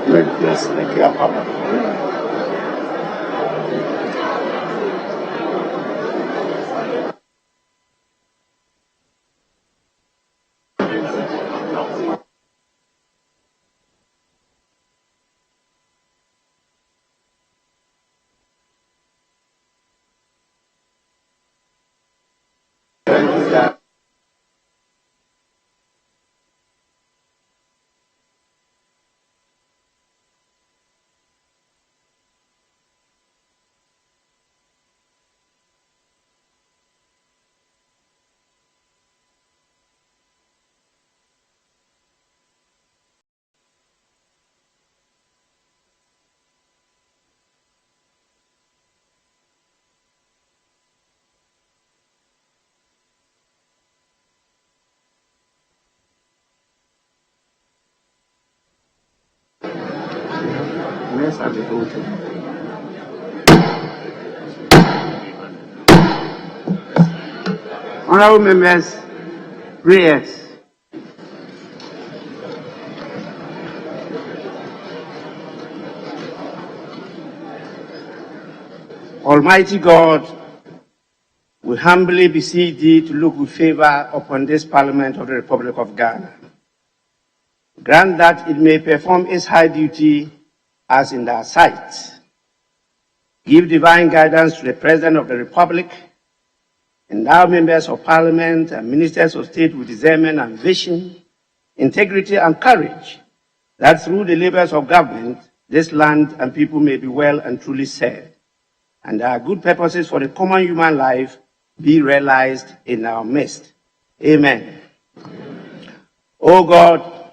Yes, thank you, Papa. Let's have the voting. Honorable members, prayers. Almighty God, we humbly beseech thee to look with favor upon this Parliament of the Republic of Ghana. Grant that it may perform its high duty as in thy sight. Give divine guidance to the President of the Republic, endow members of Parliament and ministers of state with discernment and vision, integrity and courage, that through the labors of government, this land and people may be well and truly served, and our good purposes for the common human life be realized in our midst. Amen. O God,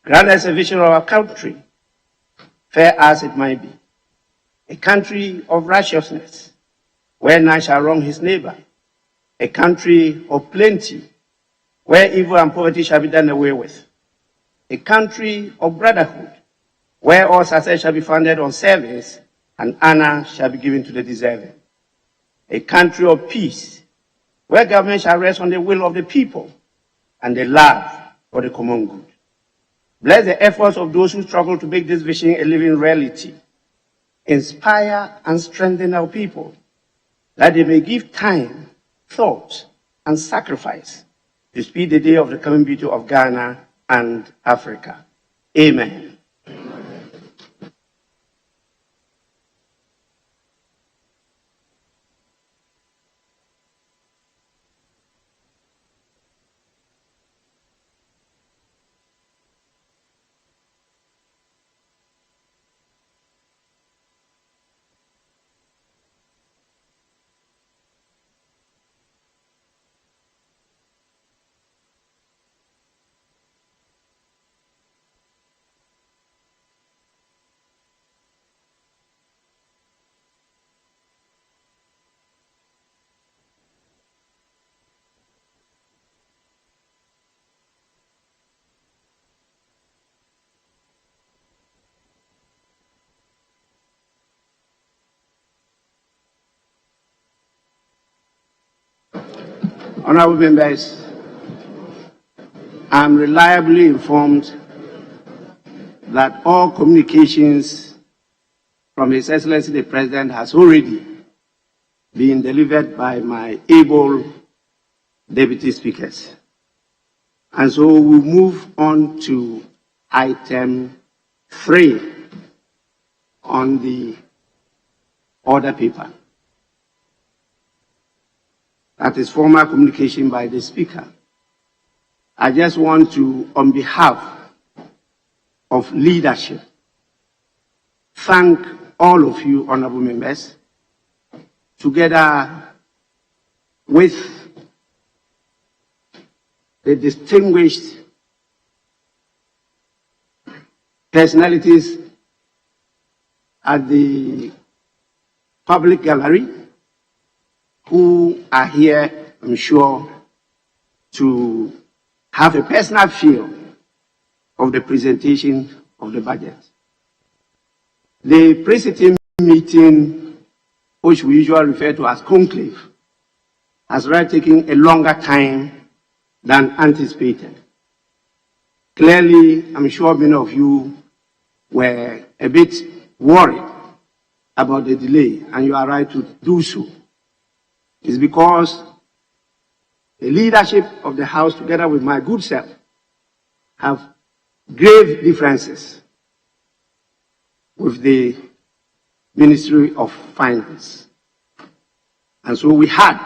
grant us a vision of our country, fair as it might be, a country of righteousness, where none shall wrong his neighbor, a country of plenty, where evil and poverty shall be done away with, a country of brotherhood, where all success shall be founded on service and honor shall be given to the deserving, a country of peace, where government shall rest on the will of the people and the love for the common good. Bless the efforts of those who struggle to make this vision a living reality. Inspire and strengthen our people, that they may give time, thought, and sacrifice to speed the day of the coming beauty of Ghana and Africa. Amen. Honorable members, I am reliably informed that all communications from His Excellency the President has already been delivered by my able deputy speakers. And so we move on to item 3 on the order paper. That is formal communication by the Speaker. I just want to, on behalf of leadership, thank all of you, honorable members, together with the distinguished personalities at the public gallery, who are here, I'm sure, to have a personal feel of the presentation of the budget. The pre-sitting meeting, which we usually refer to as conclave, has really taken a longer time than anticipated. Clearly, I'm sure many of you were a bit worried about the delay, and you are right to do so. It's because the leadership of the House, together with my good self, have grave differences with the Ministry of Finance. And so we had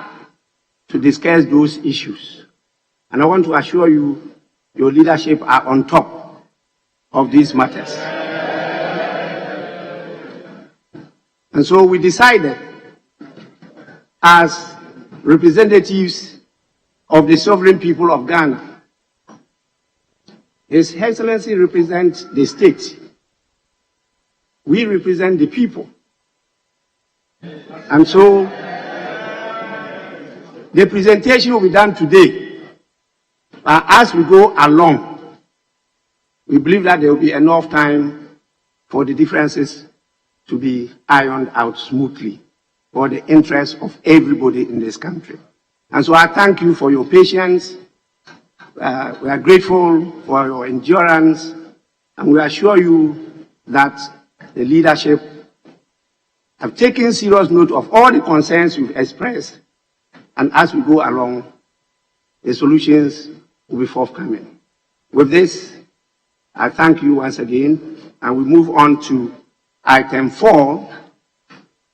to discuss those issues. And I want to assure you, your leadership are on top of these matters. And so we decided, as representatives of the sovereign people of Ghana, His Excellency represents the state. We represent the people. And so the presentation will be done today. As we go along, we believe that there will be enough time for the differences to be ironed out smoothly for the interest of everybody in this country. And so I thank you for your patience. We are grateful for your endurance, and we assure you that the leadership have taken serious note of all the concerns you've expressed, and as we go along, the solutions will be forthcoming. With this, I thank you once again, and we move on to item 4,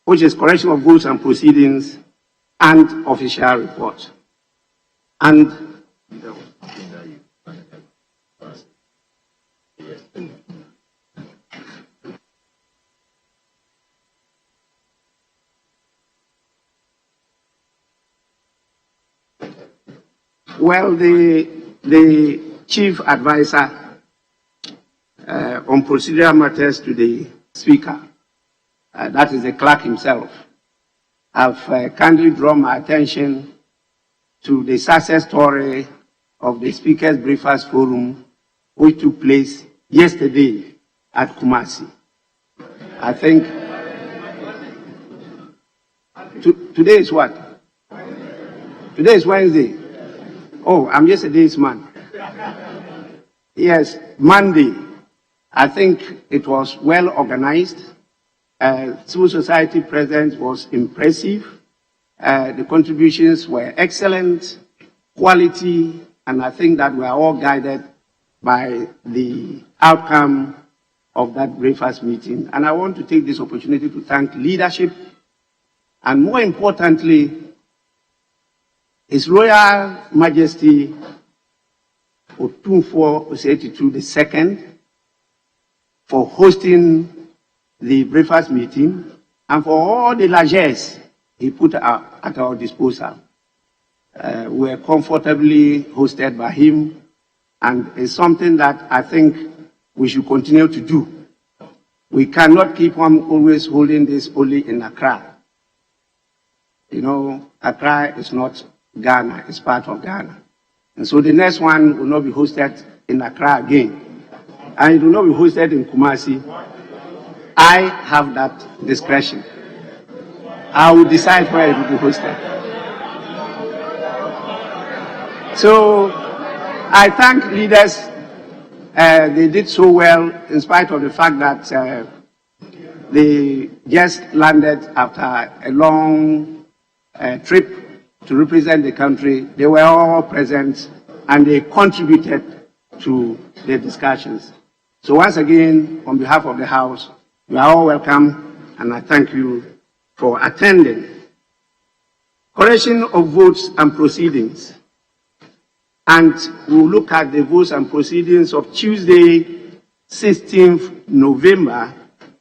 which is correction of votes and proceedings and official report. And well, the chief advisor on procedural matters to the Speaker, that is the clerk himself, have kindly drawn my attention to the success story of the Speaker's Breakfast Forum, which took place yesterday at Kumasi. I think today is what? Today is Wednesday. Oh, I'm yesterday's man. Yes, Monday. I think it was well organized. Civil society presence was impressive. The contributions were excellent, quality, and I think that we are all guided by the outcome of that breakfast meeting. And I want to take this opportunity to thank leadership, and more importantly, His Royal Majesty Otumfuo Osei-Tutu II for hosting the breakfast meeting and for all the largesse he put at our disposal. We were comfortably hosted by him, and it's something that I think we should continue to do. We cannot keep on always holding this only in Accra. You know, Accra is not Ghana, is part of Ghana. And so the next one will not be hosted in Accra again. And it will not be hosted in Kumasi. I have that discretion. I will decide where it will be hosted. So I thank leaders. They did so well in spite of the fact that they just landed after a long trip to represent the country. They were all present and they contributed to the discussions. So once again, on behalf of the House, you are all welcome, and I thank you for attending. Correction of votes and proceedings. And we'll look at the votes and proceedings of Tuesday, 16th November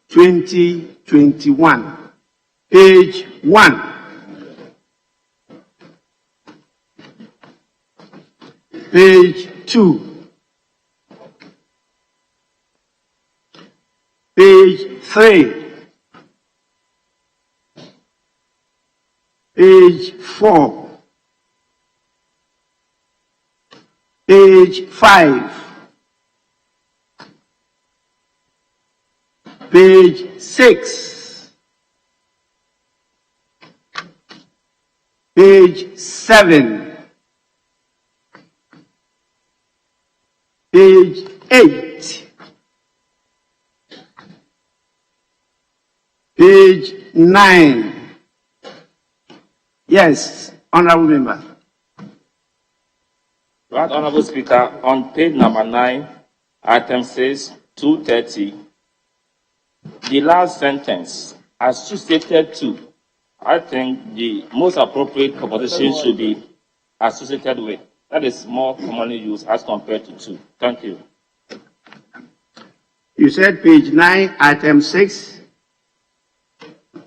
2021, page 1. Page 2, page 3, page 4, page 5, page 6, page 7, page 8, Page 9. Yes, Honorable Member. Right, Honorable Speaker, on page number 9, item 6, 230, the last sentence, associated to, I think the most appropriate composition should be associated with. That is more commonly used as compared to 2. Thank you. You said page 9, item 6?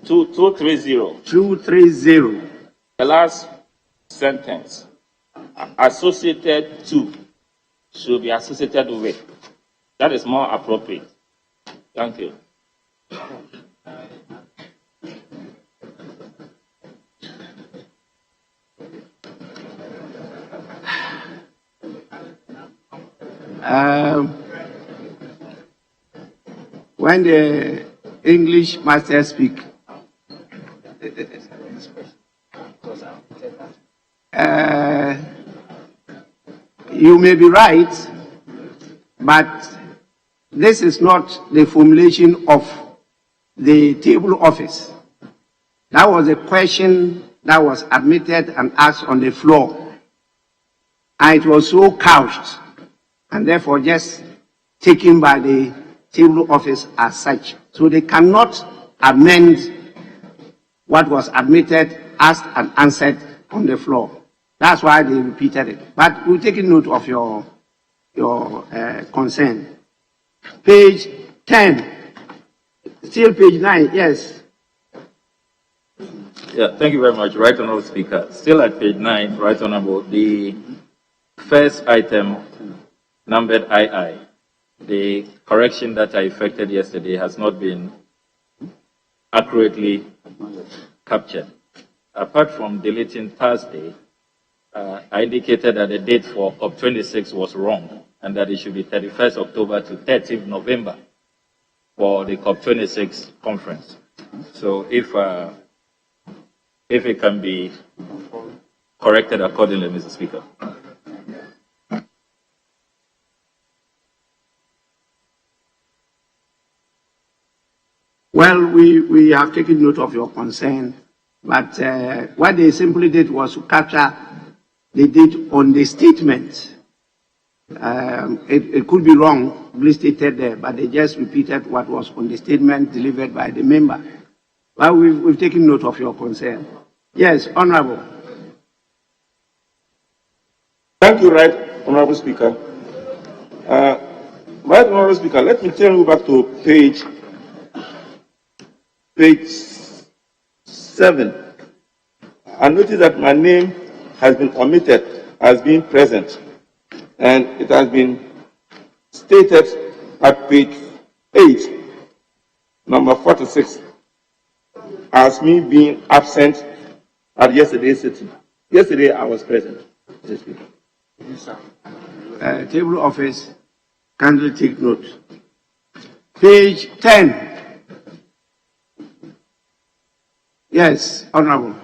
230. 230. The last sentence, associated to, should be associated with. That is more appropriate. Thank you. When the English master speak, you may be right, but this is not the formulation of the table office. That was a question that was admitted and asked on the floor. And it was so couched, and therefore just taken by the table office as such. So they cannot amend what was admitted, asked, and answered on the floor. That's why they repeated it. But we're taking note of your concern. Page 10. Still page 9, yes. Yeah, thank you very much, Right Honourable Speaker. Still at page 9, Right Honourable, the first item, numbered II, the correction that I effected yesterday has not been accurately captured. Apart from deleting Thursday, I indicated that the date for COP26 was wrong and that it should be 31st October to 30th November for the COP26 conference. So if it can be corrected accordingly, Mr. Speaker. Well, we have taken note of your concern, but what they simply did was to capture the date on the statement. It could be wrong, stated there, but they just repeated what was on the statement delivered by the member. Well, we've taken note of your concern. Yes, Honorable. Thank you, Right Honorable Speaker. Right Honorable Speaker, let me turn you back to page 7. I notice that my name has been omitted as being present, and it has been stated at page 8, number 46, as me being absent at yesterday's sitting. Yesterday I was present, Mr. Speaker. Table office, kindly take note. Page 10. Yes, Honorable.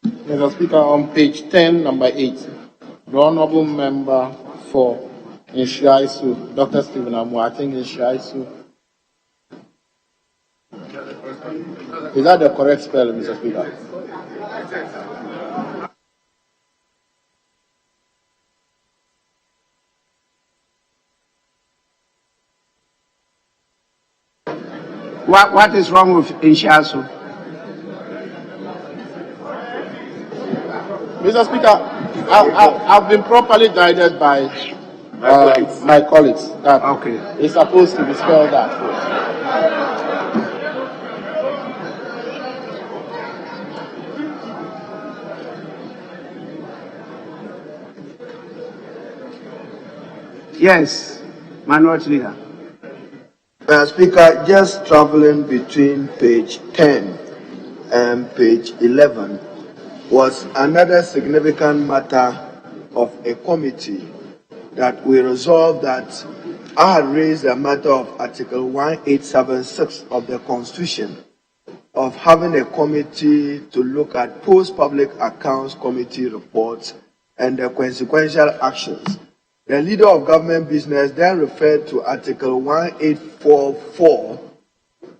Mr. Speaker, on page 10, number 8, the Honorable Member for Inshiaisu, Dr. Stephen Amu, I think Inshiaisu. Is that the correct spelling, Mr. Speaker? What is wrong with Inshiaisu? Mr. Speaker, I've been properly guided by my colleagues that it's supposed to be spelled that way. Yes, Minority Leader. Speaker, just traveling between page 10 and page 11 was another significant matter of a committee that we resolved that I had raised a matter of Article 1876 of the Constitution of having a committee to look at post-public accounts committee reports and the consequential actions. The leader of government business then referred to Article 1844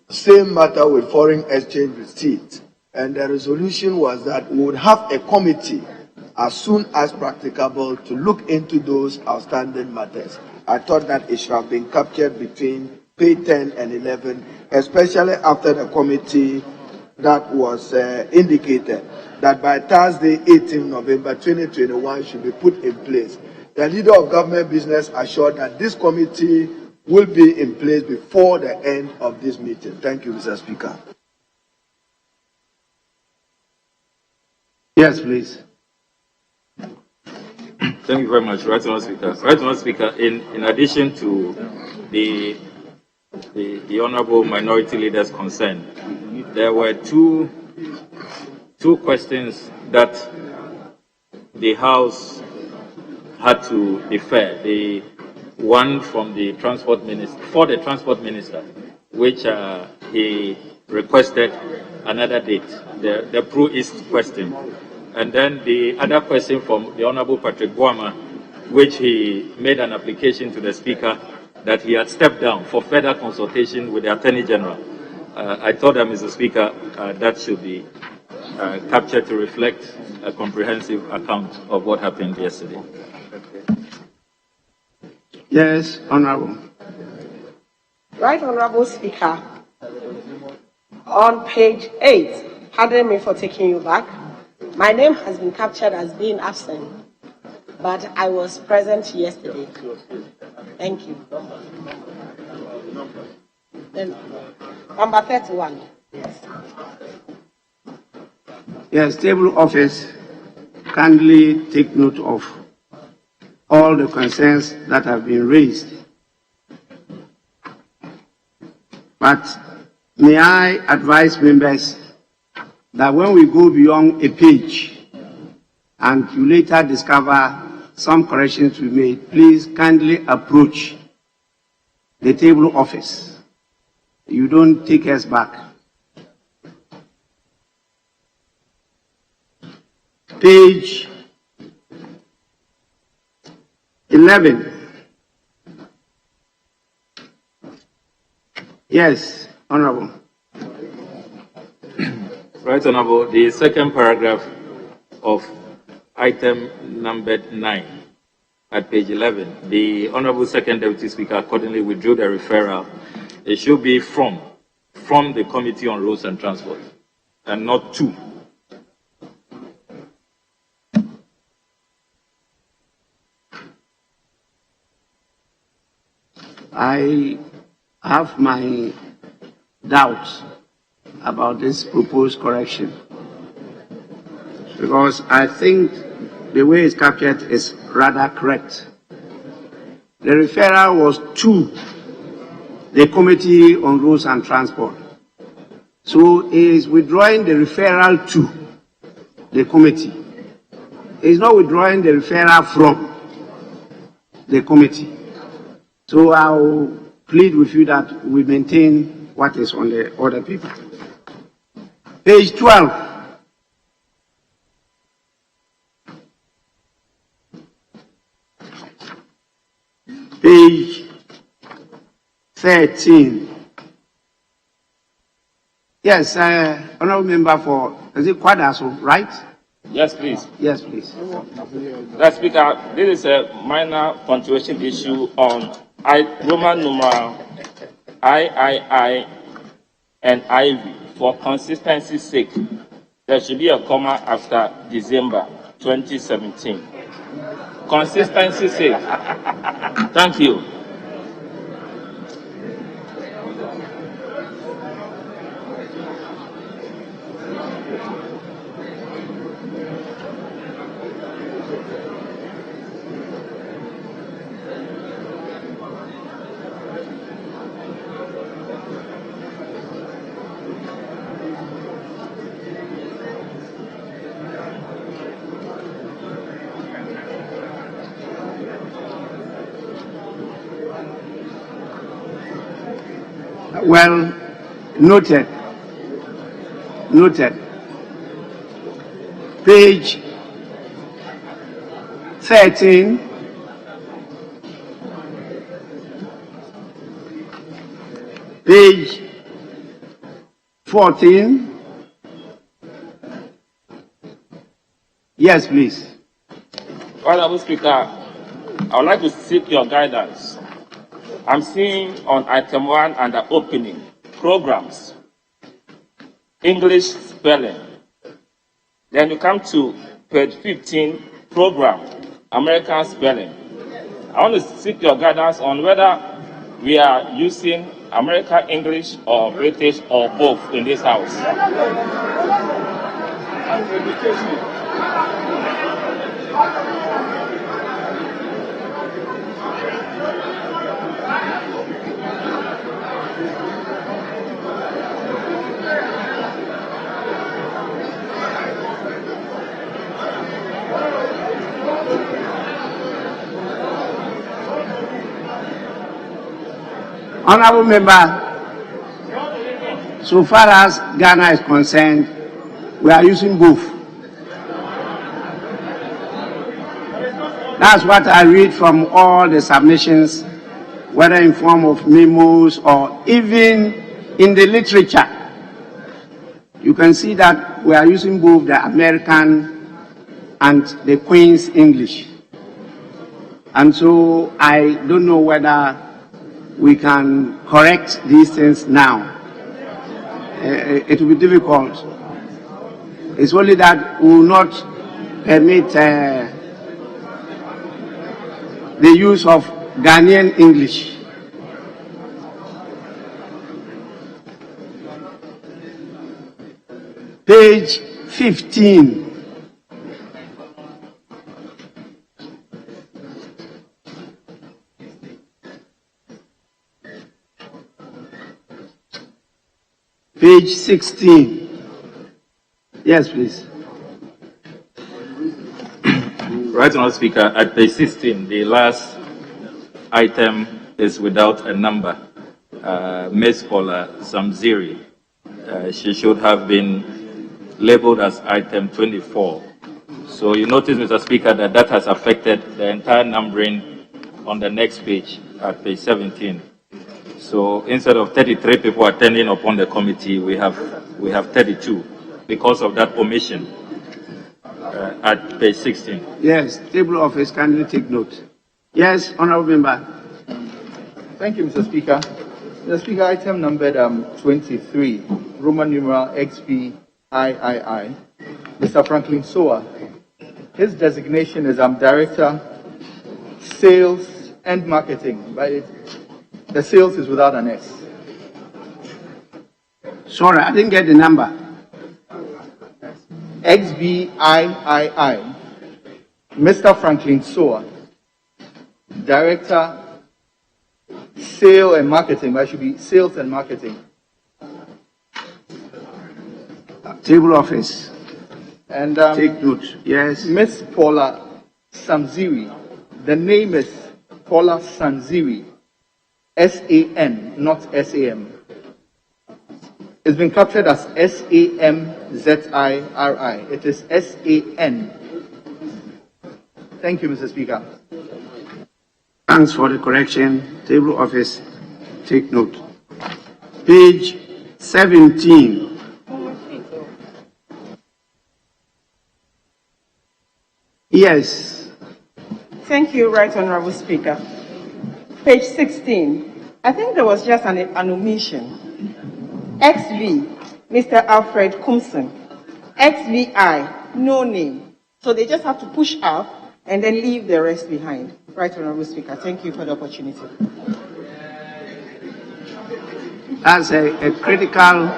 same matter with foreign exchange receipts. And the resolution was that we would have a committee as soon as practicable to look into those outstanding matters. I thought that it should have been captured between page 10 and 11, especially after the committee that was indicated that by Thursday, 18 November 2021 should be put in place. The leader of government business assured that this committee will be in place before the end of this meeting. Thank you, Mr. Speaker. Yes, please. Thank you very much, Right Honourable Speaker. Right Honourable Speaker, in addition to the Honourable Minority Leader's concern, there were two questions that the House had to defer. The one from the Transport Minister, for the Transport Minister, which he requested another date, the Pro-East question. And then the other question from the Honourable Patrick Boama, which he made an application to the Speaker that he had stepped down for further consultation with the Attorney General. I thought that, Mr. Speaker, that should be captured to reflect a comprehensive account of what happened yesterday. Yes, Honourable. Right Honourable Speaker, on page 8, pardon me for taking you back, my name has been captured as being absent, but I was present yesterday. Thank you. Then, number 31. Yes, table office, kindly take note of all the concerns that have been raised. But may I advise members that when we go beyond a page and you later discover some corrections we made, please kindly approach the table office. You don't take us back. Page 11. Yes, Honourable. Right, Honourable, the second paragraph of item numbered 9 at page 11, the Honourable Second Deputy Speaker accordingly withdrew the referral. It should be from the Committee on Roads and Transport and not to. I have my doubts about this proposed correction because I think the way it's captured is rather correct. The referral was to the Committee on Roads and Transport. So it is withdrawing the referral to the committee. It is not withdrawing the referral from the committee. So I'll plead with you that we maintain what is on the other paper. Page 12. Page 13. Yes, Honourable Member for, is it Kwadaso, right? Yes, please. Yes, please. Mr. Speaker, this is a minor punctuation issue on Roman numeral III and IV. For consistency's sake, there should be a comma after December 2017. Consistency's sake. Thank you. Well, noted. Noted. Page 13. Page 14. Yes, please. Honorable Speaker, I would like to seek your guidance. I'm seeing on item 1 under opening, programs, English spelling. Then you come to page 15, program, American spelling. I want to seek your guidance on whether we are using American English or British or both in this house. Honorable member, so far as Ghana is concerned, we are using both. That's what I read from all the submissions, whether in form of memos or even in the literature. You can see that we are using both the American and the Queen's English. And so I don't know whether we can correct these things now. It will be difficult. It's only that we will not permit the use of Ghanaian English. Page 15. Page 16. Yes, please. Right, Honourable Speaker, at page 16, the last item is without a number. Ms. Paula Samziri. She should have been labeled as item 24. So you notice, Mr. Speaker, that has affected the entire numbering on the next page at page 17. So instead of 33 people attending upon the committee, we have 32 because of that omission at page 16. Yes, table office, kindly take note. Yes, honorable member. Thank you, Mr. Speaker. Mr. Speaker, item numbered 23, Roman numeral XBIII. Mr. Franklin Soa. His designation is Director, Sales and Marketing, but the sales is without an S. Sorry, I didn't get the number. XBIII. Mr. Franklin Soa, Director, Sale and Marketing, but it should be Sales and Marketing. Table office. And take note. Yes. Miss Paula Samziri. The name is Paula Samziri. S-A-N, not S-A-M. It's been captured as S-A-M-Z-I-R-I. It is S-A-N. Thank you, Mr. Speaker. Thanks for the correction. Table office, take note. Page 17. Yes. Thank you, Right Honorable Speaker. Page 16. I think there was just an omission. XV, Mr. Alfred Kumson. XVI, no name. So they just have to push up and then leave the rest behind. Right Honorable Speaker, thank you for the opportunity. That's a critical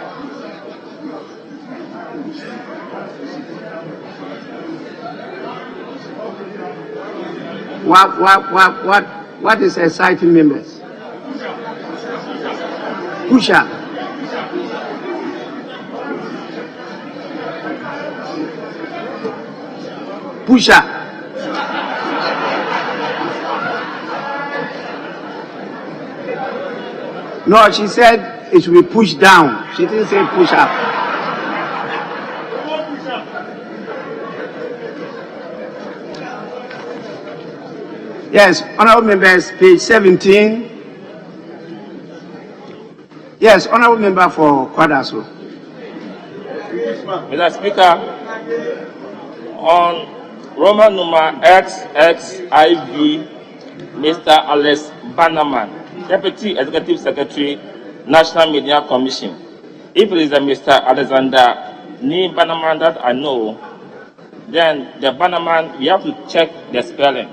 what is exciting members? Push up. Push up. No, she said it should be pushed down. She didn't say push up. Yes, honorable members, page 17. Yes, honorable member for Kwadaso. Mr. Speaker, on Roman numeral XXIV, Mr. Alex Bannerman, Deputy Executive Secretary, National Media Commission. If it is a Mr. Alexander Nee Bannerman that I know, then the Bannerman, we have to check the spelling.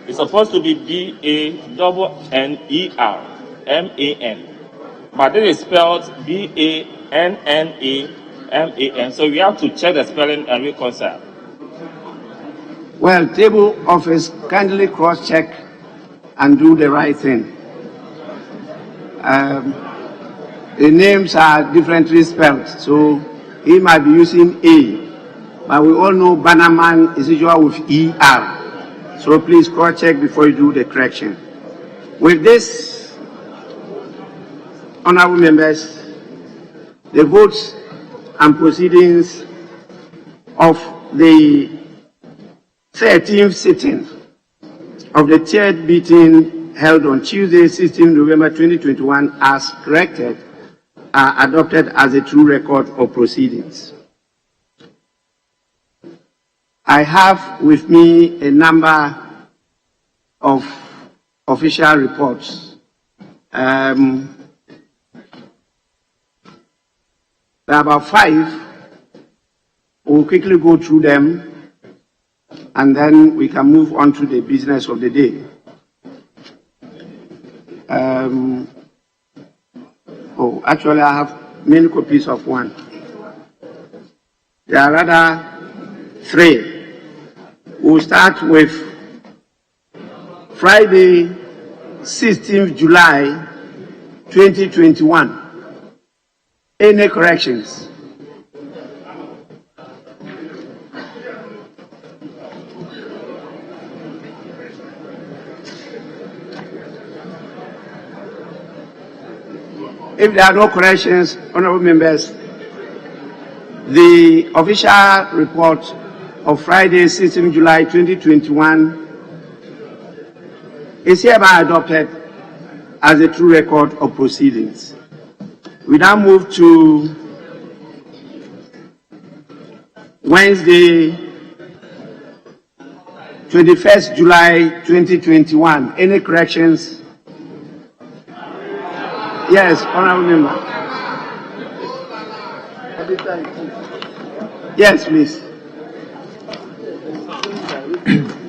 It's supposed to be B-A-N-N-E-R-M-A-N. But it is spelled B-A-N-N-A-M-A-N. So we have to check the spelling and reconcile. Well, table office, kindly cross-check and do the right thing. The names are differently spelled, so he might be using A, but we all know Bannerman is usual with E-R. So please cross-check before you do the correction. With this, honorable members, the votes and proceedings of the 13th sitting of the third meeting held on Tuesday, 16 November 2021, as corrected, are adopted as a true record of proceedings. I have with me a number of official reports. There are about 5. We'll quickly go through them, and then we can move on to the business of the day. Actually, I have many copies of one. There are rather 3. We'll start with Friday, 16th July 2021. Any corrections? If there are no corrections, honorable members, the official report of Friday, 16 July 2021 is hereby adopted as a true record of proceedings. We now move to Wednesday, 21st July 2021. Any corrections? Yes, honorable member. Yes, please.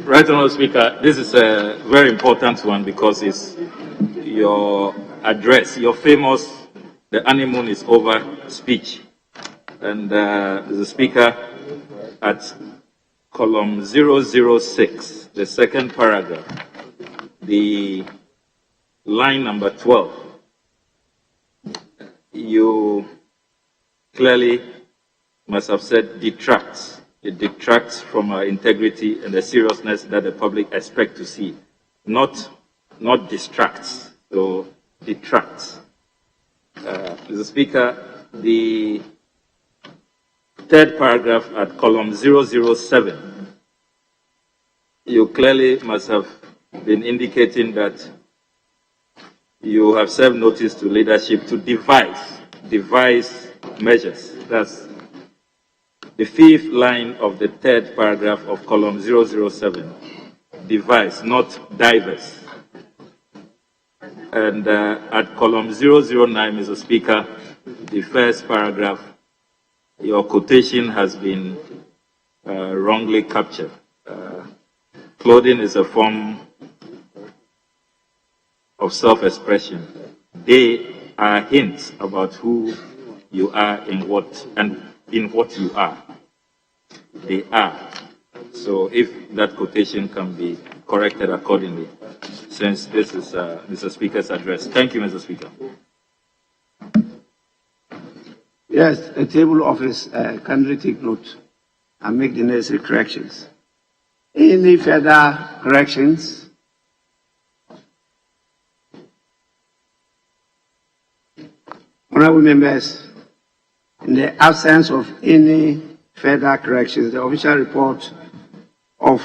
Right, Honourable Speaker, this is a very important one because it's your address, your famous "the honeymoon is over" speech. And the Speaker, at column 006, the second paragraph, the line number 12, you clearly must have said detracts. It detracts from our integrity and the seriousness that the public expect to see, not distracts. So detracts. Mr. Speaker, the third paragraph at column 007, you clearly must have been indicating that you have served notice to leadership to devise measures. That's the 5th line of the 3rd paragraph of column 007. Devise, not diverse. And at column 009, Mr. Speaker, the 1st paragraph, your quotation has been wrongly captured. Clothing is a form of self-expression. They are hints about who you are in what you are. They are. So if that quotation can be corrected accordingly, since this is Mr. Speaker's address. Thank you, Mr. Speaker. Yes, the table office kindly take note and make the necessary corrections. Any further corrections? Honorable members, in the absence of any further corrections, the official report of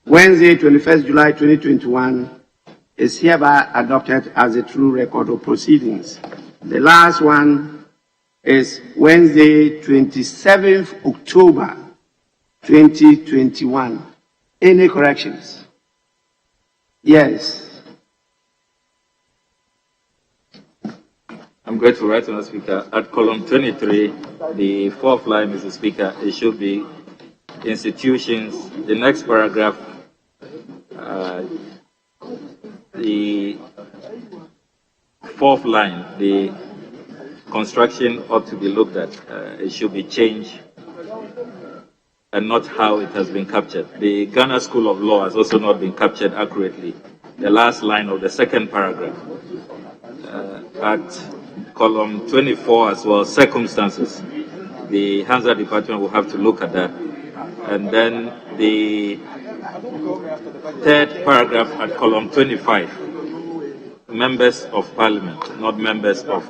Wednesday, 21st July 2021 is hereby adopted as a true record of proceedings. The last one is Wednesday, 27th October 2021. Any corrections? Yes. I'm grateful, right, Mr. Speaker. At column 23, the fourth line, Mr. Speaker, it should be institutions. The next paragraph, the fourth line, the construction ought to be looked at. It should be changed and not how it has been captured. The Ghana School of Law has also not been captured accurately. The last line of the second paragraph. At column 24 as well, circumstances. The Hansa department will have to look at that. And then the third paragraph at column 25, members of parliament, not members of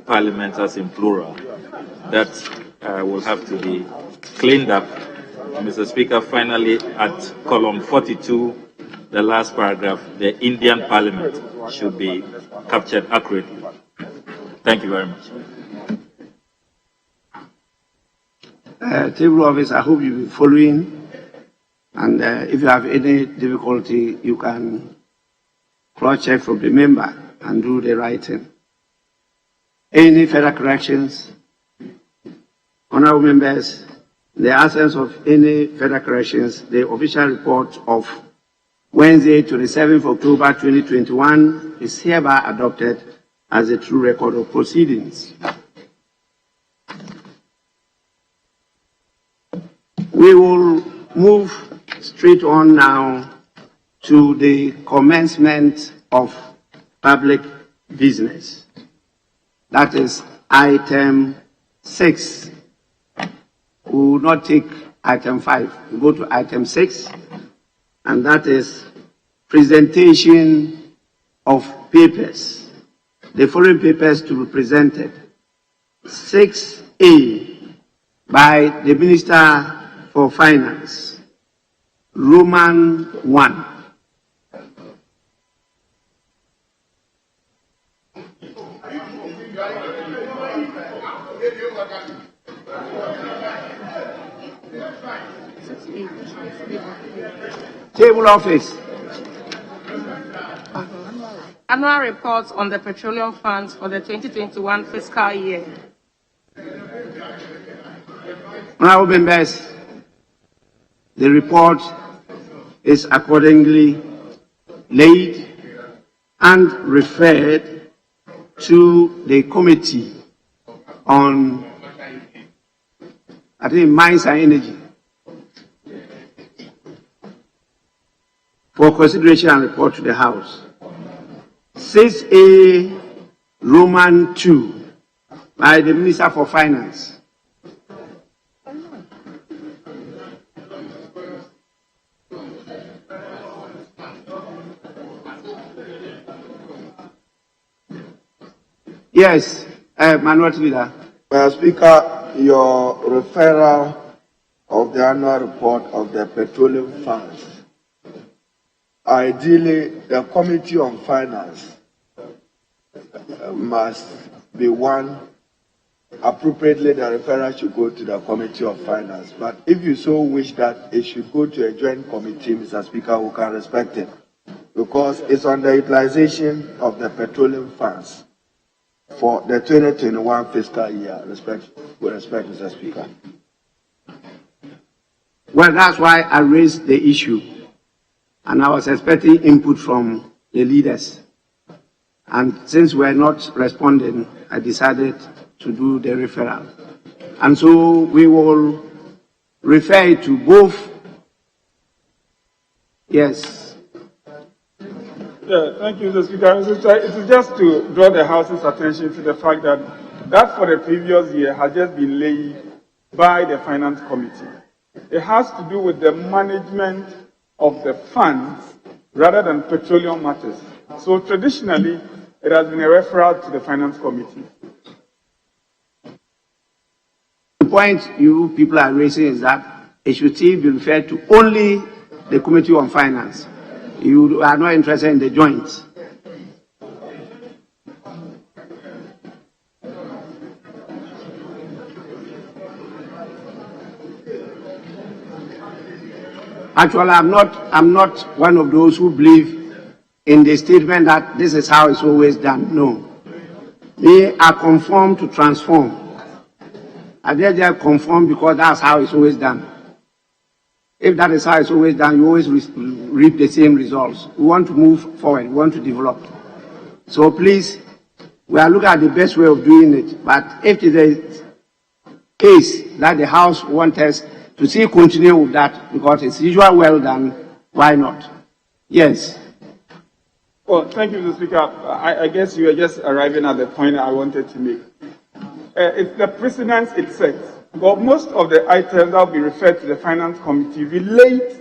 parliament as in plural. That will have to be cleaned up. Mr. Speaker, finally at column 42, the last paragraph, the Indian parliament should be captured accurately. Thank you very much. Table office, I hope you'll be following. And if you have any difficulty, you can cross-check from the member and do the writing. Any further corrections? Honorable members, in the absence of any further corrections, the official report of Wednesday, 27th October 2021 is hereby adopted as a true record of proceedings. We will move straight on now to the commencement of public business. That is item 6. We will not take item 5. We go to item 6, and that is presentation of papers. The following papers to be presented. 6A by the Minister for Finance, Roman 1. Table office. Annual reports on the petroleum funds for the 2021 fiscal year. Honorable members, the report is accordingly laid and referred to the Committee on, I think, Mines and Energy for consideration and report to the House. 6A Roman 2 by the Minister for Finance. Yes, Minority Leader. Mr. Speaker, your referral of the annual report of the petroleum funds. Ideally, the Committee on Finance must be one. Appropriately, the referral should go to the Committee of Finance. But if you so wish that it should go to a joint committee, Mr. Speaker, we can respect it. Because it's on the utilization of the petroleum funds for the 2021 fiscal year. With respect, Mr. Speaker. Well, that's why I raised the issue. And I was expecting input from the leaders. And since we're not responding, I decided to do the referral. And so we will refer to both. Yes. Yeah, thank you, Mr. Speaker. It is just to draw the House's attention to the fact that for the previous year has just been laid by the Finance Committee. It has to do with the management of the funds rather than petroleum matters. So traditionally, it has been a referral to the Finance Committee. The point you people are raising is that it should still be referred to only the Committee on Finance. You are not interested in the joint. Actually, I'm not one of those who believe in the statement that this is how it's always done. No. Me, I conform to transform. I just conform because that's how it's always done. If that is how it's always done, you always reap the same results. We want to move forward. We want to develop. So please, we are looking at the best way of doing it. But if it is a case that the House wants us to see continue with that, because it's usually well done, why not? Yes. Well, thank you, Mr. Speaker. I guess you are just arriving at the point I wanted to make. It's the precedence it sets. But most of the items that will be referred to the Finance Committee relate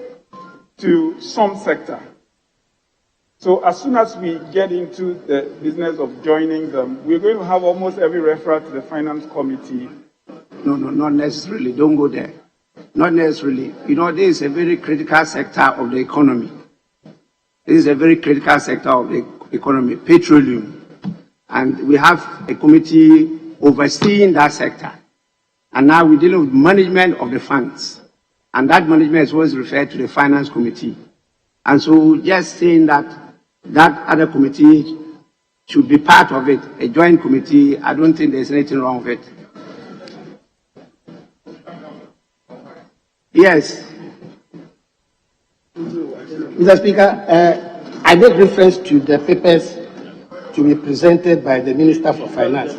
to some sector. So as soon as we get into the business of joining them, we're going to have almost every referral to the Finance Committee. No, not necessarily. Don't go there. Not necessarily. You know, this is a very critical sector of the economy. This is a very critical sector of the economy, petroleum. And we have a committee overseeing that sector. And now we deal with management of the funds. And that management is always referred to the Finance Committee. And so just saying that that other committee should be part of it, a joint committee, I don't think there's anything wrong with it. Yes. Mr. Speaker, I make reference to the papers to be presented by the Minister for Finance.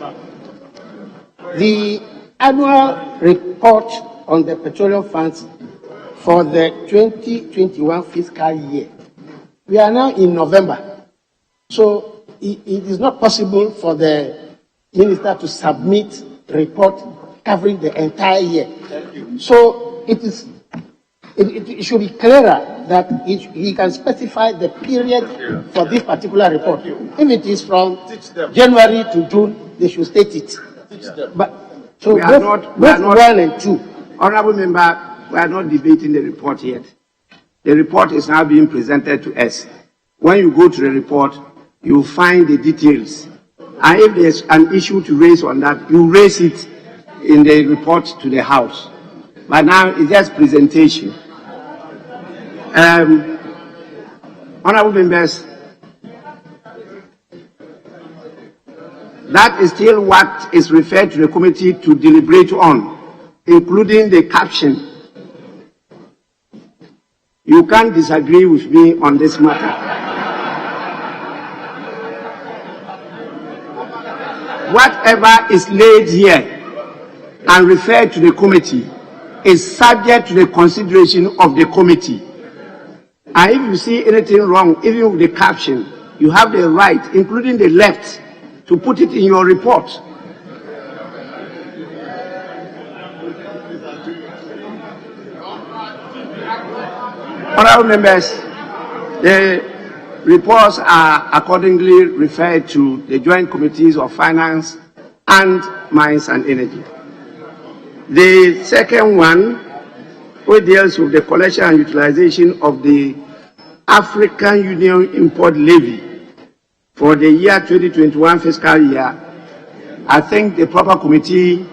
The annual report on the petroleum funds for the 2021 fiscal year. We are now in November, so it is not possible for the minister to submit a report covering the entire year. So it should be clearer that he can specify the period for this particular report. If it is from January to June, they should state it. But so we are both not 1 and 2. Honorable Member, we are not debating the report yet. The report is now being presented to us. When you go to the report, you find the details. And if there's an issue to raise on that, you raise it in the report to the House. But now it's just presentation. Honorable Members, that is still what is referred to the committee to deliberate on, including the caption. You can't disagree with me on this matter. Whatever is laid here and referred to the committee is subject to the consideration of the committee. And if you see anything wrong, even with the caption, you have the right, including the left, to put it in your report. Honorable members, the reports are accordingly referred to the Joint Committees of Finance and Mines and Energy. The second one, which deals with the collection and utilization of the African Union Import Levy for the year 2021 fiscal year, I think the proper committee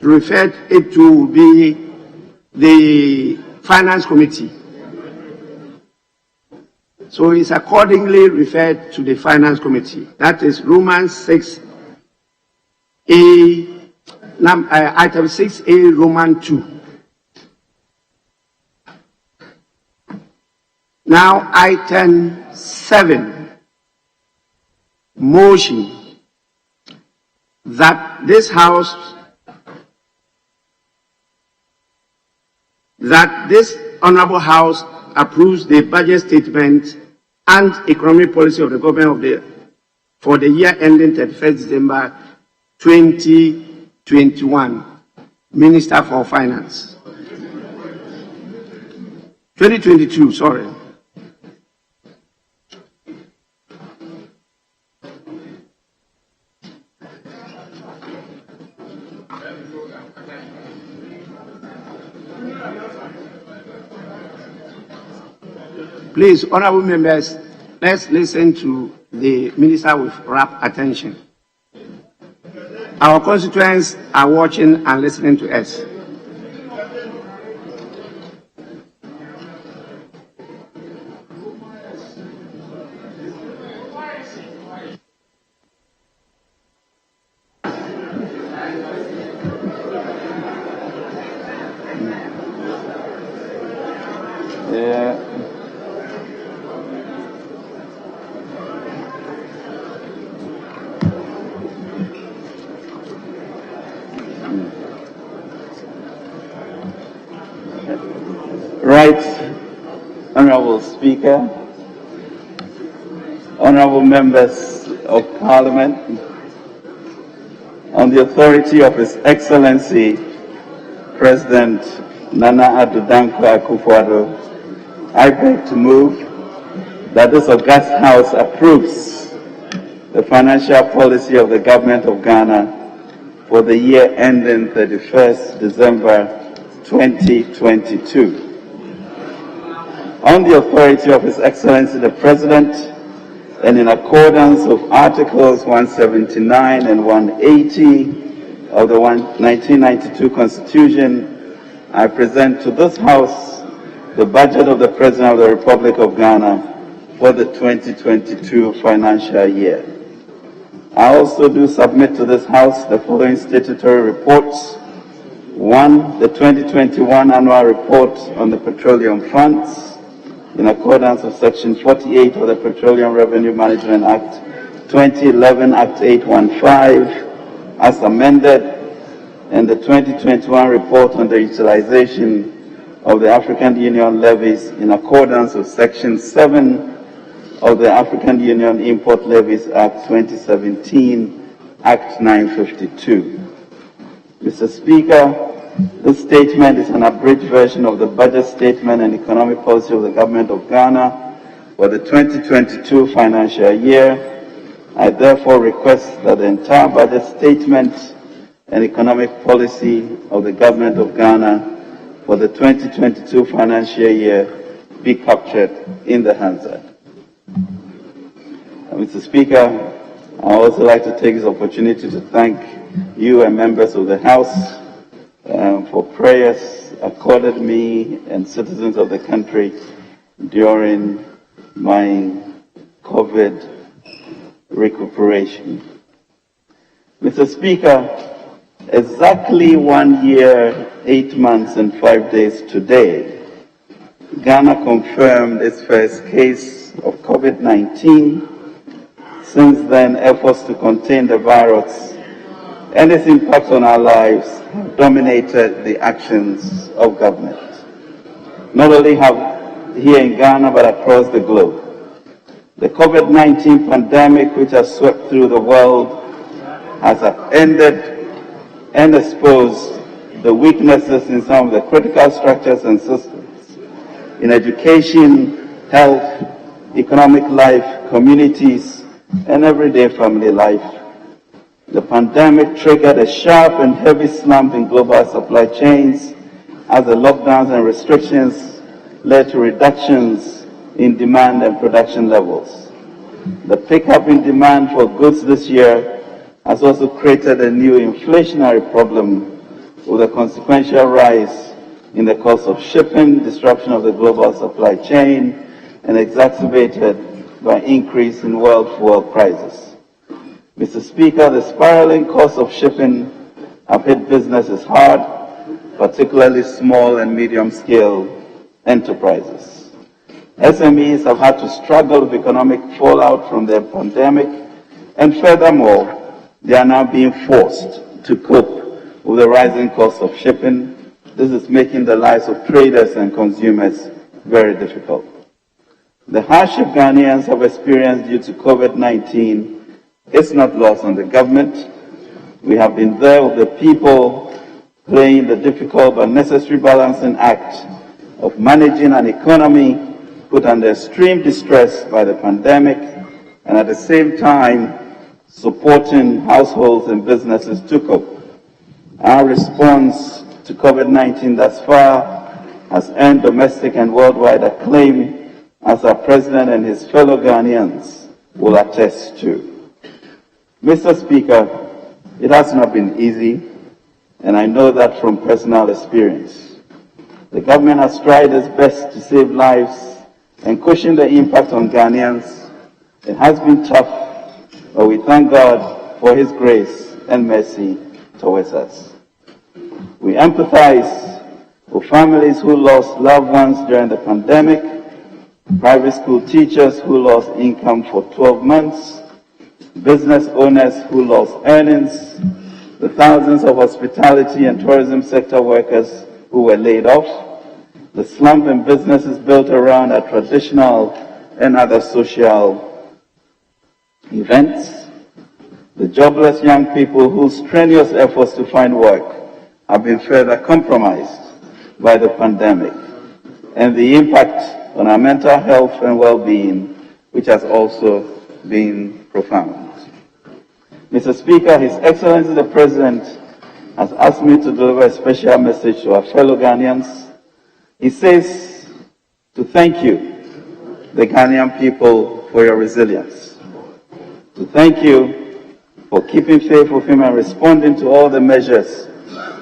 to refer it to will be the Finance Committee. So it's accordingly referred to the Finance Committee. That is Romans 6A, item 6A, Roman 2. Now, item 7, motion that this House, that this Honorable House approves the budget statement and economic policy of the government for the year ending 31st December 2021. Minister for Finance. 2022, sorry. Please, honorable members, let's listen to the minister with rapt attention. Our constituents are watching and listening to us. Right Honorable Speaker, honorable members of Parliament, on the authority of His Excellency President Nana Addo Dankwa Akufo-Addo, I beg to move that this august House approves the financial policy of the Government of Ghana for the year ending 31st December 2022. On the authority of His Excellency the President, and in accordance with Articles 179 and 180 of the 1992 Constitution, I present to this House the budget of the President of the Republic of Ghana for the 2022 financial year. I also do submit to this House the following statutory reports. 1, the 2021 annual report on the petroleum funds, in accordance with Section 48 of the Petroleum Revenue Management Act 2011, Act 815, as amended, and the 2021 report on the utilization of the African Union levies in accordance with Section 7 of the African Union Import Levies Act 2017, Act 952. Mr. Speaker, this statement is an abridged version of the budget statement and economic policy of the Government of Ghana for the 2022 financial year. I therefore request that the entire budget statement and economic policy of the Government of Ghana for the 2022 financial year be captured in the Hansard. Mr. Speaker, I would also like to take this opportunity to thank you and members of the House for prayers accorded me and citizens of the country during my COVID recuperation. Mr. Speaker, exactly 1 year, 8 months and 5 days today, Ghana confirmed its first case of COVID-19. Since then, efforts to contain the virus and its impact on our lives have dominated the actions of government, not only here in Ghana but across the globe. The COVID-19 pandemic, which has swept through the world, has upended and exposed the weaknesses in some of the critical structures and systems in education, health, economic life, communities, and everyday family life. The pandemic triggered a sharp and heavy slump in global supply chains as the lockdowns and restrictions led to reductions in demand and production levels. The pickup in demand for goods this year has also created a new inflationary problem with a consequential rise in the cost of shipping, disruption of the global supply chain, and exacerbated by increase in world fuel prices. Mr. Speaker, the spiraling costs of shipping have hit businesses hard, particularly small and medium-scale enterprises. SMEs have had to struggle with economic fallout from the pandemic, and furthermore, they are now being forced to cope with the rising cost of shipping. This is making the lives of traders and consumers very difficult. The hardship Ghanaians have experienced due to COVID-19 is not lost on the government. We have been there with the people, playing the difficult but necessary balancing act of managing an economy put under extreme distress by the pandemic, and at the same time supporting households and businesses to cope. Our response to COVID-19 thus far has earned domestic and worldwide acclaim, as our President and his fellow Ghanaians will attest to. Mr. Speaker, it has not been easy, and I know that from personal experience. The government has tried its best to save lives and cushion the impact on Ghanaians. It has been tough, but we thank God for His grace and mercy towards us. We empathize with families who lost loved ones during the pandemic, private school teachers who lost income for 12 months, business owners who lost earnings, the thousands of hospitality and tourism sector workers who were laid off, the slum and businesses built around our traditional and other social events, the jobless young people whose strenuous efforts to find work have been further compromised by the pandemic, and the impact on our mental health and well-being, which has also been profound. Mr. Speaker, His Excellency the President has asked me to deliver a special message to our fellow Ghanaians. He says to thank you, the Ghanaian people, for your resilience. To thank you for keeping faith with him and responding to all the measures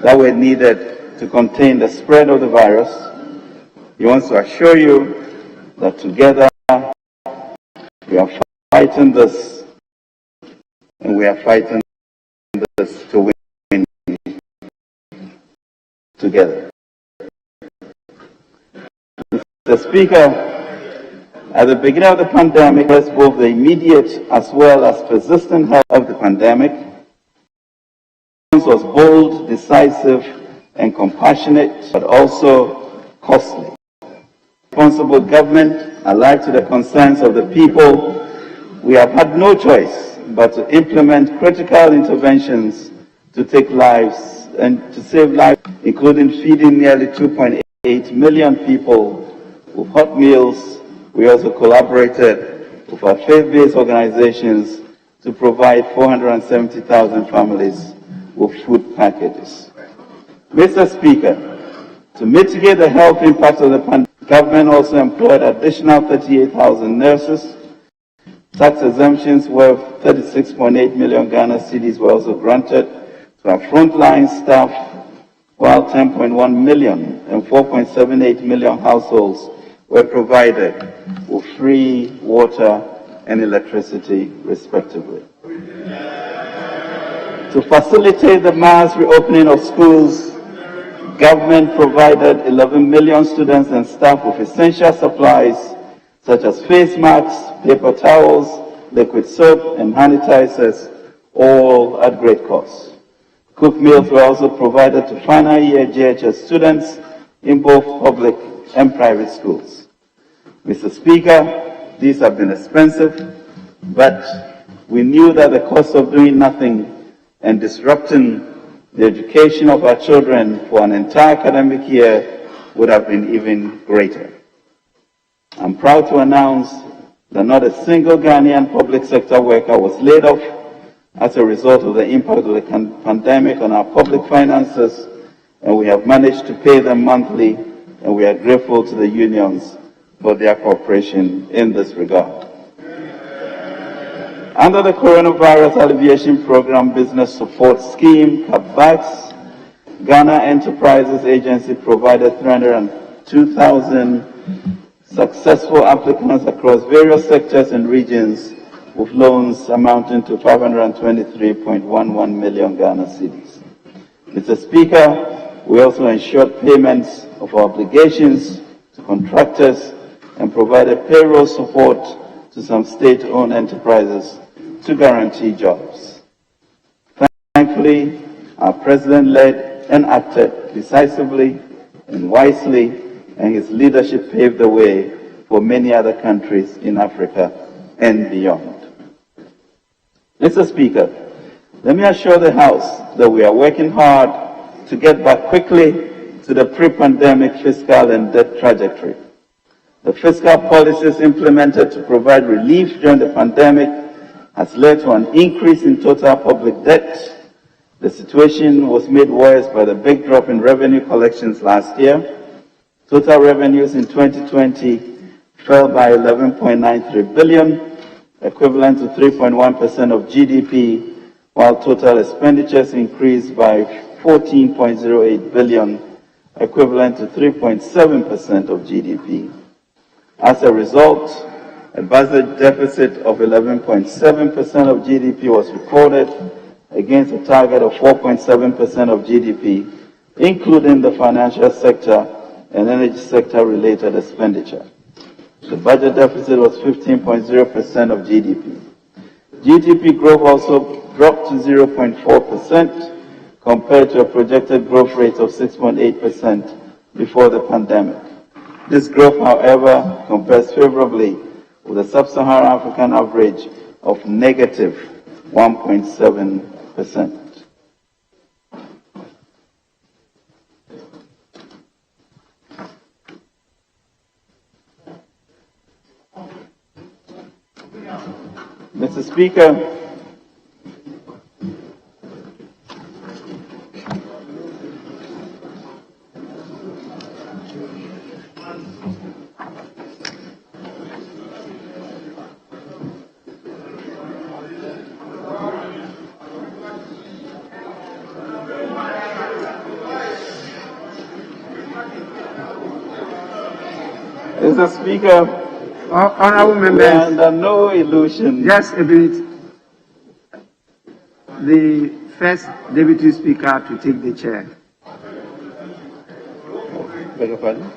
that were needed to contain the spread of the virus. He wants to assure you that together we are fighting this, and we are fighting this to win together. Mr. Speaker, at the beginning of the pandemic, both the immediate as well as persistent health of the pandemic was bold, decisive, and compassionate, but also costly. Responsible government, alive to the concerns of the people, we have had no choice but to implement critical interventions to take lives and to save lives, including feeding nearly 2.8 million people with hot meals. We also collaborated with our faith-based organizations to provide 470,000 families with food packages. Mr. Speaker, to mitigate the health impact of the pandemic, government also employed additional 38,000 nurses. Tax exemptions worth 36.8 million Ghana cedis were also granted to our frontline staff, while 10.1 million and 4.78 million households were provided with free water and electricity, respectively. To facilitate the mass reopening of schools, government provided 11 million students and staff with essential supplies such as face masks, paper towels, liquid soap, and sanitizers, all at great cost. Cooked meals were also provided to final year JHS students in both public and private schools. Mr. Speaker, these have been expensive, but we knew that the cost of doing nothing and disrupting the education of our children for an entire academic year would have been even greater. I'm proud to announce that not a single Ghanaian public sector worker was laid off as a result of the impact of the pandemic on our public finances, and we have managed to pay them monthly, and we are grateful to the unions for their cooperation in this regard. Under the Coronavirus Alleviation Program Business Support Scheme, CAPVAX, Ghana Enterprises Agency provided 302,000 successful applicants across various sectors and regions with loans amounting to 523.11 million Ghana cedis. Mr. Speaker, we also ensured payments of our obligations to contractors and provided payroll support to some state-owned enterprises to guarantee jobs. Thankfully, our President led and acted decisively and wisely, and his leadership paved the way for many other countries in Africa and beyond. Mr. Speaker, let me assure the House that we are working hard to get back quickly to the pre-pandemic fiscal and debt trajectory. The fiscal policies implemented to provide relief during the pandemic has led to an increase in total public debt. The situation was made worse by the big drop in revenue collections last year. Total revenues in 2020 fell by 11.93 billion, equivalent to 3.1% of GDP, while total expenditures increased by 14.08 billion, equivalent to 3.7% of GDP. As a result, a budget deficit of 11.7% of GDP was recorded against a target of 4.7% of GDP, including the financial sector and energy sector related expenditure. The budget deficit was 15.0% of GDP. GDP growth also dropped to 0.4% compared to a projected growth rate of 6.8% before the pandemic. This growth, however, compares favorably with the sub-Saharan African average of negative 1.7%. Mr. Speaker, Honorable we are members, under no illusion. just a minute. The first Deputy Speaker to take the chair. Beg your pardon?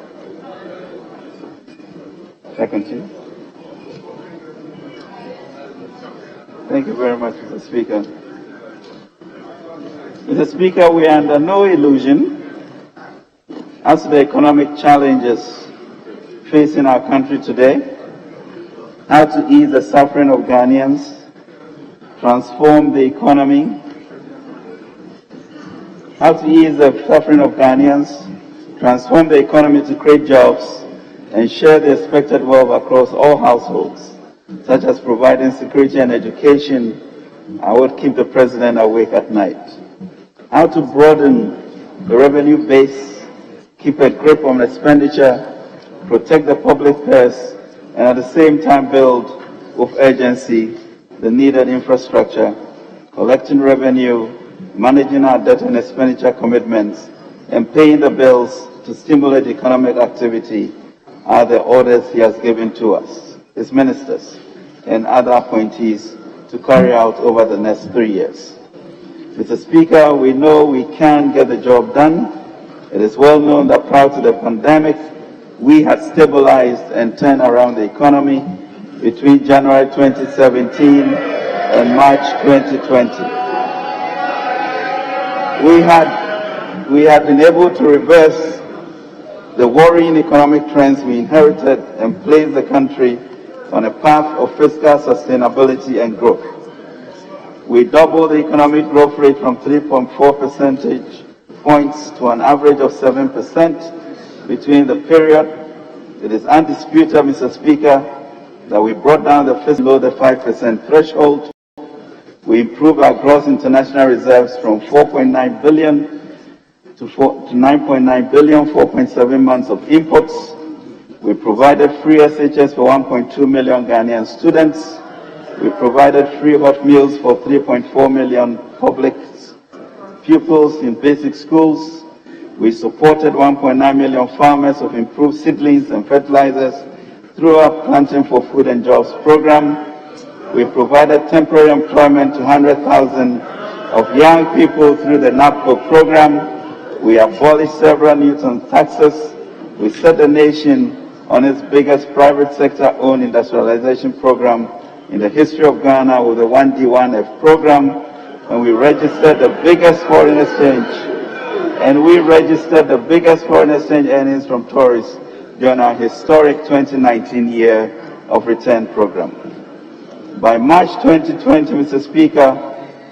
Shall I continue? Thank you very much, Mr. Speaker. Mr. Speaker, we are under no illusion as to the economic challenges facing our country today, how to ease the suffering of Ghanaians, transform the economy, how to ease the suffering of Ghanaians, transform the economy to create jobs, and share the expected wealth across all households, such as providing security and education, and what keep the President awake at night. How to broaden the revenue base, keep a grip on expenditure, protect the public purse, and at the same time build with urgency the needed infrastructure, collecting revenue, managing our debt and expenditure commitments, and paying the bills to stimulate economic activity are the orders he has given to us, his ministers, and other appointees to carry out over the next 3 years. Mr. Speaker, we know we can get the job done. It is well known that prior to the pandemic, we had stabilized and turned around the economy between January 2017 and March 2020. We had been able to reverse the worrying economic trends we inherited and place the country on a path of fiscal sustainability and growth. We doubled the economic growth rate from 3.4 percentage points to an average of 7% between the period. It is undisputed, Mr. Speaker, that we brought down the fiscal below the 5% threshold. We improved our gross international reserves from 4.9 billion to 9.9 billion, 4.7 months of imports. We provided free SHS for 1.2 million Ghanaian students. We provided free hot meals for 3.4 million public pupils in basic schools. We supported 1.9 million farmers with improved seedlings and fertilizers through our Planting for Food and Jobs program. We provided temporary employment to 100,000 of young people through the NAPCO program. We abolished several Newton taxes. We set the nation on its biggest private sector-owned industrialization program in the history of Ghana with the 1D1F program, and we registered the biggest foreign exchange earnings from tourists during our historic 2019 year of return program. By March 2020, Mr. Speaker,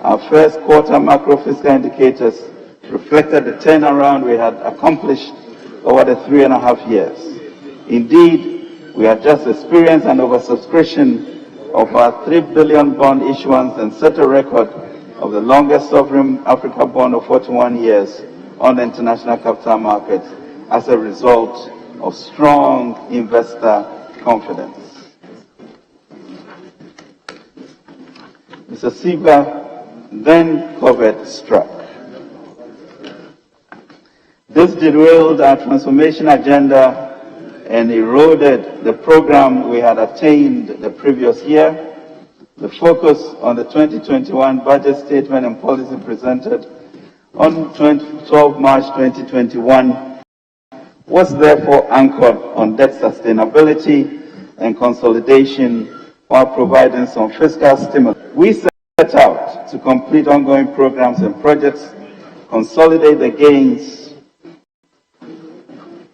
our first quarter macro fiscal indicators reflected the turnaround we had accomplished over the 3.5 years. Indeed, we had just experienced an oversubscription of our 3 billion bond issuance and set a record of the longest sovereign Africa bond of 41 years on the international capital markets as a result of strong investor confidence. Mr. Speaker, then COVID struck. This derailed our transformation agenda and eroded the program we had attained the previous year. The focus on the 2021 budget statement and policy presented on 12 March 2021 was therefore anchored on debt sustainability and consolidation while providing some fiscal stimulus. We set out to complete ongoing programs and projects, consolidate the gains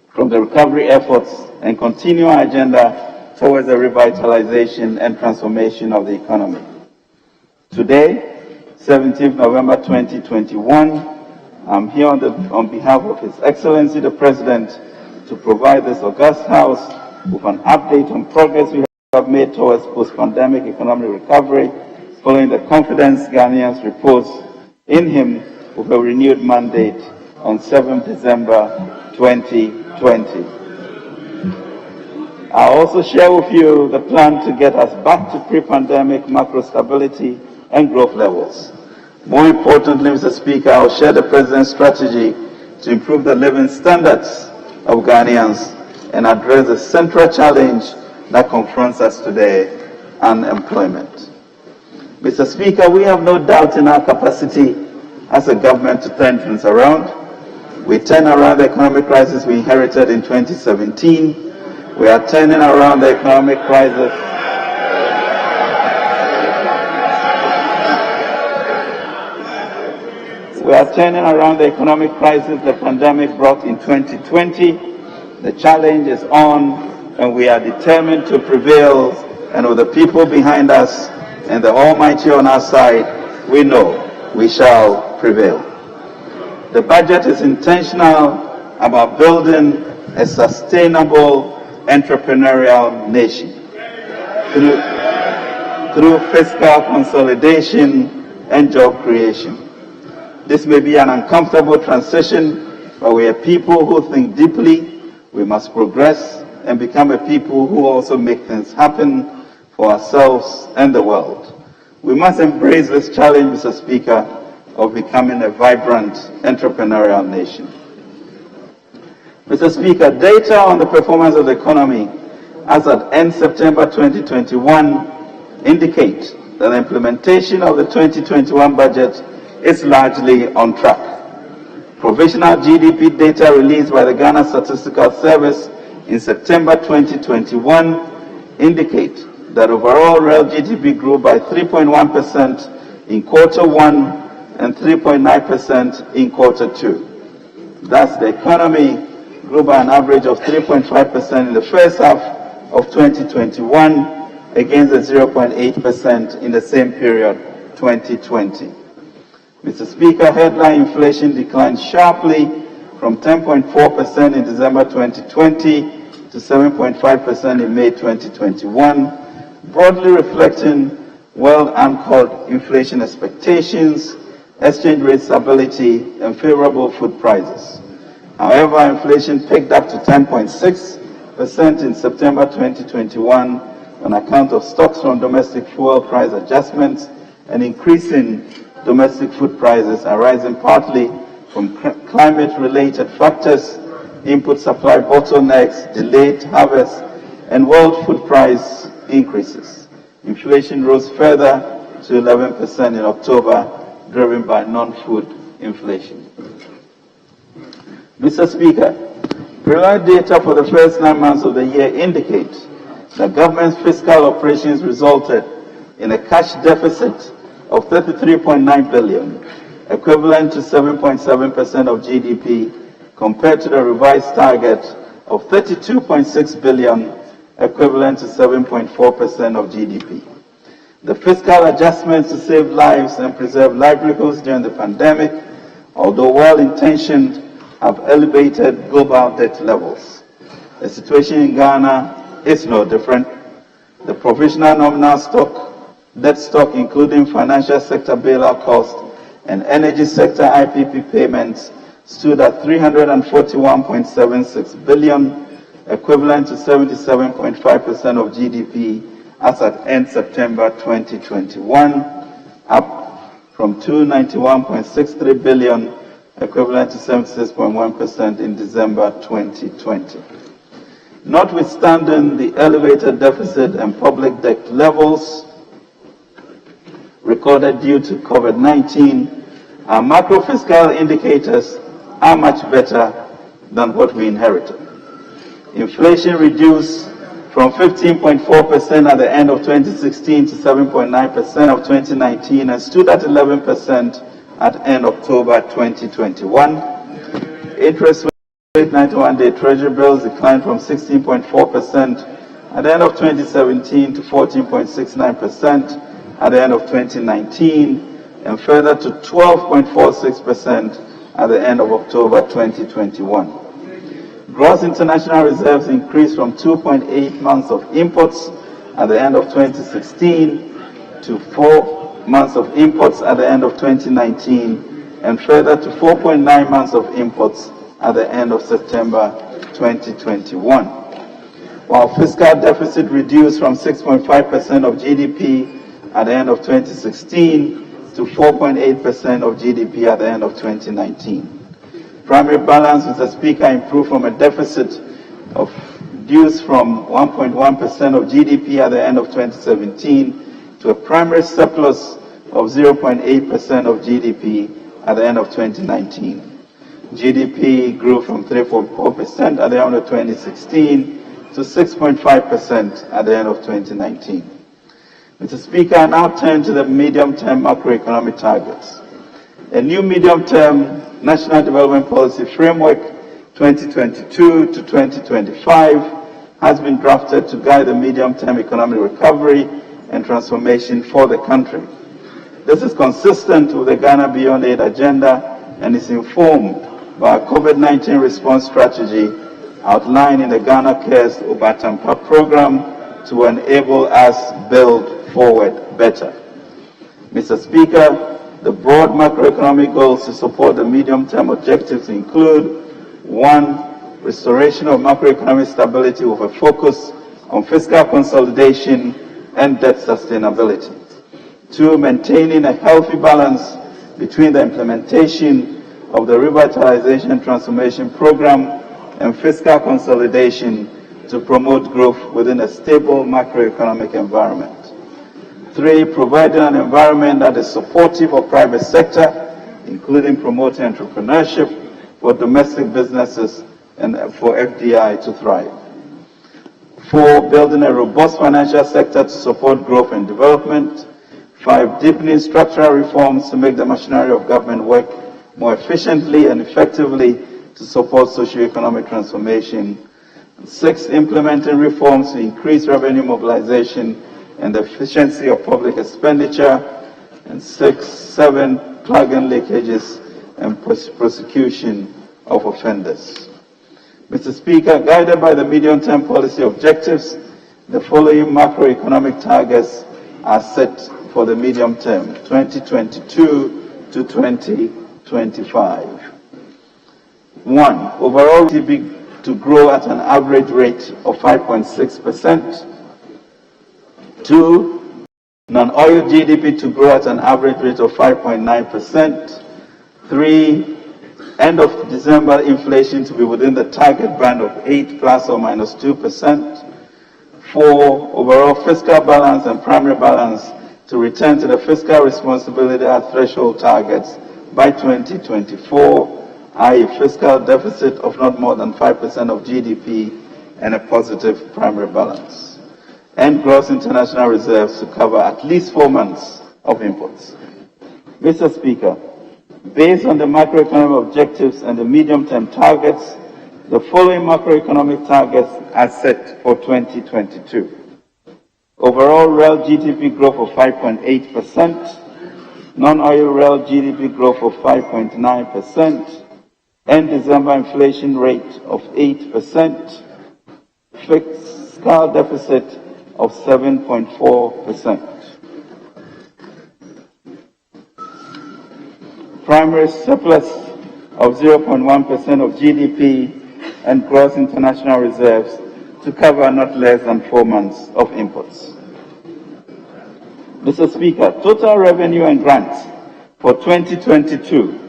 from the recovery efforts, and continue our agenda towards the revitalization and transformation of the economy. Today, 17th November 2021, I'm here on behalf of His Excellency the President to provide this august House with an update on progress we have made towards post-pandemic economic recovery following the confidence Ghanaians repose in him with a renewed mandate on 7th December 2020. I'll also share with you the plan to get us back to pre-pandemic macro stability and growth levels. More importantly, Mr. Speaker, I'll share the President's strategy to improve the living standards of Ghanaians and address the central challenge that confronts us today, unemployment. Mr. Speaker, we have no doubt in our capacity as a government to turn things around. We turned around the economic crisis we inherited in 2017. We are turning around the economic crisis. We are turning around the economic crisis the pandemic brought in 2020. The challenge is on, and we are determined to prevail. And with the people behind us and the Almighty on our side, we know we shall prevail. The budget is intentional about building a sustainable entrepreneurial nation through fiscal consolidation and job creation. This may be an uncomfortable transition, but we are people who think deeply. We must progress and become a people who also make things happen for ourselves and the world. We must embrace this challenge, Mr. Speaker, of becoming a vibrant entrepreneurial nation. Mr. Speaker, data on the performance of the economy as at end September 2021 indicate that the implementation of the 2021 budget is largely on track. Provisional GDP data released by the Ghana Statistical Service in September 2021 indicate that overall real GDP grew by 3.1% in Q1 and 3.9% in Q2. Thus, the economy grew by an average of 3.5% in the first half of 2021 against the 0.8% in the same period, 2020. Mr. Speaker, headline inflation declined sharply from 10.4% in December 2020 to 7.5% in May 2021, broadly reflecting well-anchored inflation expectations, exchange rate stability, and favorable food prices. However, inflation picked up to 10.6% in September 2021 on account of stocks from domestic fuel price adjustments and increasing domestic food prices arising partly from climate-related factors, input supply bottlenecks, delayed harvest, and world food price increases. Inflation rose further to 11% in October, driven by non-food inflation. Mr. Speaker, preliminary data for the first 9 months of the year indicate that government's fiscal operations resulted in a cash deficit of 33.9 billion, equivalent to 7.7% of GDP, compared to the revised target of 32.6 billion, equivalent to 7.4% of GDP. The fiscal adjustments to save lives and preserve livelihoods during the pandemic, although well-intentioned, have elevated global debt levels. The situation in Ghana is no different. The provisional nominal debt stock, including financial sector bailout costs and energy sector IPP payments, stood at 341.76 billion, equivalent to 77.5% of GDP as at end September 2021, up from 291.63 billion, equivalent to 76.1% in December 2020. Notwithstanding the elevated deficit and public debt levels recorded due to COVID-19, our macro-fiscal indicators are much better than what we inherited. Inflation reduced from 15.4% at the end of 2016 to 7.9% of 2019 and stood at 11% at end October 2021. Interest 91-day Treasury bills declined from 16.4% at the end of 2017 to 14.69% at the end of 2019, and further to 12.46% at the end of October 2021. Gross international reserves increased from 2.8 months of imports at the end of 2016 to 4 months of imports at the end of 2019, and further to 4.9 months of imports at the end of September 2021. While fiscal deficit reduced from 6.5% of GDP at the end of 2016 to 4.8% of GDP at the end of 2019. Primary balance, Mr. Speaker, improved from a deficit of reduced from 1.1% of GDP at the end of 2017 to a primary surplus of 0.8% of GDP at the end of 2019. GDP grew from 3.4% at the end of 2016 to 6.5% at the end of 2019. Mr. Speaker, I now turn to the medium-term macroeconomic targets. A new medium-term National Development Policy Framework 2022 to 2025 has been drafted to guide the medium-term economic recovery and transformation for the country. This is consistent with the Ghana Beyond Aid agenda and is informed by a COVID-19 response strategy outlined in the Ghana Cares Obatampa program to enable us build forward better. Mr. Speaker, the broad macroeconomic goals to support the medium-term objectives include: 1. Restoration of macroeconomic stability with a focus on fiscal consolidation and debt sustainability. 2. Maintaining a healthy balance between the implementation of the Revitalization Transformation Program and fiscal consolidation to promote growth within a stable macroeconomic environment. 3. Providing an environment that is supportive of private sector, including promoting entrepreneurship for domestic businesses and for FDI to thrive. 4. Building a robust financial sector to support growth and development. 5. Deepening structural reforms to make the machinery of government work more efficiently and effectively to support socio-economic transformation. 6. Implementing reforms to increase revenue mobilization and the efficiency of public expenditure. And 7. Plugging leakages and prosecution of offenders. Mr. Speaker, guided by the medium-term policy objectives, the following macroeconomic targets are set for the medium term, 2022 to 2025. 1. Overall GDP to grow at an average rate of 5.6%. 2. Non-oil GDP to grow at an average rate of 5.9%. 3. End of December inflation to be within the target band of 8 plus or minus 2%. 4. Overall fiscal balance and primary balance to return to the fiscal responsibility at threshold targets by 2024, i.e. fiscal deficit of not more than 5% of GDP and a positive primary balance. And gross international reserves to cover at least 4 months of imports. Mr. Speaker, based on the macroeconomic objectives and the medium-term targets, the following macroeconomic targets are set for 2022. Overall real GDP growth of 5.8%, non-oil real GDP growth of 5.9%, end December inflation rate of 8%, fiscal deficit of 7.4%. Primary surplus of 0.1% of GDP and gross international reserves to cover not less than 4 months of imports. Mr. Speaker, total revenue and grants for 2022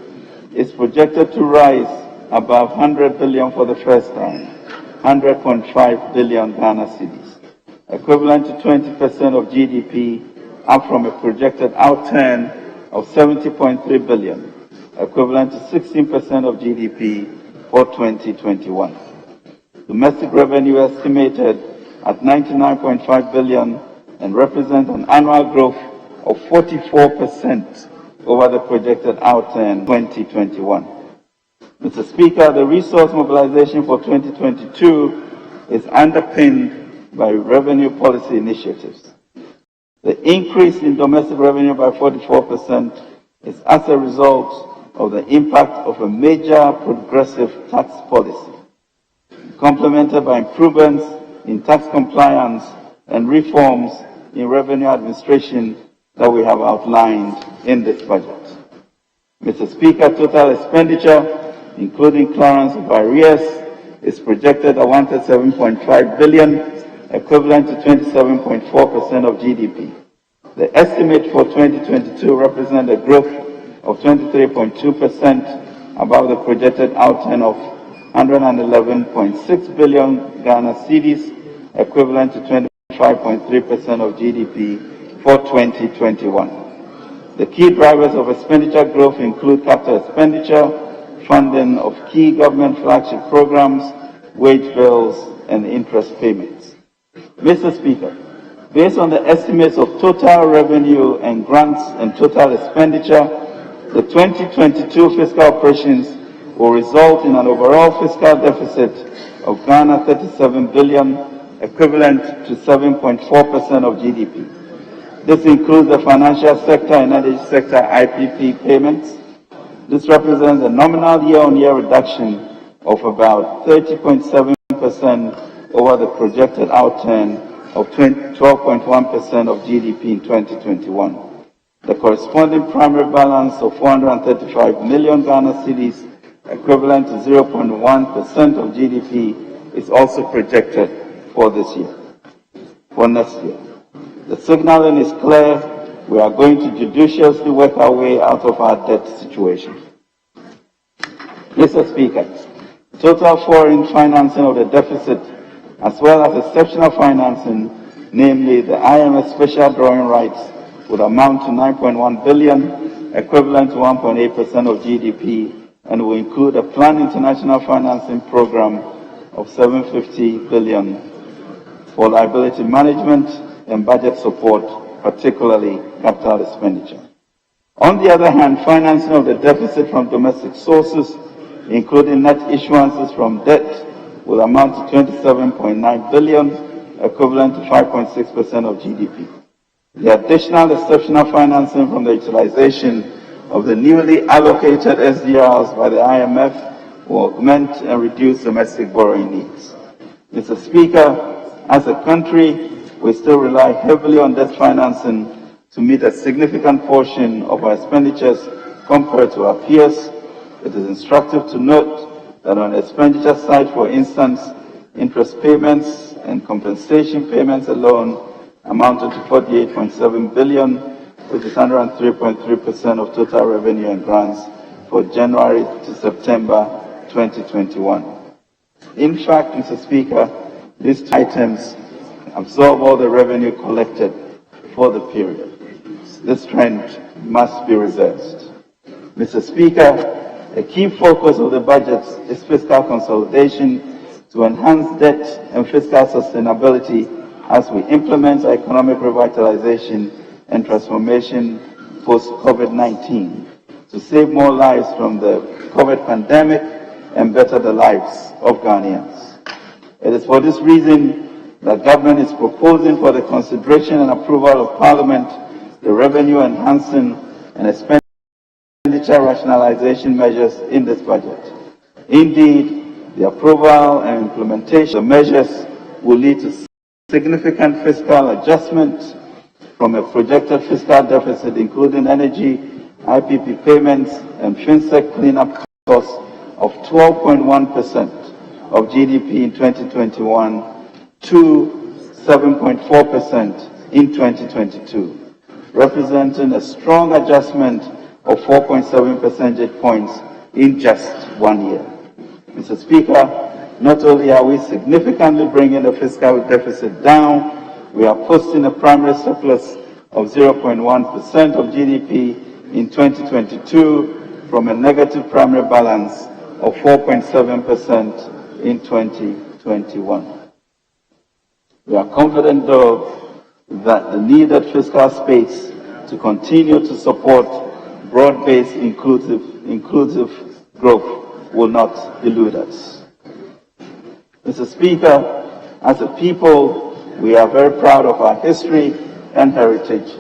is projected to rise above 100 billion for the first time, 100.5 billion Ghana cedis, equivalent to 20% of GDP, up from a projected outturn of 70.3 billion, equivalent to 16% of GDP for 2021. Domestic revenue estimated at 99.5 billion and represents an annual growth of 44% over the projected outturn 2021. Mr. Speaker, the resource mobilization for 2022 is underpinned by revenue policy initiatives. The increase in domestic revenue by 44% is as a result of the impact of a major progressive tax policy, complemented by improvements in tax compliance and reforms in revenue administration that we have outlined in this budget. Mr. Speaker, total expenditure, including clearance of arrears, is projected at 137.5 billion, equivalent to 27.4% of GDP. The estimate for 2022 represents a growth of 23.2% above the projected outturn of 111.6 billion Ghana cedis, equivalent to 25.3% of GDP for 2021. The key drivers of expenditure growth include capital expenditure, funding of key government flagship programs, wage bills, and interest payments. Mr. Speaker, based on the estimates of total revenue and grants and total expenditure, the 2022 fiscal operations will result in an overall fiscal deficit of Ghana 37 billion, equivalent to 7.4% of GDP. This includes the financial sector and energy sector IPP payments. This represents a nominal year-on-year reduction of about 30.7% over the projected outturn of 12.1% of GDP in 2021. The corresponding primary balance of 435 million Ghana cedis, equivalent to 0.1% of GDP, is also projected for this year, for next year. The signaling is clear. We are going to judiciously work our way out of our debt situation. Mr. Speaker, total foreign financing of the deficit, as well as exceptional financing, namely the IMF special drawing rights, would amount to 9.1 billion, equivalent to 1.8% of GDP, and will include a planned international financing program of 750 billion for liability management and budget support, particularly capital expenditure. On the other hand, financing of the deficit from domestic sources, including net issuances from debt, will amount to 27.9 billion, equivalent to 5.6% of GDP. The additional exceptional financing from the utilization of the newly allocated SDRs by the IMF will augment and reduce domestic borrowing needs. Mr. Speaker, as a country, we still rely heavily on debt financing to meet a significant portion of our expenditures compared to our peers. It is instructive to note that on the expenditure side, for instance, interest payments and compensation payments alone amounted to 48.7 billion, which is 103.3% of total revenue and grants for January to September 2021. In fact, Mr. Speaker, these two items absorb all the revenue collected for the period. This trend must be reversed. Mr. Speaker, a key focus of the budget is fiscal consolidation to enhance debt and fiscal sustainability as we implement our economic revitalization and transformation post-COVID-19 to save more lives from the COVID pandemic and better the lives of Ghanaians. It is for this reason that government is proposing for the consideration and approval of Parliament the revenue-enhancing and expenditure rationalization measures in this budget. Indeed, the approval and implementation of measures will lead to significant fiscal adjustment from a projected fiscal deficit, including energy, IPP payments, and FinSec cleanup costs of 12.1% of GDP in 2021 to 7.4% in 2022, representing a strong adjustment of 4.7 percentage points in just 1 year. Mr. Speaker, not only are we significantly bringing the fiscal deficit down, we are posting a primary surplus of 0.1% of GDP in 2022 from a negative primary balance of 4.7% in 2021. We are confident, though, that the needed fiscal space to continue to support broad-based inclusive growth will not elude us. Mr. Speaker, as a people, we are very proud of our history and heritage.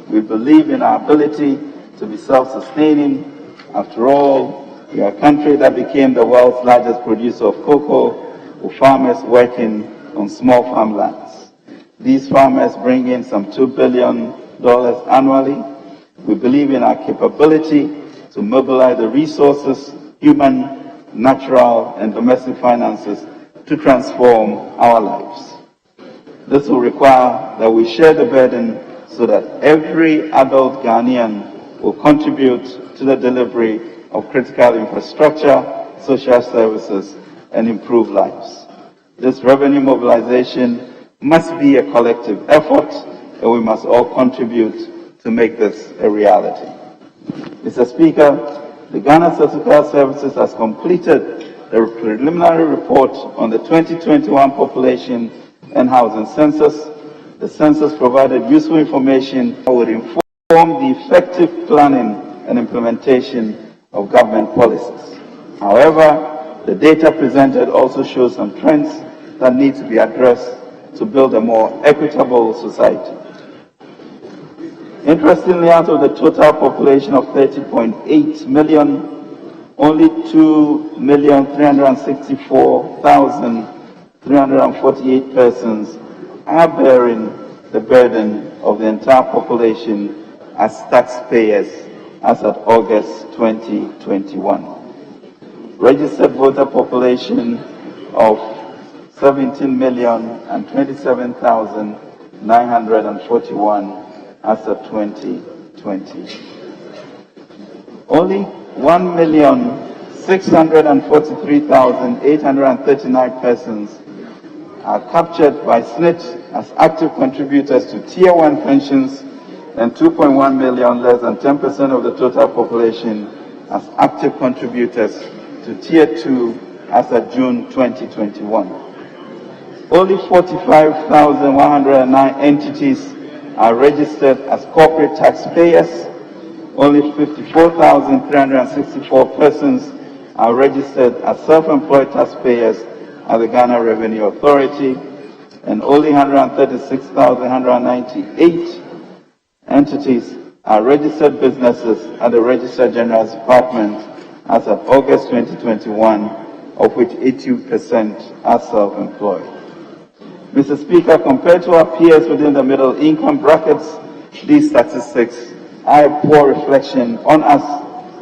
We believe in our ability to be self-sustaining. After all, we are a country that became the world's largest producer of cocoa, with farmers working on small farmlands. These farmers bring in some $2 billion annually. We believe in our capability to mobilize the resources, human, natural, and domestic finances to transform our lives. This will require that we share the burden so that every adult Ghanaian will contribute to the delivery of critical infrastructure, social services, and improved lives. This revenue mobilization must be a collective effort, and we must all contribute to make this a reality. Mr. Speaker, the Ghana Statistical Services has completed the preliminary report on the 2021 population and housing census. The census provided useful information that would inform the effective planning and implementation of government policies. However, the data presented also shows some trends that need to be addressed to build a more equitable society. Interestingly, out of the total population of 30.8 million, only 2,364,348 persons are bearing the burden of the entire population as taxpayers as at August 2021. Registered voter population of 17,027,941 as of 2020. Only 1,643,839 persons are captured by SNIT as active contributors to Tier 1 pensions, and 2.1 million, less than 10% of the total population, as active contributors to Tier 2 as of June 2021. Only 45,109 entities are registered as corporate taxpayers. Only 54,364 persons are registered as self-employed taxpayers at the Ghana Revenue Authority, and only 136,198 entities are registered businesses at the Registrar General's Department as of August 2021, of which 80% are self-employed. Mr. Speaker, compared to our peers within the middle income brackets, these statistics are a poor reflection on us,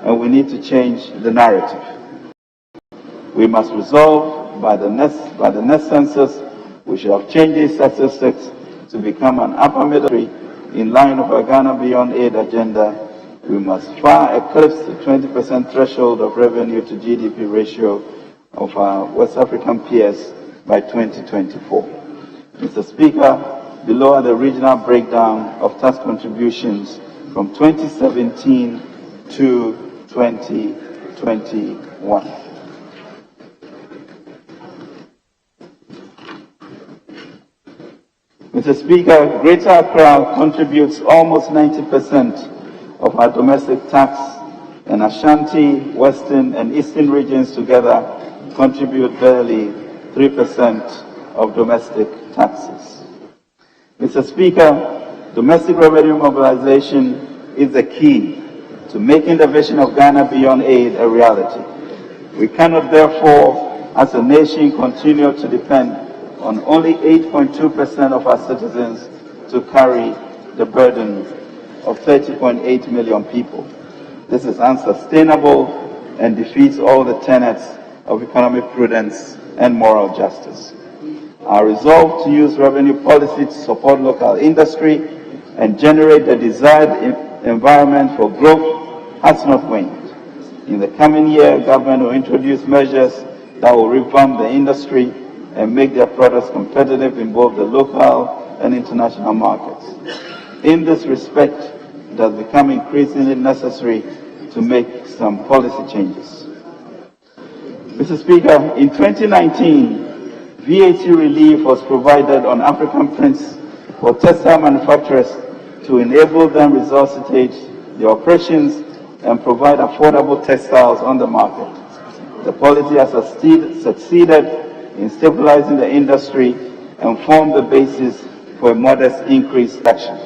and we need to change the narrative. We must resolve by the next census, we should have changed these statistics to become an upper middle in line with our Ghana Beyond Aid agenda. We must far eclipse the 20% threshold of revenue to GDP ratio of our West African peers by 2024. Mr. Speaker, below are the regional breakdown of tax contributions from 2017 to 2021. Mr. Speaker, Greater Accra contributes almost 90% of our domestic tax, and Ashanti, Western, and Eastern regions together contribute barely 3% of domestic taxes. Mr. Speaker, domestic revenue mobilization is the key to making the vision of Ghana Beyond Aid a reality. We cannot, therefore, as a nation, continue to depend on only 8.2% of our citizens to carry the burden of 30.8 million people. This is unsustainable and defeats all the tenets of economic prudence and moral justice. Our resolve to use revenue policy to support local industry and generate the desired environment for growth has not waned. In the coming year, government will introduce measures that will revamp the industry and make their products competitive in both the local and international markets. In this respect, it has become increasingly necessary to make some policy changes. Mr. Speaker, in 2019, VAT relief was provided on African prints for textile manufacturers to enable them resuscitate their operations and provide affordable textiles on the market. The policy has succeeded in stabilizing the industry and formed the basis for a modest increase in action.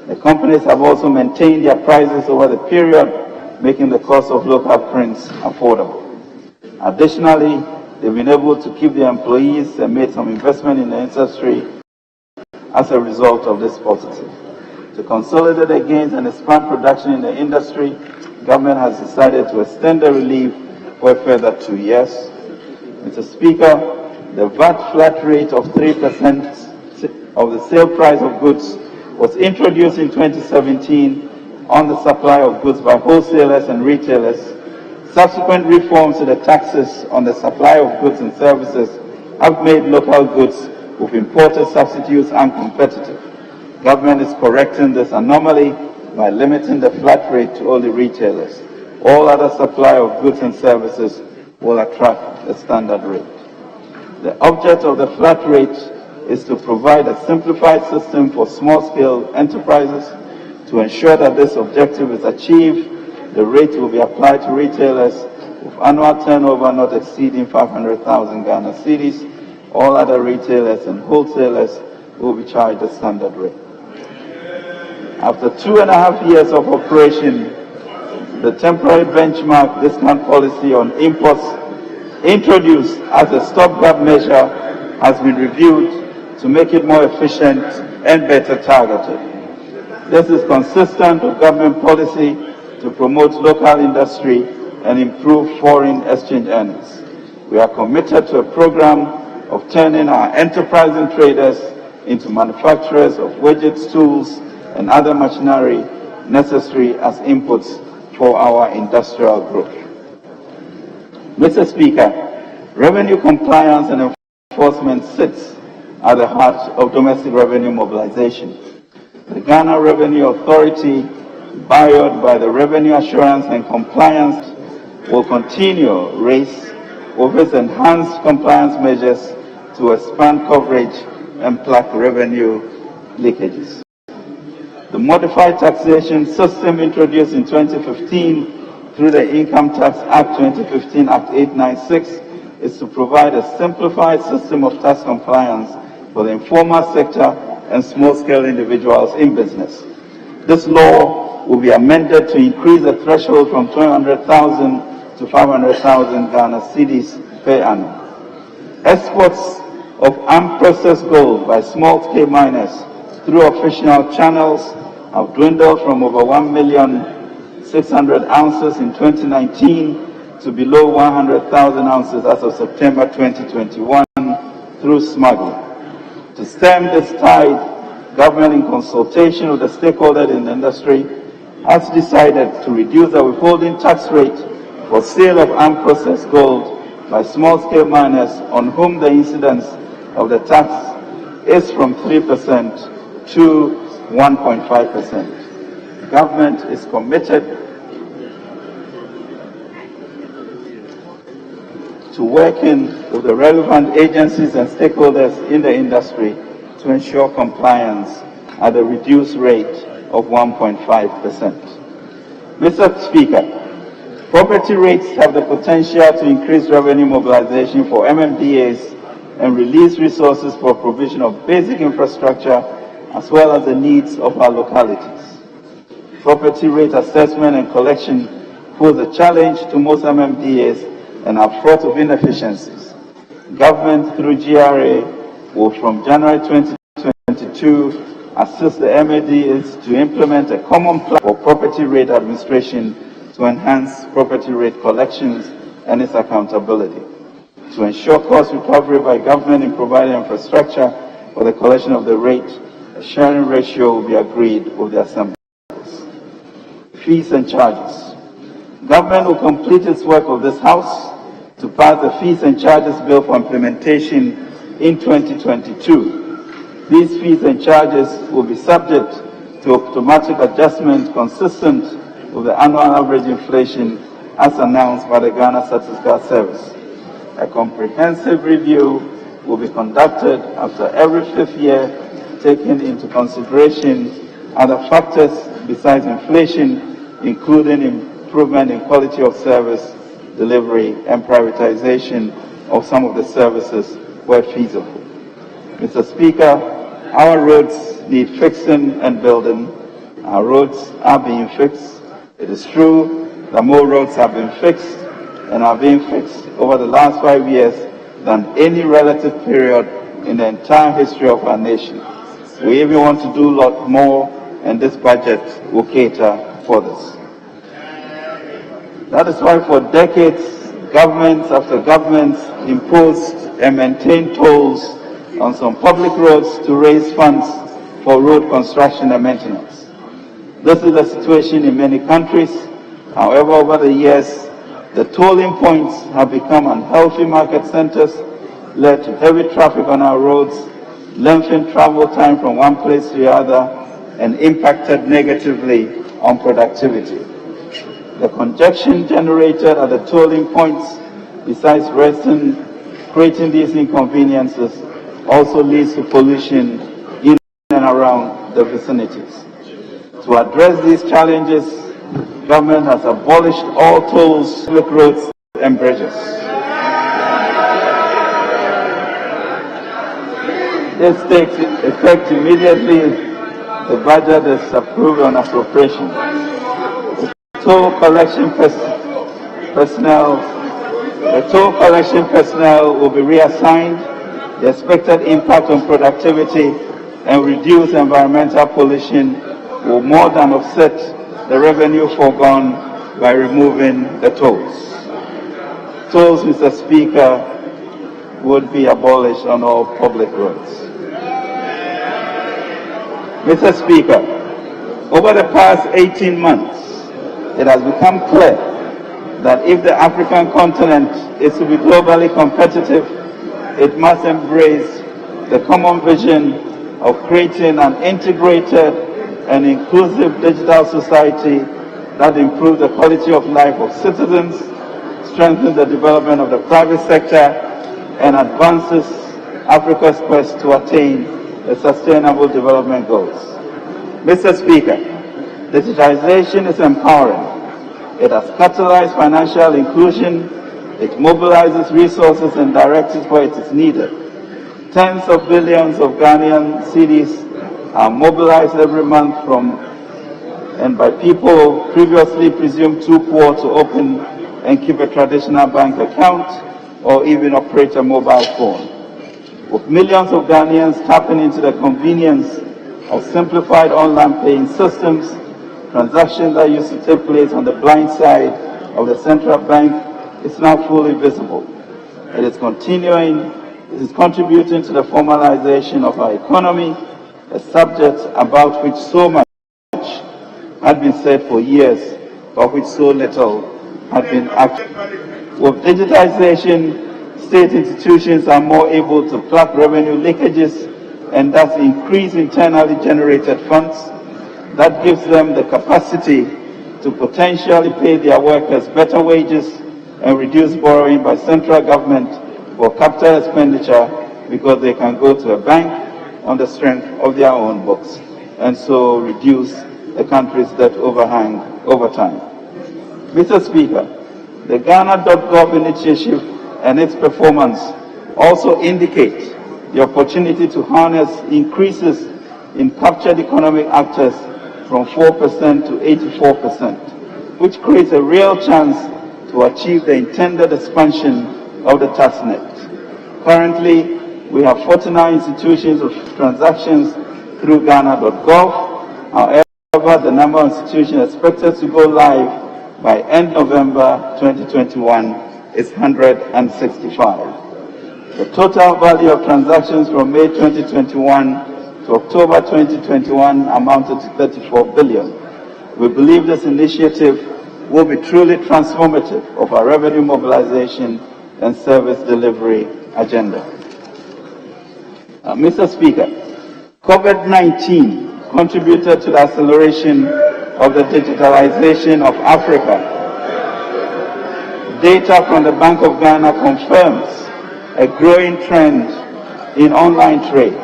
The companies have also maintained their prices over the period, making the cost of local prints affordable. Additionally, they've been able to keep their employees and made some investment in the industry as a result of this policy. To consolidate the gains and expand production in the industry, government has decided to extend the relief for a further 2 years. Mr. Speaker, the VAT flat rate of 3% of the sale price of goods was introduced in 2017 on the supply of goods by wholesalers and retailers. Subsequent reforms to the taxes on the supply of goods and services have made local goods with imported substitutes uncompetitive. Government is correcting this anomaly by limiting the flat rate to only retailers. All other supply of goods and services will attract a standard rate. The object of the flat rate is to provide a simplified system for small-scale enterprises. To ensure that this objective is achieved, the rate will be applied to retailers with annual turnover not exceeding 500,000 Ghana cedis. All other retailers and wholesalers will be charged the standard rate. After 2.5 years of operation, the temporary benchmark discount policy on imports introduced as a stopgap measure has been reviewed to make it more efficient and better targeted. This is consistent with government policy to promote local industry and improve foreign exchange earnings. We are committed to a program of turning our enterprising traders into manufacturers of widgets, tools, and other machinery necessary as inputs for our industrial growth. Mr. Speaker, revenue compliance and enforcement sits at the heart of domestic revenue mobilization. The Ghana Revenue Authority, buoyed by the Revenue Assurance and Compliance, will continue race with its enhanced compliance measures to expand coverage and plug revenue leakages. The modified taxation system introduced in 2015 through the Income Tax Act 2015 Act 896 is to provide a simplified system of tax compliance for the informal sector and small-scale individuals in business. This law will be amended to increase the threshold from 200,000 to 500,000 Ghana cedis per annum. Exports of unprocessed gold by small-scale miners through official channels have dwindled from over 1,600,000 ounces in 2019 to below 100,000 ounces as of September 2021 through smuggling. To stem this tide, government, in consultation with the stakeholders in the industry, has decided to reduce the withholding tax rate for sale of unprocessed gold by small-scale miners on whom the incidence of the tax is from 3% to 1.5%. The government is committed to working with the relevant agencies and stakeholders in the industry to ensure compliance at a reduced rate of 1.5%. Mr. Speaker, property rates have the potential to increase revenue mobilization for MMDAs and release resources for provision of basic infrastructure as well as the needs of our localities. Property rate assessment and collection pose a challenge to most MMDAs and are fraught with inefficiencies. Government through GRA will from January 2022 assist the MMDAs to implement a common plan for property rate administration to enhance property rate collections and its accountability. To ensure cost recovery by government in providing infrastructure for the collection of the rate, a sharing ratio will be agreed with the Assembly. Fees and charges. Government will complete its work of this House to pass the fees and charges bill for implementation in 2022. These fees and charges will be subject to automatic adjustment consistent with the annual average inflation as announced by the Ghana Statistical Service. A comprehensive review will be conducted after every 5th year, taking into consideration other factors besides inflation, including improvement in quality of service, delivery, and privatization of some of the services where feasible. Mr. Speaker, our roads need fixing and building. Our roads are being fixed. It is true that more roads have been fixed and are being fixed over the last 5 years than any relative period in the entire history of our nation. We even want to do a lot more, and this budget will cater for this. That is why for decades, governments after governments imposed and maintained tolls on some public roads to raise funds for road construction and maintenance. This is the situation in many countries. However, over the years, the tolling points have become unhealthy market centers, led to heavy traffic on our roads, lengthened travel time from one place to the other, and impacted negatively on productivity. The congestion generated at the tolling points, besides creating these inconveniences, also leads to pollution in and around the vicinities. To address these challenges, government has abolished all tolls, public roads, and bridges. This takes effect immediately. The budget is approved on appropriation. The toll collection personnel will be reassigned. The expected impact on productivity and reduced environmental pollution will more than offset the revenue foregone by removing the tolls. Tolls, Mr. Speaker, would be abolished on all public roads. Mr. Speaker, over the past 18 months, it has become clear that if the African continent is to be globally competitive, it must embrace the common vision of creating an integrated and inclusive digital society that improves the quality of life of citizens, strengthens the development of the private sector, and advances Africa's quest to attain the Sustainable Development Goals. Mr. Speaker, digitization is empowering. It has catalyzed financial inclusion. It mobilizes resources and directs it where it is needed. Tens of billions of Ghanaian cedis are mobilized every month and by people previously presumed too poor to open and keep a traditional bank account or even operate a mobile phone. With millions of Ghanaians tapping into the convenience of simplified online paying systems, transactions that used to take place on the blind side of the central bank is now fully visible. It is contributing to the formalization of our economy, a subject about which so much had been said for years, but which so little had been acted. With digitization, state institutions are more able to plug revenue leakages and thus increase internally generated funds. That gives them the capacity to potentially pay their workers better wages and reduce borrowing by central government for capital expenditure because they can go to a bank on the strength of their own books and so reduce the country's debt overhang over time. Mr. Speaker, the Ghana.gov initiative and its performance also indicate the opportunity to harness increases in captured economic actors from 4% to 84%, which creates a real chance to achieve the intended expansion of the tax net. Currently, we have 49 institutions of transactions through Ghana.gov. However, the number of institutions expected to go live by end November 2021 is 165. The total value of transactions from May 2021 to October 2021 amounted to 34 billion. We believe this initiative will be truly transformative of our revenue mobilization and service delivery agenda. Mr. Speaker, COVID-19 contributed to the acceleration of the digitalization of Africa. Data from the Bank of Ghana confirms a growing trend in online trade.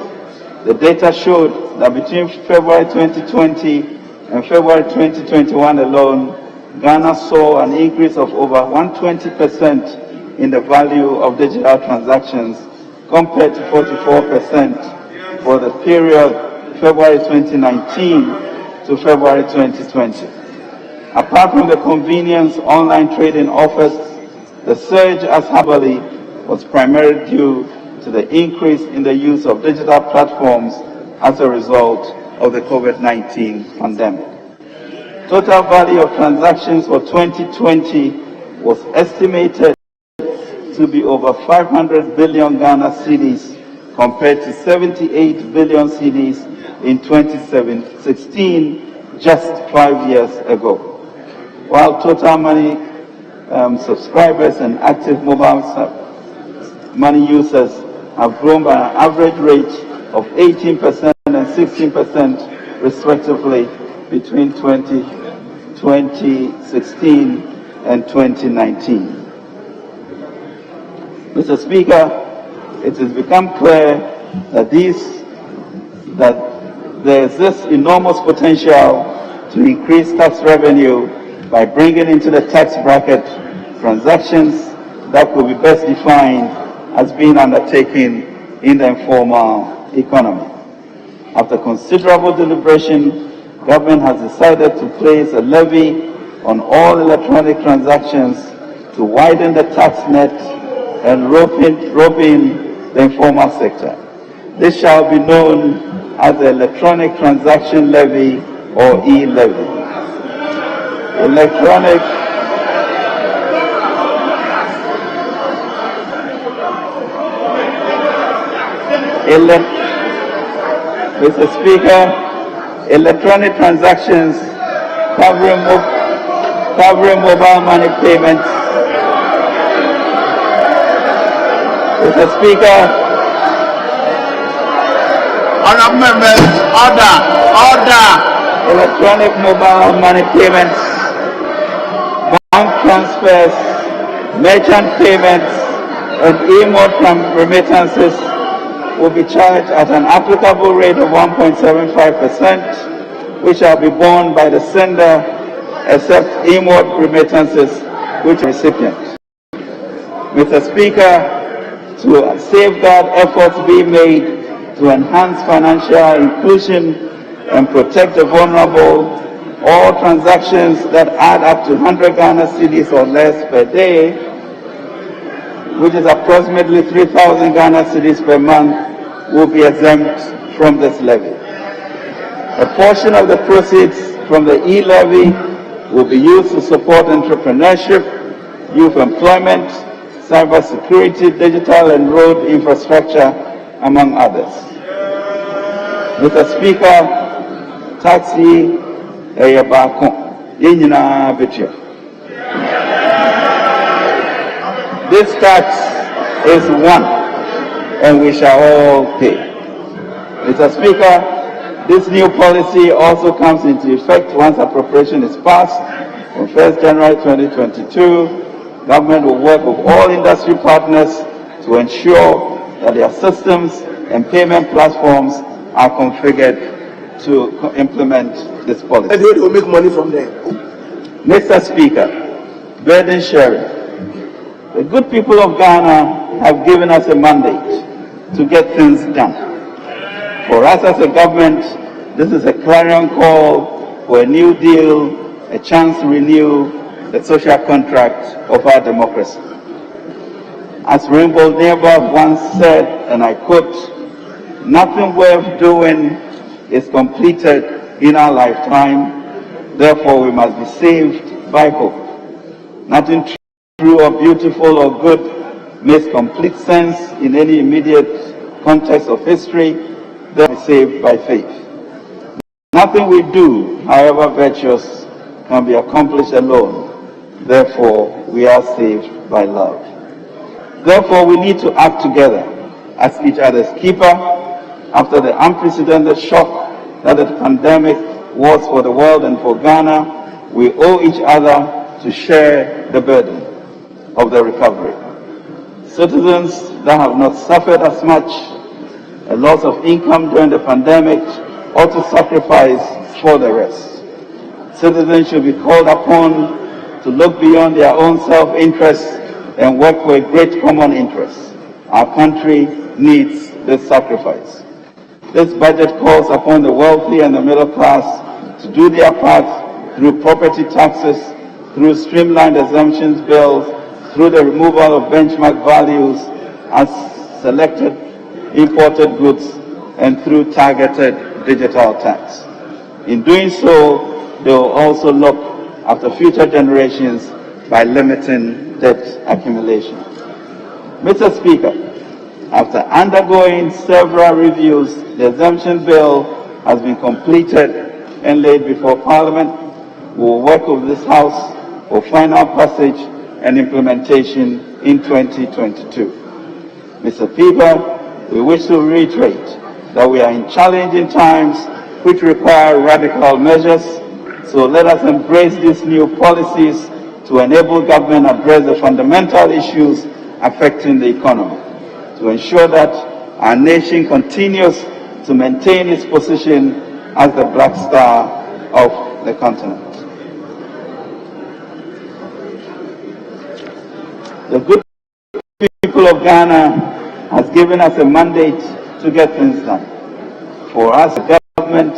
The data showed that between February 2020 and February 2021 alone, Ghana saw an increase of over 120% in the value of digital transactions compared to 44% for the period February 2019 to February 2020. Apart from the convenience online trading offers, the surge as heavily was primarily due to the increase in the use of digital platforms as a result of the COVID-19 pandemic. Total value of transactions for 2020 was estimated to be over 500 billion Ghana cedis compared to 78 billion cedis in 2016, just 5 years ago. While total money subscribers and active mobile money users have grown by an average rate of 18% and 16% respectively between 2016 and 2019. Mr. Speaker, it has become clear that there is this enormous potential to increase tax revenue by bringing into the tax bracket transactions that could be best defined as being undertaken in the informal economy. After considerable deliberation, government has decided to place a levy on all electronic transactions to widen the tax net and rope in the informal sector. This shall be known as the Electronic Transaction Levy or e-levy. Mr. Speaker, electronic transactions covering mobile money payments. Mr. Speaker, honourable members, order. Electronic mobile money payments, bank transfers, merchant payments, and e-mode remittances will be charged at an applicable rate of 1.75%, which shall be borne by the sender, except e-mode remittances, which recipient. Mr. Speaker, to safeguard efforts being made to enhance financial inclusion and protect the vulnerable, all transactions that add up to 100 Ghana cedis or less per day, which is approximately 3,000 Ghana cedis per month, will be exempt from this levy. A portion of the proceeds from the e-levy will be used to support entrepreneurship, youth employment, cybersecurity, digital and road infrastructure, among others. Mr. Speaker, taxi eyabako yenyina betia. This tax is one, and we shall all pay. Mr. Speaker, this new policy also comes into effect once appropriation is passed on 1st January 2022. Government will work with all industry partners to ensure that their systems and payment platforms are configured to implement this policy. And they will make money from there. Mr. Speaker, burden sharing. The good people of Ghana have given us a mandate to get things done. For us as a government, this is a clarion call for a new deal, a chance to renew the social contract of our democracy. As Rainbow Neighbor once said, and I quote, "Nothing worth doing is completed in our lifetime, therefore we must be saved by hope. Nothing true or beautiful or good makes complete sense in any immediate context of history, therefore be saved by faith. Nothing we do, however virtuous, can be accomplished alone, therefore we are saved by love. Therefore we need to act together as each other's keeper after the unprecedented shock that the pandemic was for the world and for Ghana. We owe each other to share the burden of the recovery. Citizens that have not suffered as much a loss of income during the pandemic ought to sacrifice for the rest. Citizens should be called upon to look beyond their own self-interest and work for a great common interest. Our country needs this sacrifice. This budget calls upon the wealthy and the middle class to do their part through property taxes, through streamlined exemptions bills, through the removal of benchmark values as selected imported goods, and through targeted digital tax. In doing so, they will also look after future generations by limiting debt accumulation. Mr. Speaker, after undergoing several reviews, the exemption bill has been completed and laid before Parliament. We will work with this House for final passage and implementation in 2022. Mr. Speaker, we wish to reiterate that we are in challenging times which require radical measures, so let us embrace these new policies to enable government to address the fundamental issues affecting the economy, to ensure that our nation continues to maintain its position as the black star of the continent. The good people of Ghana has given us a mandate to get things done. For us, the government,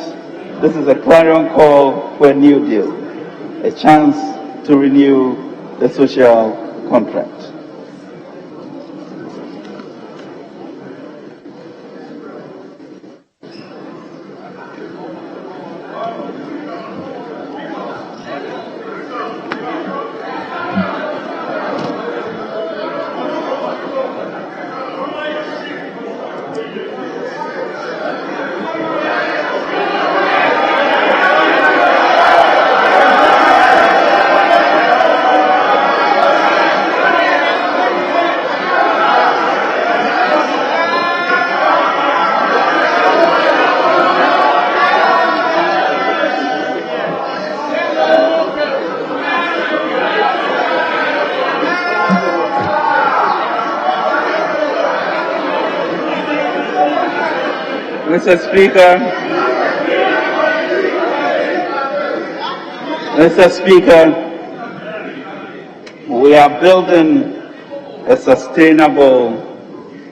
this is a clarion call for a new deal, a chance to renew the social contract. Mr. Speaker, we are building a sustainable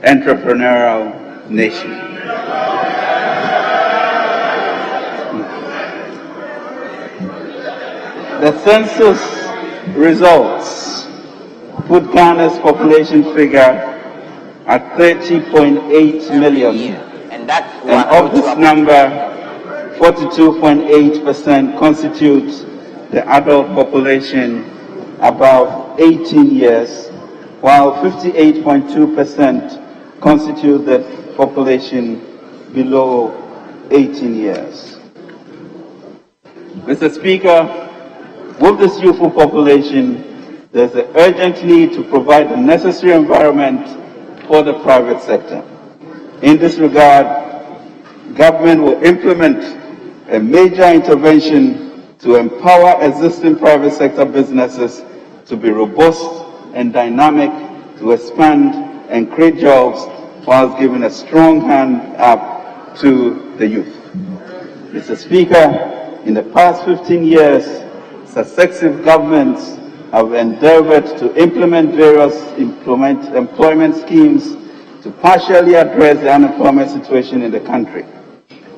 entrepreneurial nation. The census results put Ghana's population figure at 30.8 million. And of this number, 42.8% constitute the adult population above 18 years, while 58.2% constitute the population below 18 years. Mr. Speaker, with this youthful population, there's an urgent need to provide the necessary environment for the private sector. In this regard, government will implement a major intervention to empower existing private sector businesses to be robust and dynamic, to expand and create jobs, whilst giving a strong hand up to the youth. Mr. Speaker, in the past 15 years, successive governments have endeavored to implement various employment schemes to partially address the unemployment situation in the country.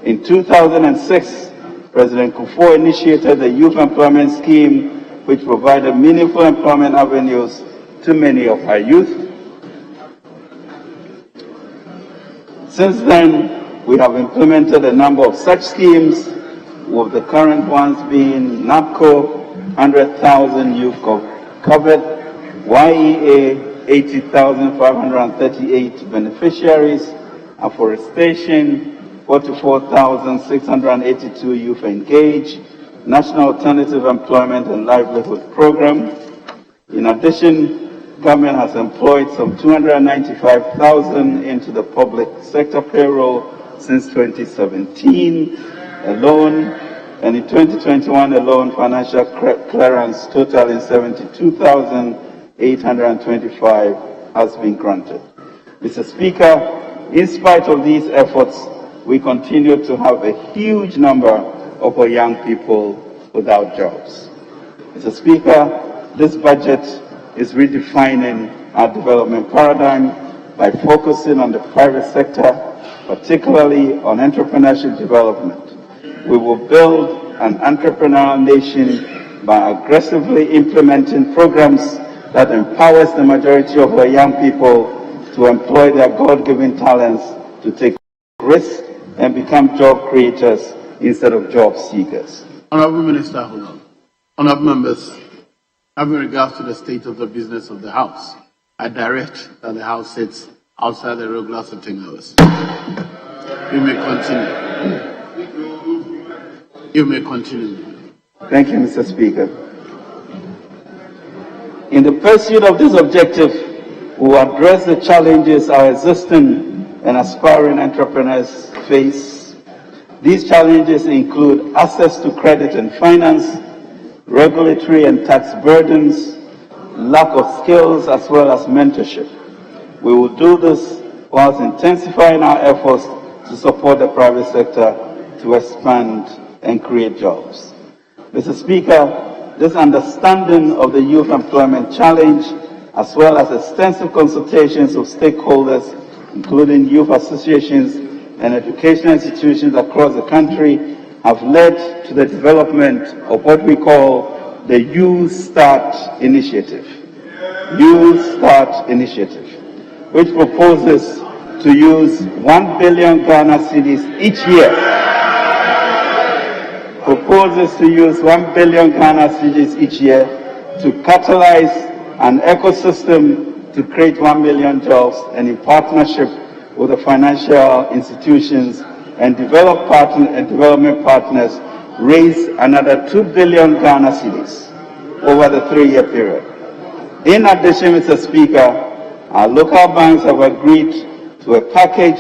In 2006, President Kufuor initiated the Youth Employment Scheme, which provided meaningful employment avenues to many of our youth. Since then, we have implemented a number of such schemes, with the current ones being NAPCO, 100,000 youth covered, YEA, 80,538 beneficiaries, afforestation, 44,682 youth engaged, National Alternative Employment and Livelihood Program. In addition, government has employed some 295,000 into the public sector payroll since 2017 alone, and in 2021 alone, financial clearance totaling 72,825 has been granted. Mr. Speaker, in spite of these efforts, we continue to have a huge number of our young people without jobs. Mr. Speaker, this budget is redefining our development paradigm by focusing on the private sector, particularly on entrepreneurship development. We will build an entrepreneurial nation by aggressively implementing programs that empowers the majority of our young people to employ their God-given talents to take risks and become job creators instead of job seekers. Honorable Minister Hulot, honorable members, having regards to the state of the business of the House, I direct that the House sits outside the regular sitting hours. You may continue. You may continue. Thank you, Mr. Speaker. In the pursuit of this objective, we will address the challenges our existing and aspiring entrepreneurs face. These challenges include access to credit and finance, regulatory and tax burdens, lack of skills, as well as mentorship. We will do this whilst intensifying our efforts to support the private sector to expand and create jobs. Mr. Speaker, this understanding of the youth employment challenge, as well as extensive consultations with stakeholders, including youth associations and educational institutions across the country, have led to the development of what we call the Youth Start Initiative. Youth Start Initiative, which proposes to use 1 billion Ghana cedis each year. Proposes to use 1 billion Ghana cedis each year to catalyze an ecosystem to create 1 million jobs, and in partnership with the financial institutions and development partners, raise another 2 billion Ghana cedis over the 3-year period. In addition, Mr. Speaker, our local banks have agreed to a package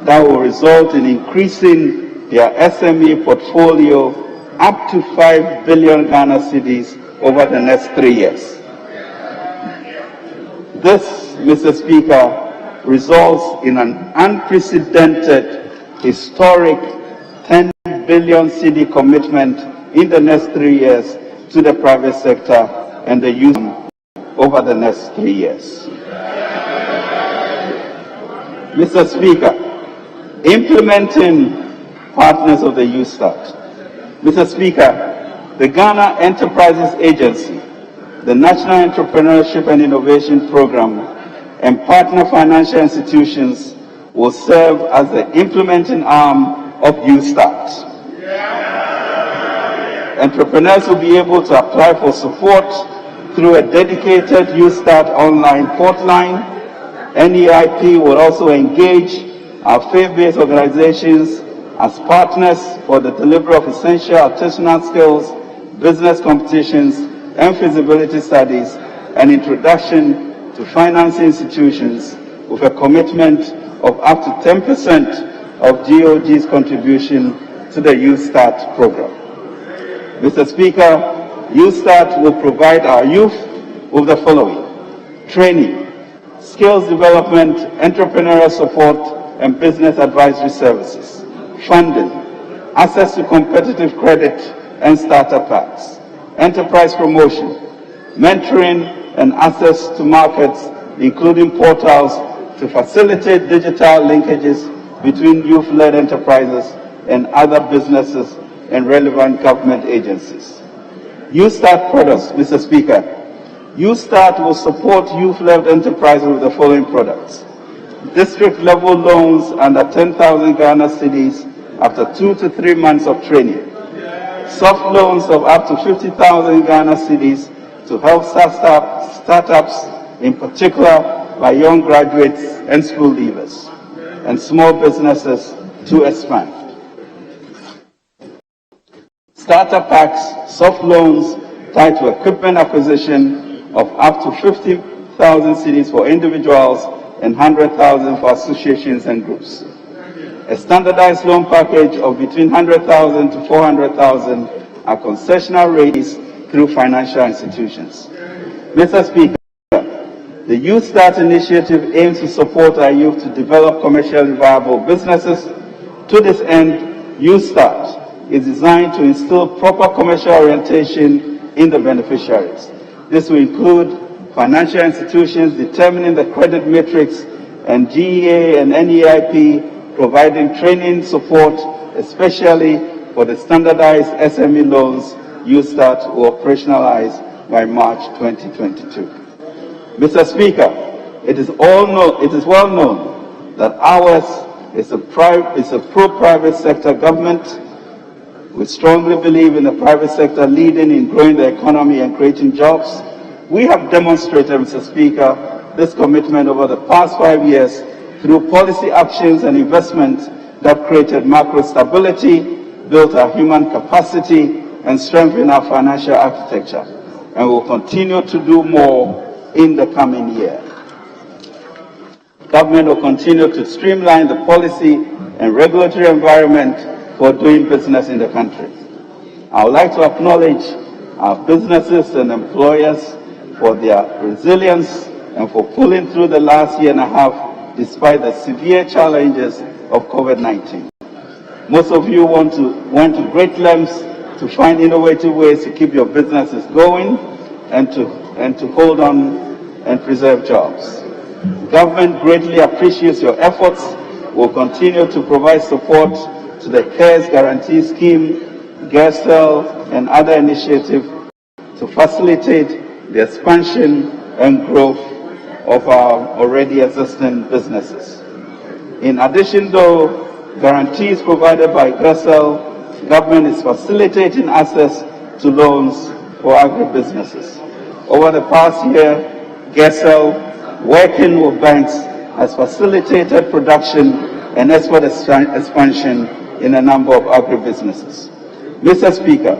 that will result in increasing their SME portfolio up to 5 billion Ghana cedis over the next 3 years. This, Mr. Speaker, results in an unprecedented, historic 10 billion cedi commitment in the next 3 years to the private sector and the youth over the next 3 years. Mr. Speaker, implementing partners of the Youth Start. Mr. Speaker, the Ghana Enterprises Agency, the National Entrepreneurship and Innovation Program, and partner financial institutions will serve as the implementing arm of Youth Start. Entrepreneurs will be able to apply for support through a dedicated Youth Start online portline. NEIP will also engage our faith-based organizations as partners for the delivery of essential artisanal skills, business competitions, and feasibility studies, and introduction to financing institutions with a commitment of up to 10% of GOG's contribution to the Youth Start program. Mr. Speaker, Youth Start will provide our youth with the following: training, skills development, entrepreneurial support, and business advisory services, funding, access to competitive credit and startup packs, enterprise promotion, mentoring, and access to markets, including portals to facilitate digital linkages between youth-led enterprises and other businesses and relevant government agencies. Youth Start products, Mr. Speaker. Youth Start will support youth-led enterprises with the following products: district-level loans under 10,000 Ghana cedis after 2 to 3 months of training, soft loans of up to 50,000 Ghana cedis to help startups, in particular by young graduates and school leavers, and small businesses to expand. Starter packs, soft loans tied to equipment acquisition of up to 50,000 cedis for individuals and 100,000 for associations and groups. A standardized loan package of between 100,000 to 400,000 are concessional rates through financial institutions. Mr. Speaker, the Youth Start initiative aims to support our youth to develop commercially viable businesses. To this end, Youth Start is designed to instill proper commercial orientation in the beneficiaries. This will include financial institutions determining the credit matrix and GEA and NEIP providing training support, especially for the standardized SME loans USTART will operationalize by March 2022. Mr. Speaker, it is well known that ours is a pro-private sector government. We strongly believe in the private sector leading in growing the economy and creating jobs. We have demonstrated, Mr. Speaker, this commitment over the past 5 years through policy actions and investments that created macro stability, built our human capacity, and strengthened our financial architecture. And will continue to do more in the coming year. Government will continue to streamline the policy and regulatory environment for doing business in the country. I would like to acknowledge our businesses and employers for their resilience and for pulling through the last year and a half despite the severe challenges of COVID-19. Most of you went to great lengths to find innovative ways to keep your businesses going and to hold on and preserve jobs. Government greatly appreciates your efforts. We'll continue to provide support to the CARES Guarantee Scheme, GERSEL, and other initiatives to facilitate the expansion and growth of our already existing businesses. In addition, though, guarantees provided by GERSEL, government is facilitating access to loans for agribusinesses. Over the past year, GERSEL, working with banks, has facilitated production and export expansion in a number of agribusinesses. Mr. Speaker,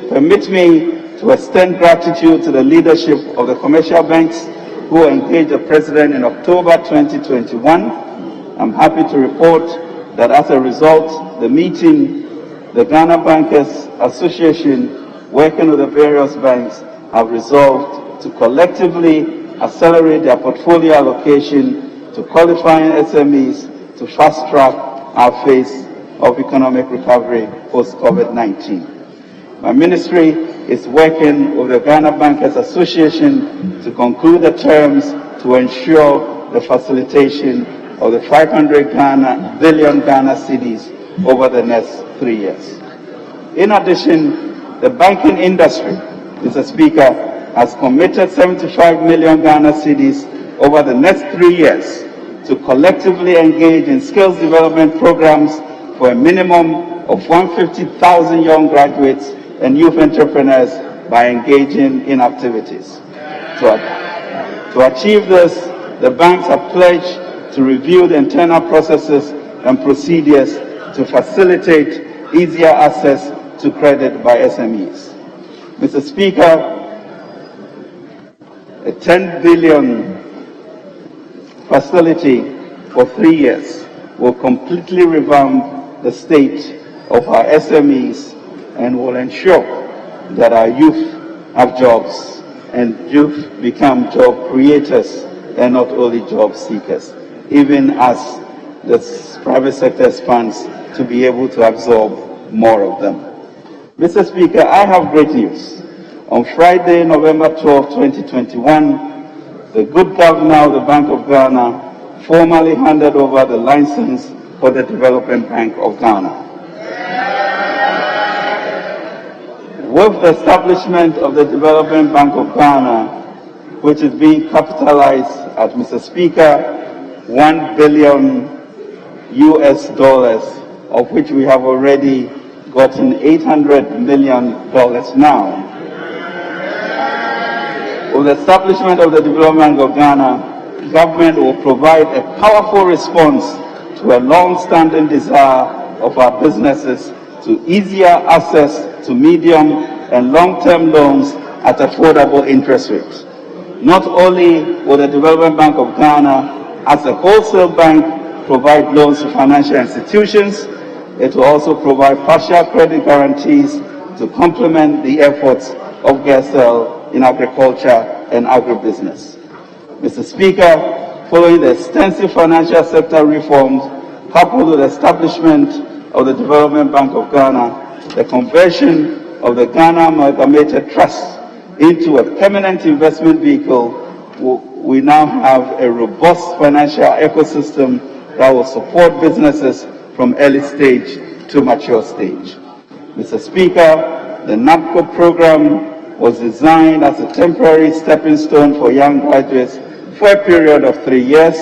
permit me to extend gratitude to the leadership of the commercial banks who engaged the President in October 2021. I'm happy to report that as a result, the Ghana Bankers Association, working with the various banks, have resolved to collectively accelerate their portfolio allocation to qualifying SMEs to fast-track our phase of economic recovery post-COVID-19. My ministry is working with the Ghana Bankers Association to conclude the terms to ensure the facilitation of the 500 billion Ghana cedis over the next 3 years. In addition, the banking industry, Mr. Speaker, has committed 75 million Ghana cedis over the next 3 years to collectively engage in skills development programs for a minimum of 150,000 young graduates and youth entrepreneurs by engaging in activities. To achieve this, the banks have pledged to review the internal processes and procedures to facilitate easier access to credit by SMEs. Mr. Speaker, a 10 billion facility for 3 years will completely revamp the state of our SMEs and will ensure that our youth have jobs and youth become job creators and not only job seekers, even as the private sector expands to be able to absorb more of them. Mr. Speaker, I have great news. On Friday, November 12, 2021, the good governor of the Bank of Ghana formally handed over the license for the Development Bank of Ghana. With the establishment of the Development Bank of Ghana, which is being capitalized at, Mr. Speaker, $1 billion US, of which we have already gotten $800 million now. With the establishment of the Development Bank of Ghana, government will provide a powerful response to a long-standing desire of our businesses to easier access to medium and long-term loans at affordable interest rates. Not only will the Development Bank of Ghana, as a wholesale bank, provide loans to financial institutions, it will also provide partial credit guarantees to complement the efforts of GERSEL in agriculture and agribusiness. Mr. Speaker, following the extensive financial sector reforms coupled with the establishment of the Development Bank of Ghana, the conversion of the Ghana Amalgamated Trust into a permanent investment vehicle, we now have a robust financial ecosystem that will support businesses from early stage to mature stage. Mr. Speaker, the NAPCO program was designed as a temporary stepping stone for young graduates for a period of 3 years.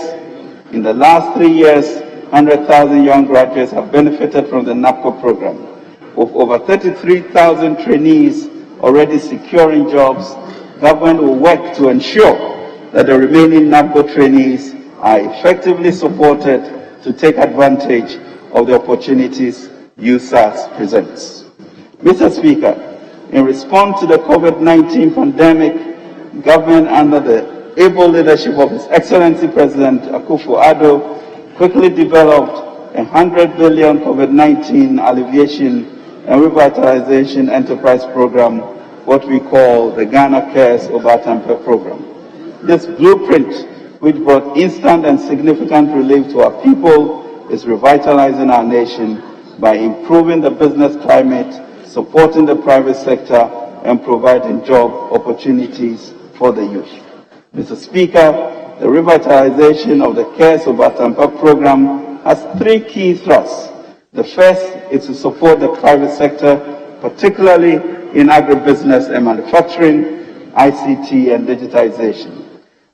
In the last 3 years, 100,000 young graduates have benefited from the NAPCO program. With over 33,000 trainees already securing jobs, government will work to ensure that the remaining NAPCO trainees are effectively supported to take advantage of the opportunities USAS presents. Mr. Speaker, in response to the COVID-19 pandemic, government under the able leadership of His Excellency President Akufo-Addo quickly developed a 100 billion COVID-19 alleviation and revitalization enterprise program, what we call the Ghana Cares Obatampe program. This blueprint, which brought instant and significant relief to our people, is revitalizing our nation by improving the business climate, supporting the private sector, and providing job opportunities for the youth. Mr. Speaker, the revitalization of the Cares Obatampe program has 3 key thrusts. The first is to support the private sector, particularly in agribusiness and manufacturing, ICT, and digitization.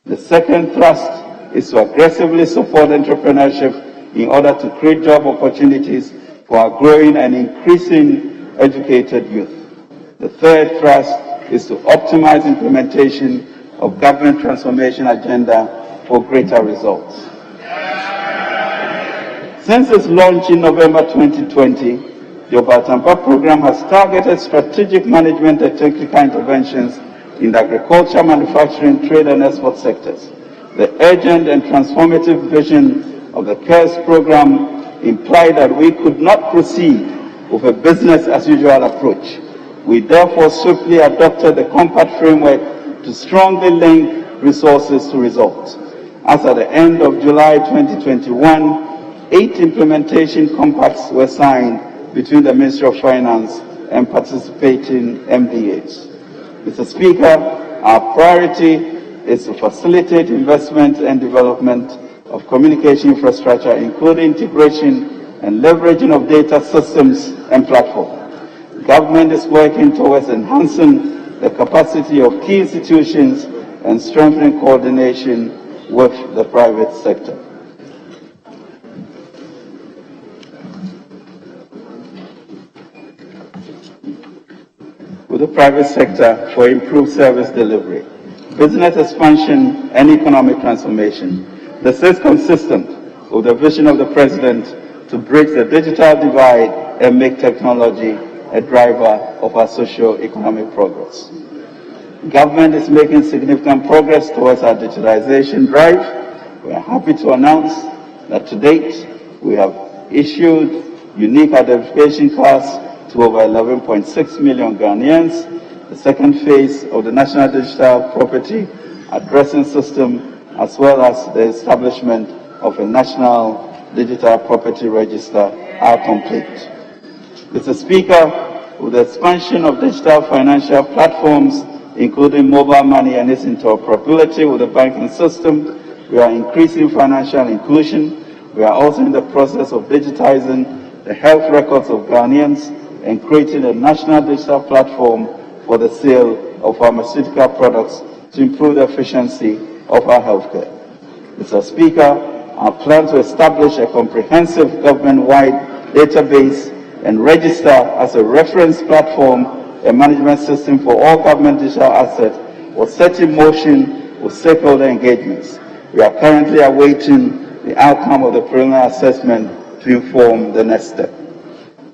The second thrust is to aggressively support entrepreneurship in order to create job opportunities for our growing and increasing educated youth. The third thrust is to optimize implementation of government transformation agenda for greater results. Since its launch in November 2020, the Obatampe program has targeted strategic management and technical interventions in the agriculture, manufacturing, trade, and export sectors. The urgent and transformative vision of the CARES program implied that we could not proceed with a business-as-usual approach. We therefore swiftly adopted the compact framework to strongly link resources to results. As at the end of July 2021, 8 implementation compacts were signed between the Ministry of Finance and participating MDAs. Mr. Speaker, our priority is to facilitate investment and development of communication infrastructure, including integration and leveraging of data systems and platforms. Government is working towards enhancing the capacity of key institutions and strengthening coordination with the private sector. With the private sector for improved service delivery, business expansion, and economic transformation. This is consistent with the vision of the President to bridge the digital divide and make technology a driver of our socio-economic progress. Government is making significant progress towards our digitalization drive. We are happy to announce that to date, we have issued unique identification cards to over 11.6 million Ghanaians. The second phase of the National Digital Property Addressing System, as well as the establishment of a National Digital Property Register, are complete. Mr. Speaker, with the expansion of digital financial platforms, including mobile money and its interoperability with the banking system, we are increasing financial inclusion. We are also in the process of digitizing the health records of Ghanaians and creating a national digital platform for the sale of pharmaceutical products to improve the efficiency of our healthcare. Mr. Speaker, our plan to establish a comprehensive government-wide database and register as a reference platform and management system for all government digital assets was set in motion with stakeholder engagements. We are currently awaiting the outcome of the preliminary assessment to inform the next step.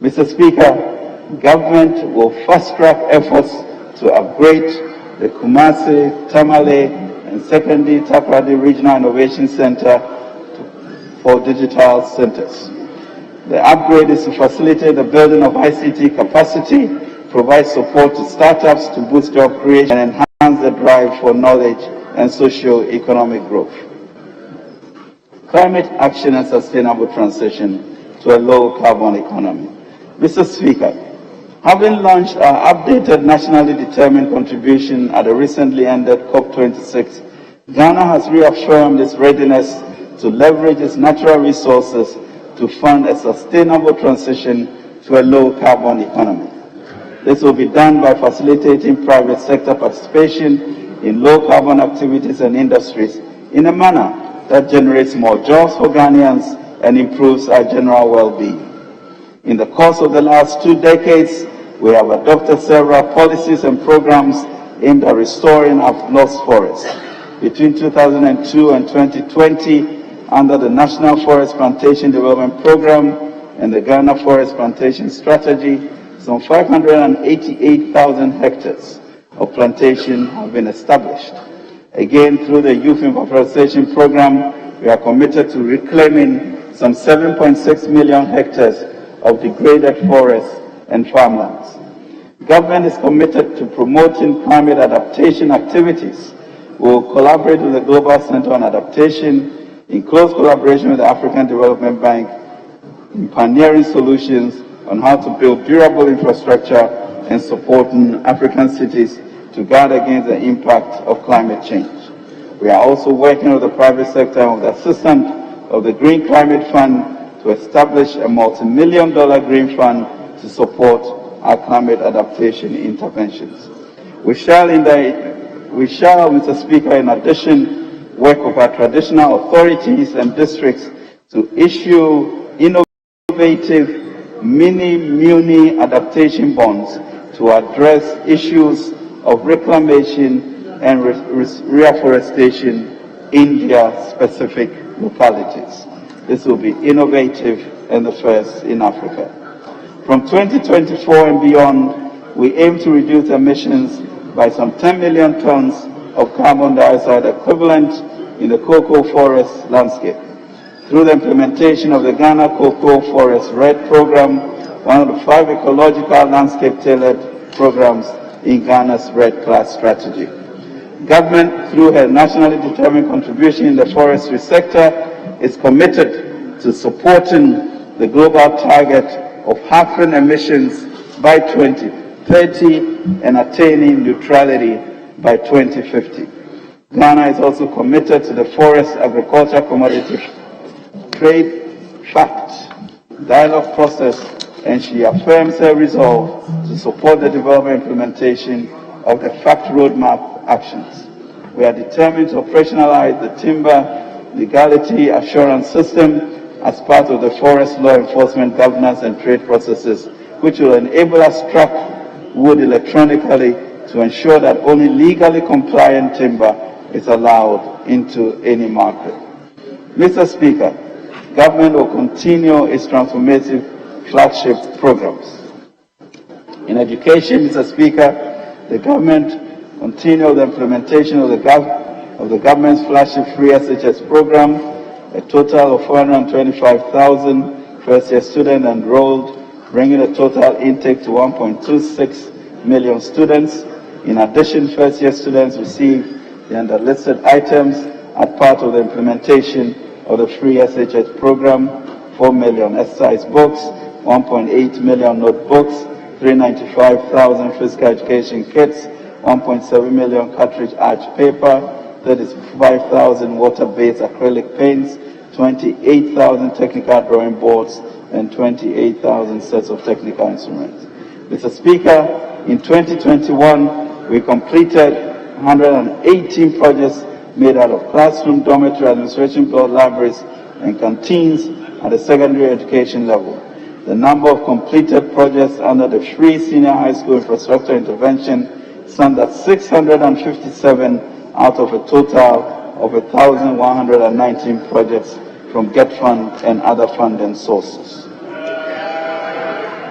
Mr. Speaker, government will fast-track efforts to upgrade the Kumasi, Tamale, and secondly Takoradi Regional Innovation Center for digital centers. The upgrade is to facilitate the building of ICT capacity, provide support to startups to boost job creation, and enhance the drive for knowledge and socio-economic growth. Climate action and sustainable transition to a low-carbon economy. Mr. Speaker, Having launched our updated nationally determined contribution at the recently ended COP26, Ghana has reaffirmed its readiness to leverage its natural resources to fund a sustainable transition to a low-carbon economy. This will be done by facilitating private sector participation in low-carbon activities and industries in a manner that generates more jobs for Ghanaians and improves our general well-being. In the course of the last 2 decades, we have adopted several policies and programs aimed at restoring our lost forests. Between 2002 and 2020, under the National Forest Plantation Development Program and the Ghana Forest Plantation Strategy, some 588,000 hectares of plantation have been established. Again, through the Youth Immobilization Program, we are committed to reclaiming some 7.6 million hectares of degraded forests and farmlands. Government is committed to promoting climate adaptation activities. We will collaborate with the Global Center on Adaptation in close collaboration with the African Development Bank in pioneering solutions on how to build durable infrastructure and supporting African cities to guard against the impact of climate change. We are also working with the private sector with the assistance of the Green Climate Fund to establish a multi-million-dollar green fund to support our climate adaptation interventions. We shall, Mr. Speaker, in addition, work with our traditional authorities and districts to issue innovative mini-muni adaptation bonds to address issues of reclamation and reforestation in their specific localities. This will be innovative and the first in Africa. From 2024 and beyond, we aim to reduce emissions by some 10 million tons of carbon dioxide equivalent in the cocoa forest landscape. Through the implementation of the Ghana Cocoa Forest RED program, one of the 5 ecological landscape-tailored programs in Ghana's RED Class strategy. Government, through her nationally determined contribution in the forestry sector, is committed to supporting the global target of halving emissions by 2030 and attaining neutrality by 2050. Ghana is also committed to the Forest Agriculture Commodity Trade FACT dialogue process, and she affirms her resolve to support the development and implementation of the FACT roadmap actions. We are determined to operationalize the timber legality assurance system as part of the forest law enforcement governance and trade processes, which will enable us to track wood electronically to ensure that only legally compliant timber is allowed into any market. Mr. Speaker, government will continue its transformative flagship programs. In education, Mr. Speaker, the government continues the implementation of the government's flagship free SHS program. A total of 425,000 first-year students enrolled, bringing the total intake to 1.26 million students. In addition, first-year students receive the underlisted items as part of the implementation of the free SHS program: 4 million exercise books, 1.8 million notebooks, 395,000 physical education kits, 1.7 million cartridge arch paper, 35,000 water-based acrylic paints, 28,000 technical drawing boards, and 28,000 sets of technical instruments. Mr. Speaker, in 2021, we completed 118 projects made out of classroom, dormitory, administration block, libraries, and canteens at the secondary education level. The number of completed projects under the free senior high school infrastructure intervention stand at 657 out of a total of 1,119 projects from GET Fund and other funding sources.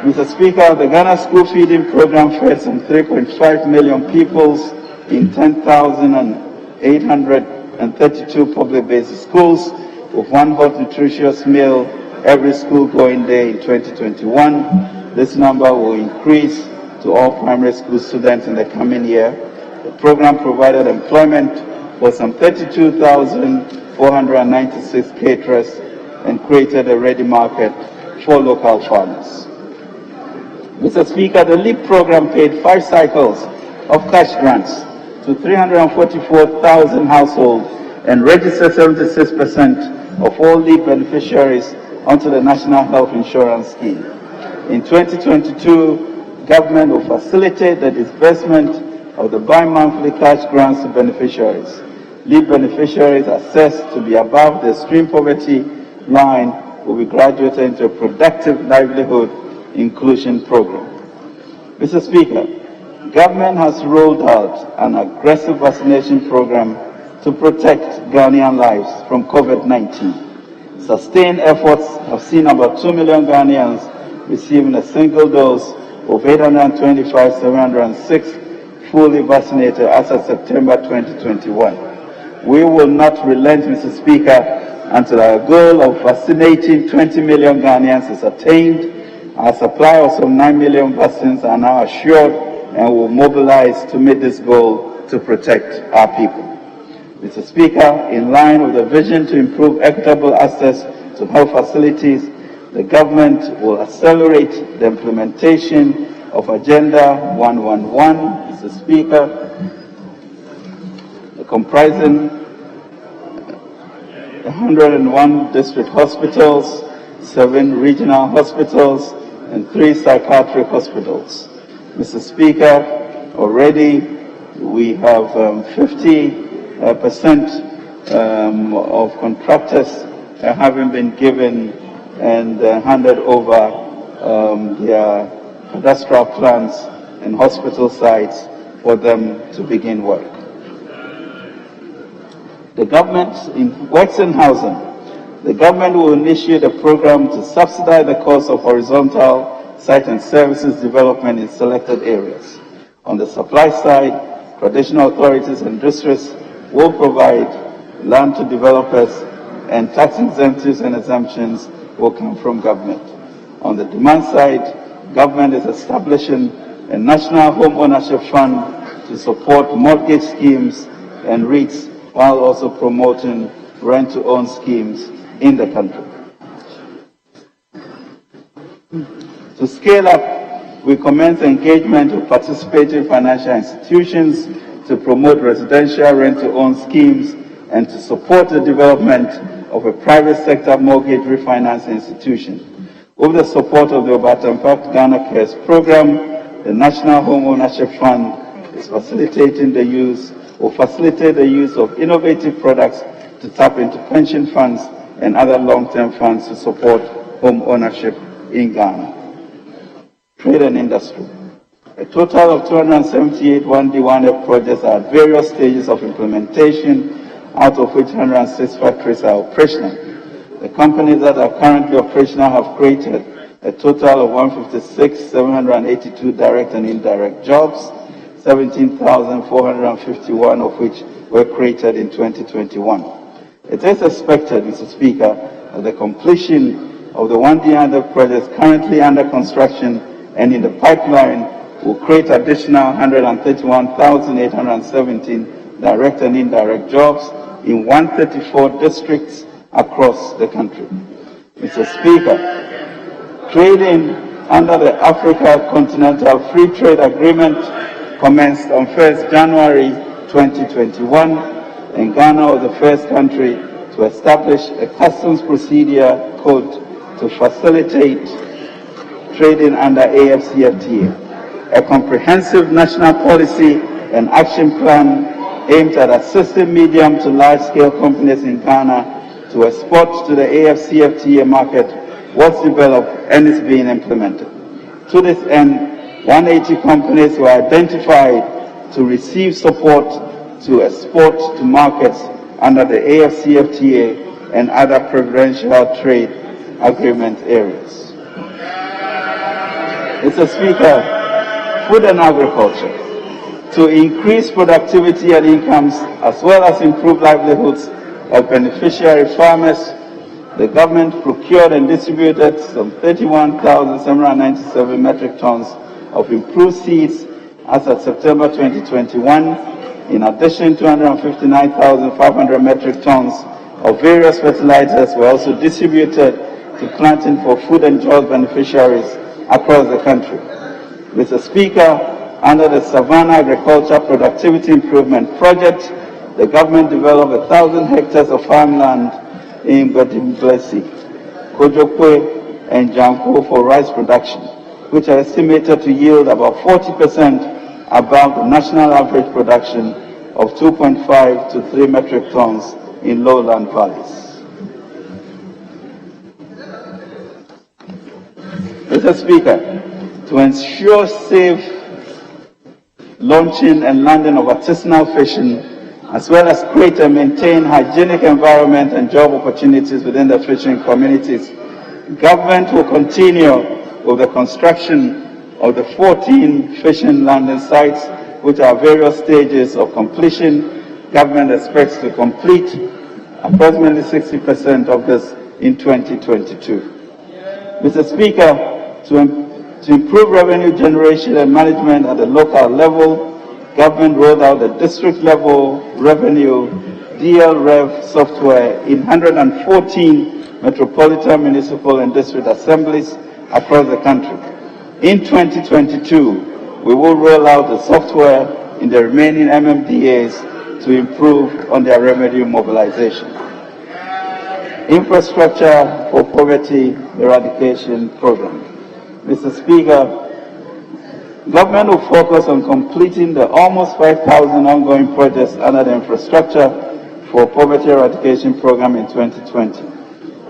Mr. Speaker, the Ghana School Feeding Program fed some 3.5 million pupils in 10,832 public basic schools with one hot nutritious meal every school-going day in 2021. This number will increase to all primary school students in the coming year. The program provided employment for some 32,496 caterers and created a ready market for local farmers. Mr. Speaker, the LEAP program paid 5 cycles of cash grants to 344,000 households and registered 76% of all LEAP beneficiaries onto the National Health Insurance Scheme. In 2022, government will facilitate the disbursement of the bi-monthly cash grants to beneficiaries. LEAP beneficiaries assessed to be above the extreme poverty line will be graduated into a productive livelihood inclusion program. Mr. Speaker, government has rolled out an aggressive vaccination program to protect Ghanaian lives from COVID-19. Sustained efforts have seen about 2 million Ghanaians receiving a single dose of 825,706 fully vaccinated as of September 2021. We will not relent, Mr. Speaker, until our goal of vaccinating 20 million Ghanaians is attained. Our supply of some 9 million vaccines are now assured and will mobilize to meet this goal to protect our people. Mr. Speaker, in line with the vision to improve equitable access to health facilities, the government will accelerate the implementation of Agenda 111, Mr. Speaker, comprising 101 district hospitals, 7 regional hospitals, and 3 psychiatric hospitals. Mr. Speaker, already we have 50% of contractors having been given and handed over their cadastral plans and hospital sites for them to begin work. The government works in housing. The government will initiate a program to subsidize the cost of horizontal site and services development in selected areas. On the supply side, traditional authorities and districts will provide land to developers, and tax incentives and exemptions will come from government. On the demand side, government is establishing a national home ownership fund to support mortgage schemes and REITs, while also promoting rent-to-own schemes in the country. To scale up, we commence engagement with participating financial institutions to promote residential rent-to-own schemes and to support the development of a private sector mortgage refinance institution. With the support of the Obatampak Ghana Cares program, the National Home Ownership Fund is facilitate the use of innovative products to tap into pension funds and other long-term funds to support home ownership in Ghana. Trade and industry. A total of 278 1D1F projects are at various stages of implementation, out of which 106 factories are operational. The companies that are currently operational have created a total of 156,782 direct and indirect jobs, 17,451 of which were created in 2021. It is expected, Mr. Speaker, that the completion of the 1D1F projects currently under construction and in the pipeline will create additional 131,817 direct and indirect jobs in 134 districts across the country. Mr. Speaker, trading under the Africa Continental Free Trade Agreement commenced on 1st January 2021, and Ghana was the first country to establish a customs procedure code to facilitate trading under AFCFTA. A comprehensive national policy and action plan aimed at assisting medium to large-scale companies in Ghana to export to the AFCFTA market was developed and is being implemented. To this end, 180 companies were identified to receive support to export to markets under the AFCFTA and other preferential trade agreement areas. Mr. Speaker, food and agriculture. To increase productivity and incomes, as well as improve livelihoods of beneficiary farmers, the government procured and distributed some 31,797 metric tons of improved seeds as of September 2021. In addition, 259,500 metric tons of various fertilizers were also distributed to planting for food and jobs beneficiaries across the country. Mr. Speaker, under the Savannah Agriculture Productivity Improvement Project, the government developed 1,000 hectares of farmland in Badimblesi, Kojokwe, and Janko for rice production, which are estimated to yield about 40% above the national average production of 2.5 to 3 metric tons in lowland valleys. Mr. Speaker, to ensure safe launching and landing of artisanal fishing, as well as create and maintain hygienic environment and job opportunities within the fishing communities, government will continue with the construction of the 14 fishing landing sites, which are various stages of completion. Government expects to complete approximately 60% of this in 2022. Mr. Speaker, to improve revenue generation and management at the local level, government rolled out the district-level revenue DL-Rev software in 114 metropolitan, municipal, and district assemblies across the country. In 2022, we will roll out the software in the remaining MMDAs to improve on their revenue mobilization. Infrastructure for Poverty Eradication Program. Mr. Speaker, government will focus on completing the almost 5,000 ongoing projects under the Infrastructure for Poverty Eradication Program in 2020.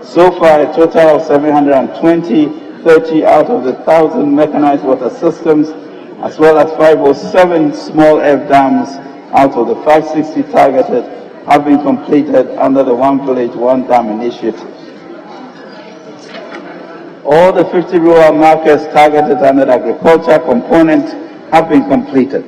So far, a total of 30 out of the 1,000 mechanized water systems, as well as 507 small F dams out of the 560 targeted, have been completed under the One Village, One Dam initiative. All the 50 rural markets targeted under the agriculture component have been completed.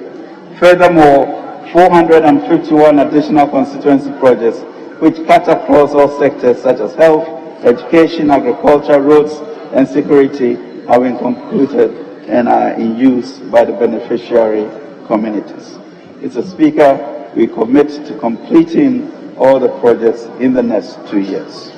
Furthermore, 451 additional constituency projects, which cut across all sectors such as health, education, agriculture, roads, and security, have been concluded and are in use by the beneficiary communities. Mr. Speaker, we commit to completing all the projects in the next 2 years.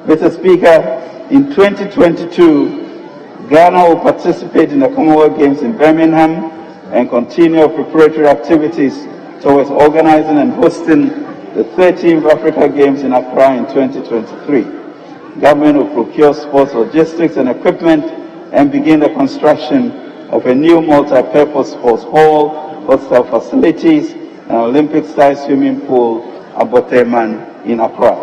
Mr. Speaker, in 2022, Ghana will participate in the Commonwealth Games in Birmingham and continue preparatory activities towards organizing and hosting the 13th Africa Games in Accra in 2023. Government will procure sports logistics and equipment and begin the construction of a new multi-purpose sports hall, hostel facilities, and Olympic-sized swimming pool at Boteman in Accra.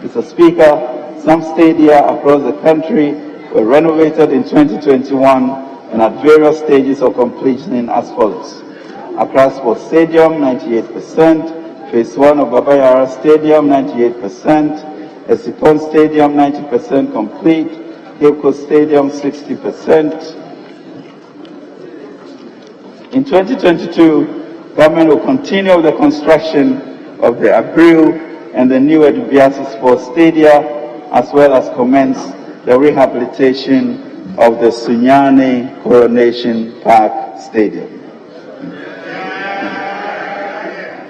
Mr. Speaker, some stadia across the country were renovated in 2021 and at various stages of completion as follows. Accra Sports Stadium, 98%, Phase 1 of Babayara Stadium, 98%, Esipon Stadium, 90% complete, Cape Coast Stadium, 60%. In 2022, government will continue the construction of the Abreu and the new Edubiasi Sports Stadia, as well as commence the rehabilitation of the Sunyani Coronation Park Stadium.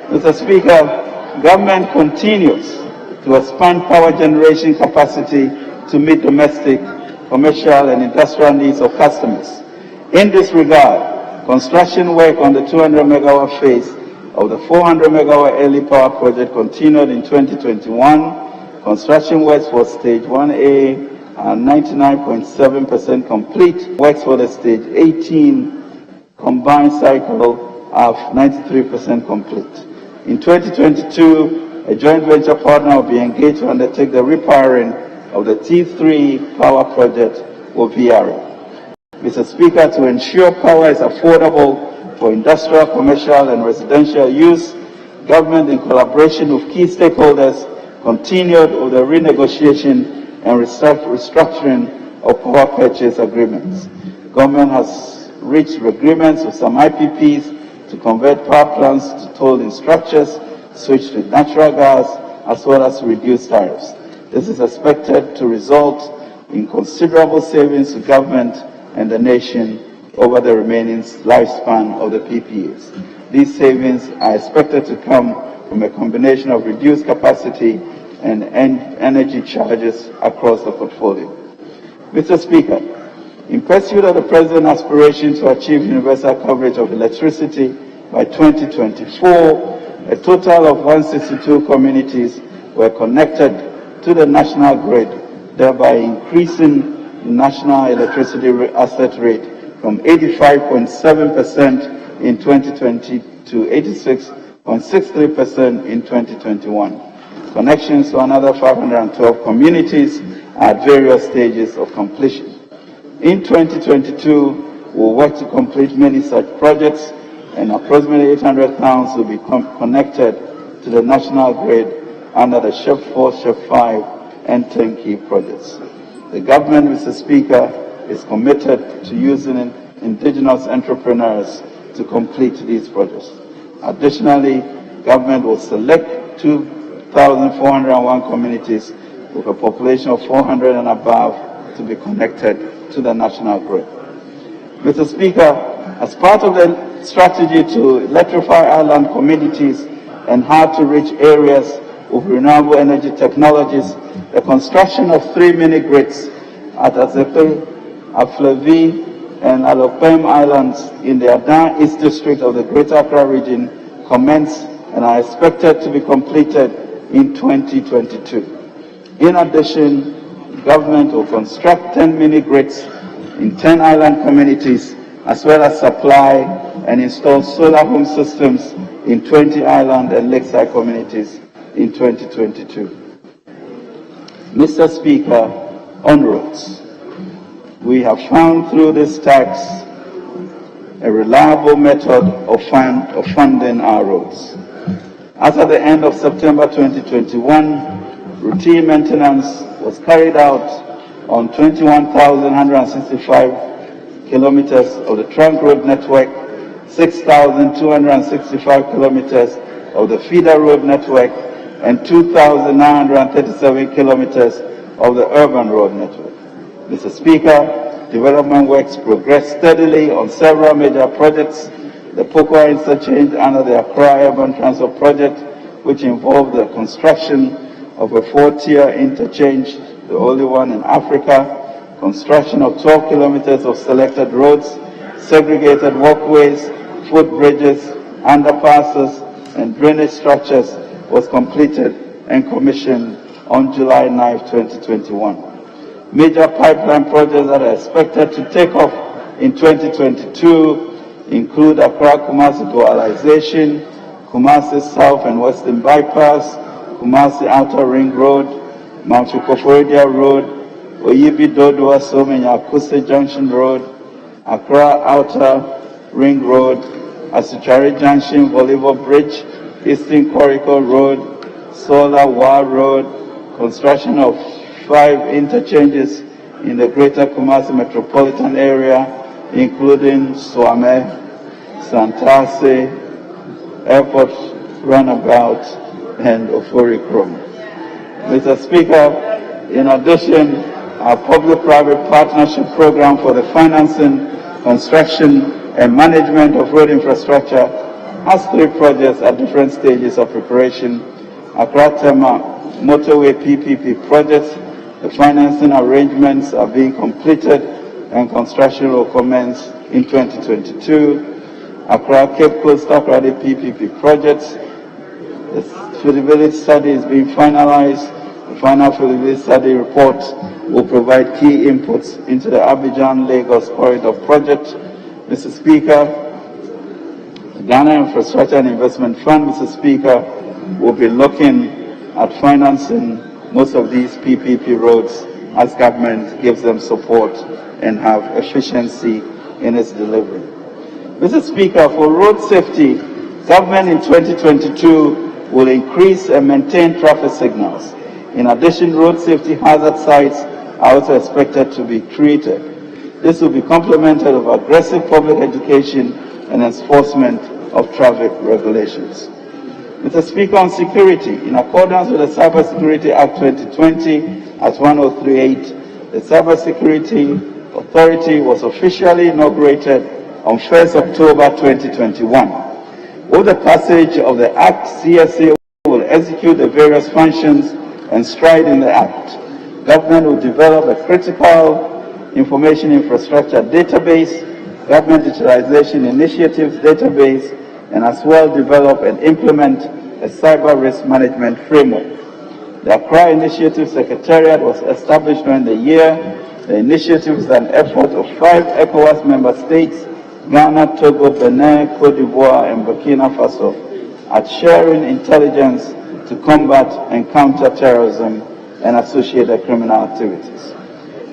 Mr. Speaker, government continues to expand power generation capacity to meet domestic, commercial, and industrial needs of customers. In this regard, construction work on the 200 megawatt phase of the 400 megawatt early power project continued in 2021. Construction works for stage 1A are 99.7% complete. Works for the stage 18 combined cycle are 93% complete. In 2022, a joint venture partner will be engaged to undertake the repowering of the T3 power project with VRA. Mr. Speaker, to ensure power is affordable for industrial, commercial, and residential use, government in collaboration with key stakeholders continued with the renegotiation and restructuring of power purchase agreements. Government has reached agreements with some IPPs to convert power plants to tolling structures, switch to natural gas, as well as reduce tariffs. This is expected to result in considerable savings to government and the nation over the remaining lifespan of the PPAs. These savings are expected to come from a combination of reduced capacity and energy charges across the portfolio. Mr. Speaker, In pursuit of the President's aspiration to achieve universal coverage of electricity by 2024, a total of 162 communities were connected to the national grid, thereby increasing the national electricity asset rate from 85.7% in 2020 to 86.63% in 2021. Connections to another 512 communities are at various stages of completion. In 2022, we'll work to complete many such projects, and approximately 800 towns will be connected to the national grid under the SHEP 4, SHEP 5, and turnkey projects. The government, Mr. Speaker, is committed to using indigenous entrepreneurs to complete these projects. Additionally, government will select 2,401 communities with a population of 400 and above to be connected to the national grid. Mr. Speaker, as part of the strategy to electrify island communities and hard-to-reach areas with renewable energy technologies, the construction of 3 mini-grids at Azepe, Aflevi, and Alopem Islands in the Adan East District of the Greater Accra region commenced and are expected to be completed in 2022. In addition, the government will construct 10 mini-grids in 10 island communities, as well as supply and install solar home systems in 20 island and lakeside communities in 2022. Mr. Speaker, on roads, we have found through this tax a reliable method of funding our roads. As at the end of September 2021, routine maintenance was carried out on 21,165 kilometers of the trunk road network, 6,265 kilometers of the feeder road network, and 2,937 kilometers of the urban road network. Mr. Speaker, development works progressed steadily on several major projects. The Pokwa interchange under the Accra Urban Transport Project, which involved the construction of a 4-tier interchange, the only one in Africa, construction of 12 kilometers of selected roads, segregated walkways, footbridges, underpasses, and drainage structures was completed and commissioned on July 9, 2021. Major pipeline projects that are expected to take off in 2022 include Accra Kumasi dualization, Kumasi South and Western Bypass, Kumasi Outer Ring Road, Mount Koforidua Road, Oyibi Dodua Somenya Akuse Junction Road, Accra Outer Ring Road, Asuchari Junction Volleyball Bridge, Eastern Corridor Road, Solar Wa Road, construction of 5 interchanges in the Greater Kumasi metropolitan area, including Swame, Santase, Airport Runabout, and Ofori-Krom. Mr. Speaker, in addition, our public-private partnership program for the financing, construction, and management of road infrastructure has 3 projects at different stages of preparation. Accra-Tema Motorway PPP projects, the financing arrangements are being completed and construction will commence in 2022. Accra Cape Coast Accra PPP projects, the feasibility study is being finalized. The final feasibility study report will provide key inputs into the Abidjan-Lagos corridor project. Mr. Speaker, the Ghana Infrastructure and Investment Fund, Mr. Speaker, will be looking at financing most of these PPP roads as government gives them support and have efficiency in its delivery. Mr. Speaker, for road safety, government in 2022 will increase and maintain traffic signals. In addition, road safety hazard sites are also expected to be created. This will be complemented with aggressive public education and enforcement of traffic regulations. Mr. Speaker, on security, in accordance with the Cybersecurity Act 2020 at 1038, the Cybersecurity Authority was officially inaugurated on 1st October 2021. With the passage of the Act, CSA will execute the various functions enshrined in the Act. Government will develop a critical Information Infrastructure Database, Government Digitalization Initiatives Database, and as well develop and implement a cyber risk management framework. The Accra Initiative Secretariat was established during the year. The initiative is an effort of 5 ECOWAS member states, Ghana, Togo, Benin, Cote d'Ivoire, and Burkina Faso, at sharing intelligence to combat and counter terrorism and associated criminal activities.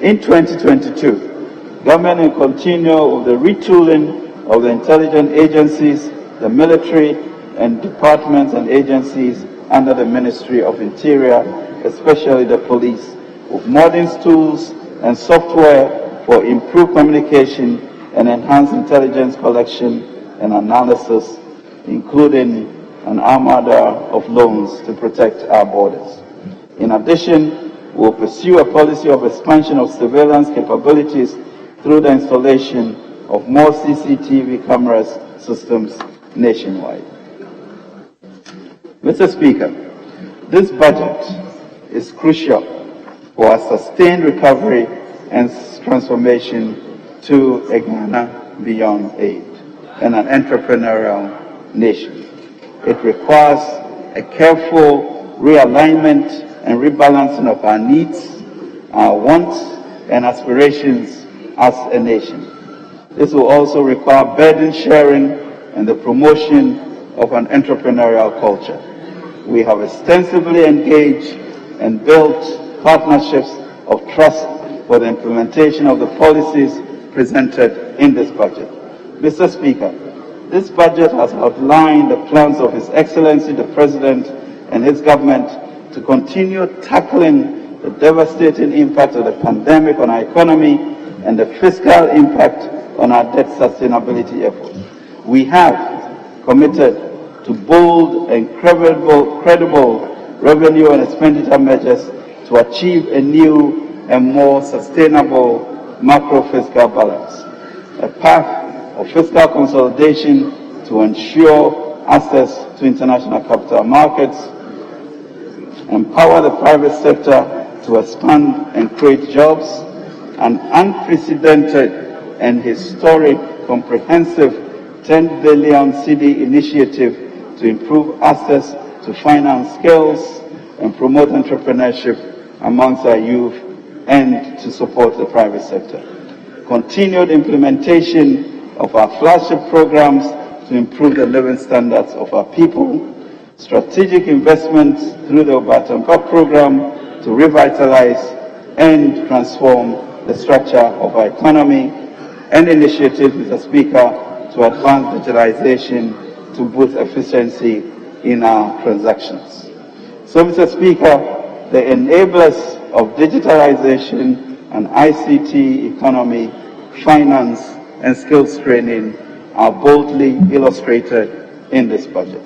In 2022, government will continue with the retooling of the intelligence agencies, the military, and departments and agencies under the Ministry of Interior, especially the police, with modern tools and software for improved communication and enhanced intelligence collection and analysis, including an armada of drones to protect our borders. In addition, we will pursue a policy of expansion of surveillance capabilities through the installation of more CCTV cameras systems nationwide. Mr. Speaker, this budget is crucial for a sustained recovery and transformation to a Ghana beyond aid and an entrepreneurial nation. It requires a careful realignment and rebalancing of our needs, our wants, and aspirations as a nation. This will also require burden sharing and the promotion of an entrepreneurial culture. We have extensively engaged and built partnerships of trust for the implementation of the policies presented in this budget. Mr. Speaker, this budget has outlined the plans of His Excellency the President and his government to continue tackling the devastating impact of the pandemic on our economy and the fiscal impact on our debt sustainability efforts. We have committed to bold and credible revenue and expenditure measures to achieve a new and more sustainable macro-fiscal balance, a path of fiscal consolidation to ensure access to international capital markets, empower the private sector to expand and create jobs, an unprecedented and historic comprehensive 10 billion cedi initiative to improve access to finance skills and promote entrepreneurship amongst our youth and to support the private sector. Continued implementation of our flagship programs to improve the living standards of our people, strategic investments through the Obatampa program to revitalize and transform the structure of our economy, and initiatives, Mr. Speaker, to advance digitalization to boost efficiency in our transactions. So, Mr. Speaker, the enablers of digitalization and ICT economy, finance, and skills training are boldly illustrated in this budget.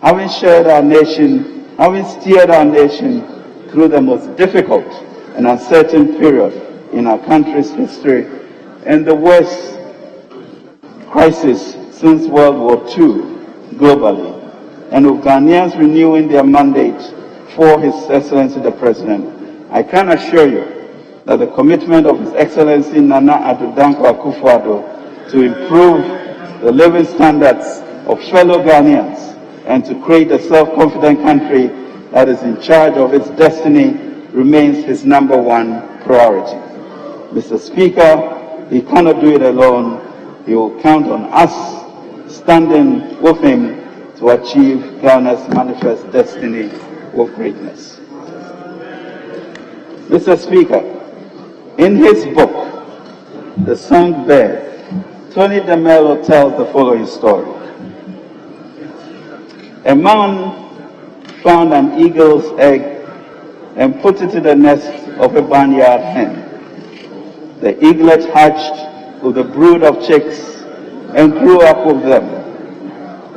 Having steered our nation through the most difficult and uncertain period in our country's history and the worst crisis since World War II globally, and with Ghanaians renewing their mandate for His Excellency the President, I can assure you that the commitment of His Excellency Nana Addo Dankwa Akufo-Addo to improve the living standards of fellow Ghanaians and to create a self-confident country that is in charge of its destiny remains his #1 priority. Mr. Speaker, he cannot do it alone. He will count on us standing with him to achieve Ghana's manifest destiny with greatness. Mr. Speaker, in his book, The Songbird, Tony DeMello tells the following story. A man found an eagle's egg and put it in the nest of a barnyard hen. The eaglet hatched with a brood of chicks and grew up with them.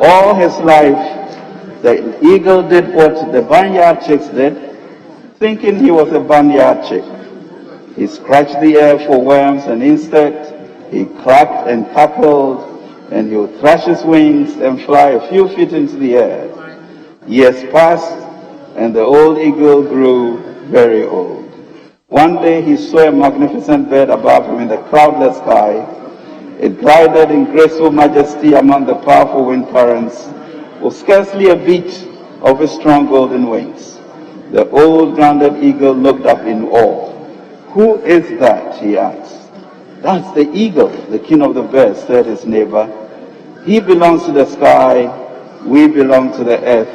All his life, the eagle did what the barnyard chicks did, thinking he was a barnyard chick. He scratched the air for worms and insects, he clapped and cackled, and he would thrash his wings and fly a few feet into the air. Years passed, and the old eagle grew very old. One day he saw a magnificent bird above him in the cloudless sky. It glided in graceful majesty among the powerful wind currents, with scarcely a beat of its strong golden wings. The old grounded eagle looked up in awe. "Who is that?" he asked. "That's the eagle," the king of the birds said his neighbor. "He belongs to the sky, we belong to the earth,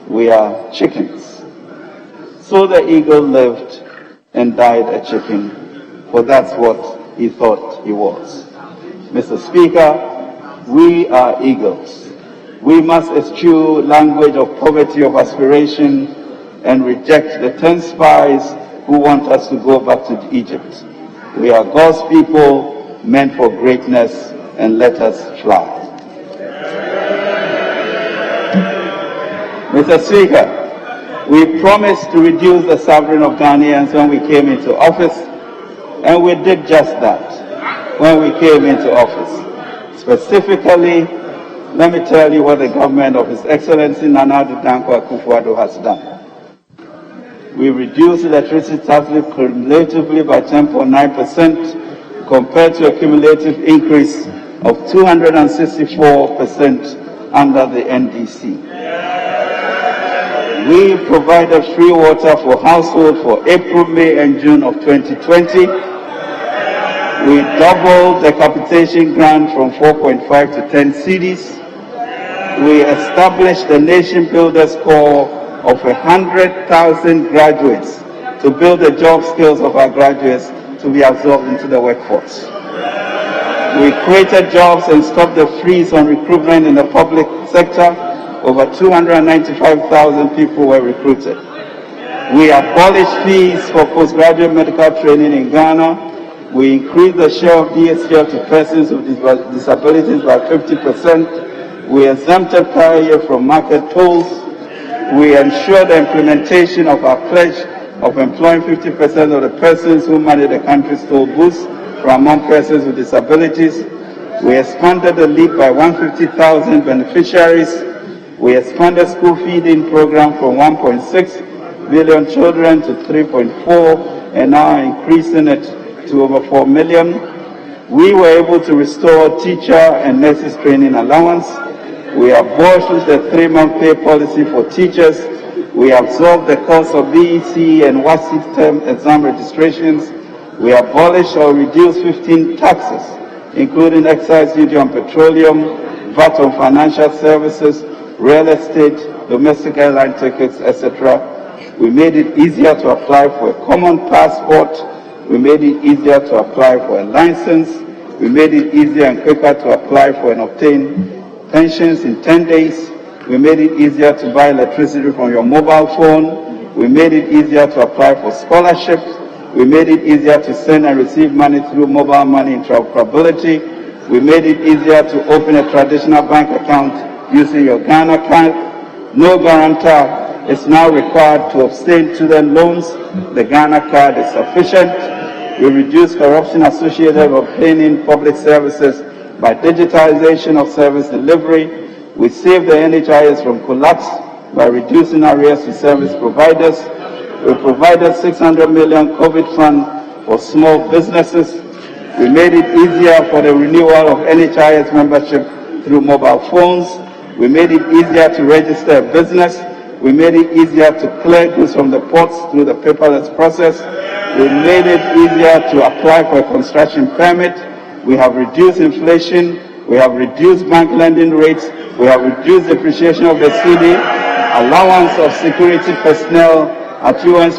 we are chickens." So the eagle lived and died a chicken, for that's what he thought he was. Mr. Speaker, we are eagles. We must eschew language of poverty of aspiration and reject the 10 spies who want us to go back to Egypt. We are God's people, meant for greatness, and let us fly. Mr. Speaker, we promised to reduce the suffering of Ghanaians when we came into office, and we did just that when we came into office. Specifically, let me tell you what the government of His Excellency Nana Addo Dankwa Akufo-Addo has done. We reduced electricity tax cumulatively by 10.9% compared to a cumulative increase of 264% under the NDC. We provided free water for households for April, May, and June of 2020. We doubled the capitation grant from 4.5 to 10 cedis. We established the Nation Builders Corps of 100,000 graduates to build the job skills of our graduates to be absorbed into the workforce. We created jobs and stopped the freeze on recruitment in the public sector. Over 295,000 people were recruited. We abolished fees for postgraduate medical training in Ghana. We increased the share of DSTF to persons with disabilities by 50%. We exempted Kaya from market tolls. We ensured the implementation of our pledge of employing 50% of the persons who manage the country's toll booths from among persons with disabilities. We expanded the LEAP by 150,000 beneficiaries. We expanded school feeding program from 1.6 million children to 3.4 and now increasing it to over 4 million. We were able to restore teacher and nurses training allowance. We abolished the 3-month pay policy for teachers. We absorbed the cost of BEC and WASIT term exam registrations. We abolished or reduced 15 taxes, including excise duty on petroleum, VAT on financial services, real estate, domestic airline tickets, etc. We made it easier to apply for a common passport. We made it easier to apply for a license. We made it easier and quicker to apply for and obtain pensions in 10 days. We made it easier to buy electricity from your mobile phone. We made it easier to apply for scholarships. We made it easier to send and receive money through mobile money interoperability. We made it easier to open a traditional bank account using your Ghana card. No guarantor is now required to obtain student loans. The Ghana card is sufficient. We reduced corruption associated with obtaining public services by digitization of service delivery. We saved the NHIS from collapse by reducing arrears to service providers. We provided 600 million COVID fund for small businesses. We made it easier for the renewal of NHIS membership through mobile phones. We made it easier to register a business. We made it easier to clear goods from the ports through the paperless process. We made it easier to apply for a construction permit. We have reduced inflation. We have reduced bank lending rates. We have reduced depreciation of the cedi, allowance of security personnel at UN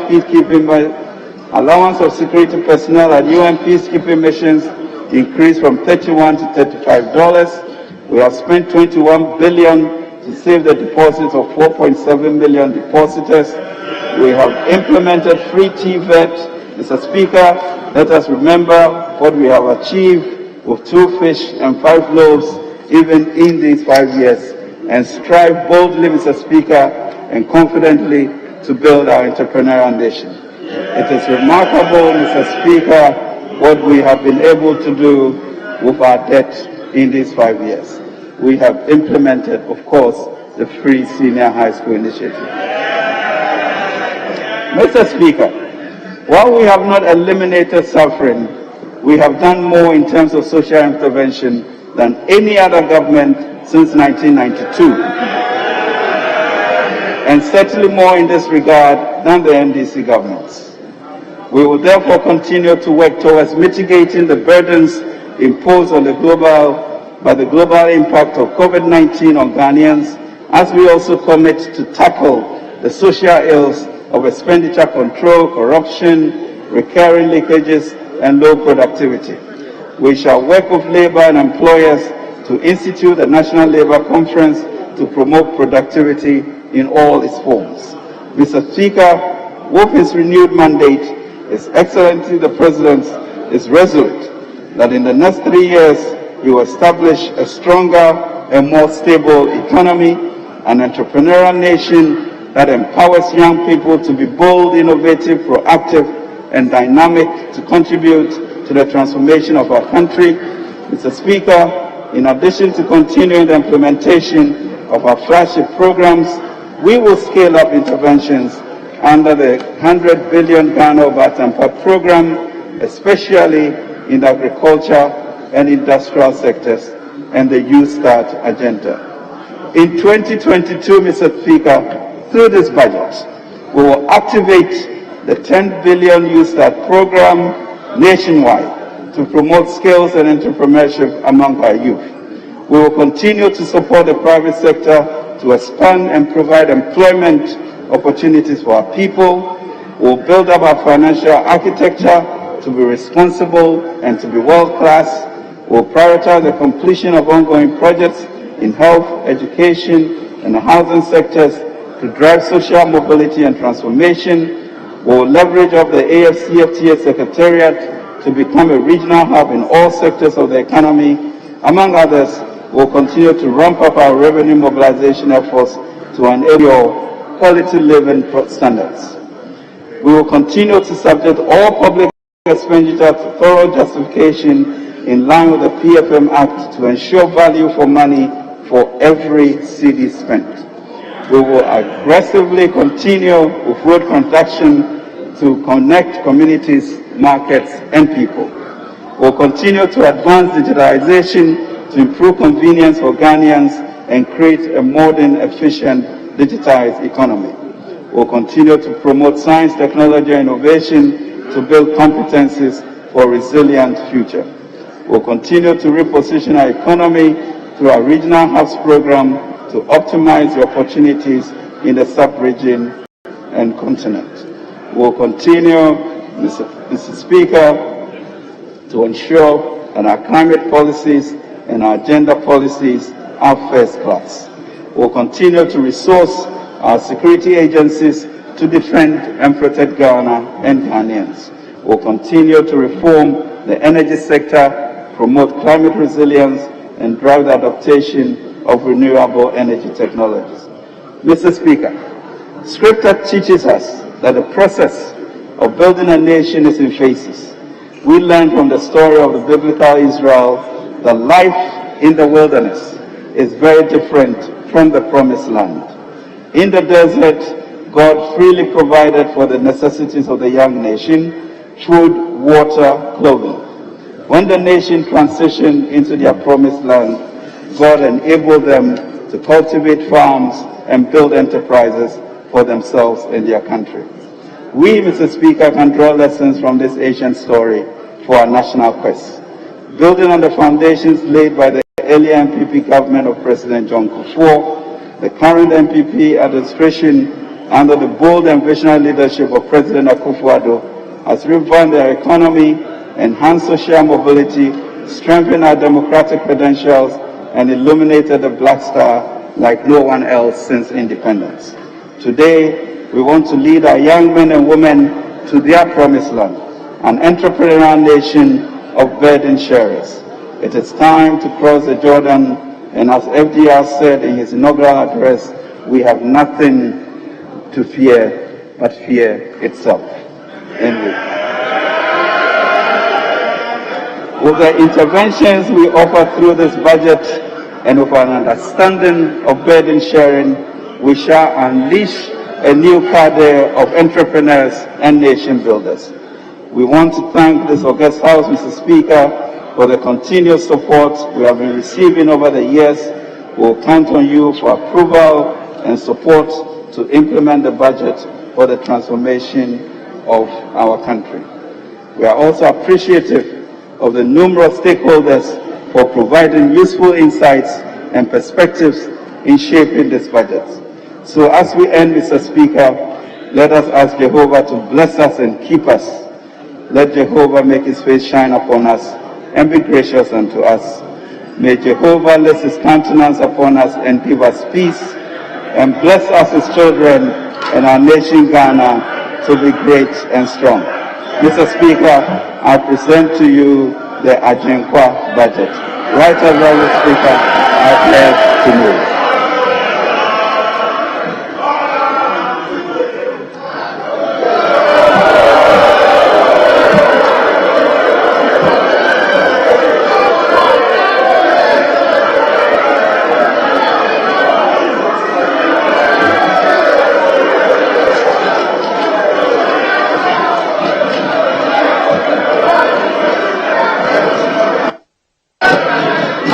peacekeeping missions increased from $31 to $35. We have spent $21 billion to save the deposits of 4.7 million depositors. We have implemented free TVET. Mr. Speaker, let us remember what we have achieved with 2 fish and 5 loaves even in these 5 years, and strive boldly, Mr. Speaker, and confidently to build our entrepreneurial nation. It is remarkable, Mr. Speaker, what we have been able to do with our debt in these 5 years. We have implemented, of course, the free senior high school initiative. Mr. Speaker, While we have not eliminated suffering, we have done more in terms of social intervention than any other government since 1992. And certainly more in this regard than the NDC governments. We will therefore continue to work towards mitigating the burdens imposed on by the global impact of COVID-19 on Ghanaians, as we also commit to tackle the social ills of expenditure control, corruption, recurring leakages, and low productivity. We shall work with labor and employers to institute a National Labour Conference to promote productivity in all its forms. Mr. Speaker, with his renewed mandate, His Excellency the President is resolute that in the next 3 years he will establish a stronger and more stable economy, an entrepreneurial nation that empowers young people to be bold, innovative, proactive, and dynamic to contribute to the transformation of our country. Mr. Speaker, in addition to continuing the implementation of our flagship programs, we will scale up interventions under the 100 billion Ghana Obatampa program, especially in the agriculture and industrial sectors, and the Youth Start agenda. In 2022, Mr. Speaker, through this budget, we will activate the 10 billion Youth Start program nationwide to promote skills and entrepreneurship among our youth. We will continue to support the private sector to expand and provide employment opportunities for our people. We will build up our financial architecture to be responsible and to be world-class. We will prioritize the completion of ongoing projects in health, education, and the housing sectors to drive social mobility and transformation. We will leverage up the AFCFTA Secretariat to become a regional hub in all sectors of the economy. Among others, we will continue to ramp up our revenue mobilization efforts to enable quality living standards. We will continue to subject all public expenditure to thorough justification in line with the PFM Act to ensure value for money for every cedi spent. We will aggressively continue with road construction to connect communities, markets, and people. We will continue to advance digitalization to improve convenience for Ghanaians and create a modern, efficient, digitized economy. We will continue to promote science, technology, and innovation to build competencies for a resilient future. We will continue to reposition our economy through our regional hubs program to optimize the opportunities in the sub-region and continent. We will continue, Mr. Speaker, to ensure that our climate policies and our gender policies are first class. We will continue to resource our security agencies to defend and protect Ghana and Ghanaians. We will continue to reform the energy sector, promote climate resilience, and drive the adaptation of renewable energy technologies. Mr. Speaker, Scripture teaches us that the process of building a nation is in phases. We learn from the story of the biblical Israel that life in the wilderness is very different from the promised land. In the desert, God freely provided for the necessities of the young nation: food, water, clothing. When the nation transitioned into their promised land, God enabled them to cultivate farms and build enterprises for themselves and their country. We, Mr. Speaker, can draw lessons from this ancient story for our national quest. Building on the foundations laid by the earlier MPP government of President John Kufuor, the current MPP administration, under the bold and visionary leadership of President Akufo-Addo, has revamped their economy, enhanced social mobility, strengthened our democratic credentials, and illuminated the Black Star like no one else since independence. Today, we want to lead our young men and women to their promised land, an entrepreneurial nation of burden sharers. It is time to cross the Jordan, and as FDR said in his inaugural address, we have nothing to fear but fear itself. With the interventions we offer through this budget and with an understanding of burden sharing, we shall unleash a new cadre of entrepreneurs and nation builders. We want to thank this august House, Mr. Speaker, for the continuous support we have been receiving over the years. We will count on you for approval and support to implement the budget for the transformation of our country. We are also appreciative of the numerous stakeholders for providing useful insights and perspectives in shaping this budget. So as we end, Mr. Speaker, let us ask Jehovah to bless us and keep us. Let Jehovah make his face shine upon us and be gracious unto us. May Jehovah lift his countenance upon us and give us peace, and bless us his children and our nation Ghana to be great and strong. Mr. Speaker, I present to you the Ajenkwa budget. Right Honourable Speaker, I pledge to move.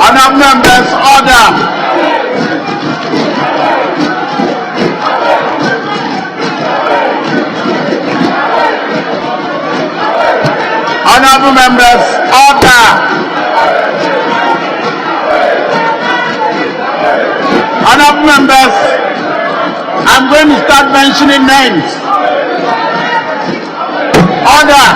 Honourable members, order. Honourable members, order. Honourable members, I'm going to start mentioning names. Order.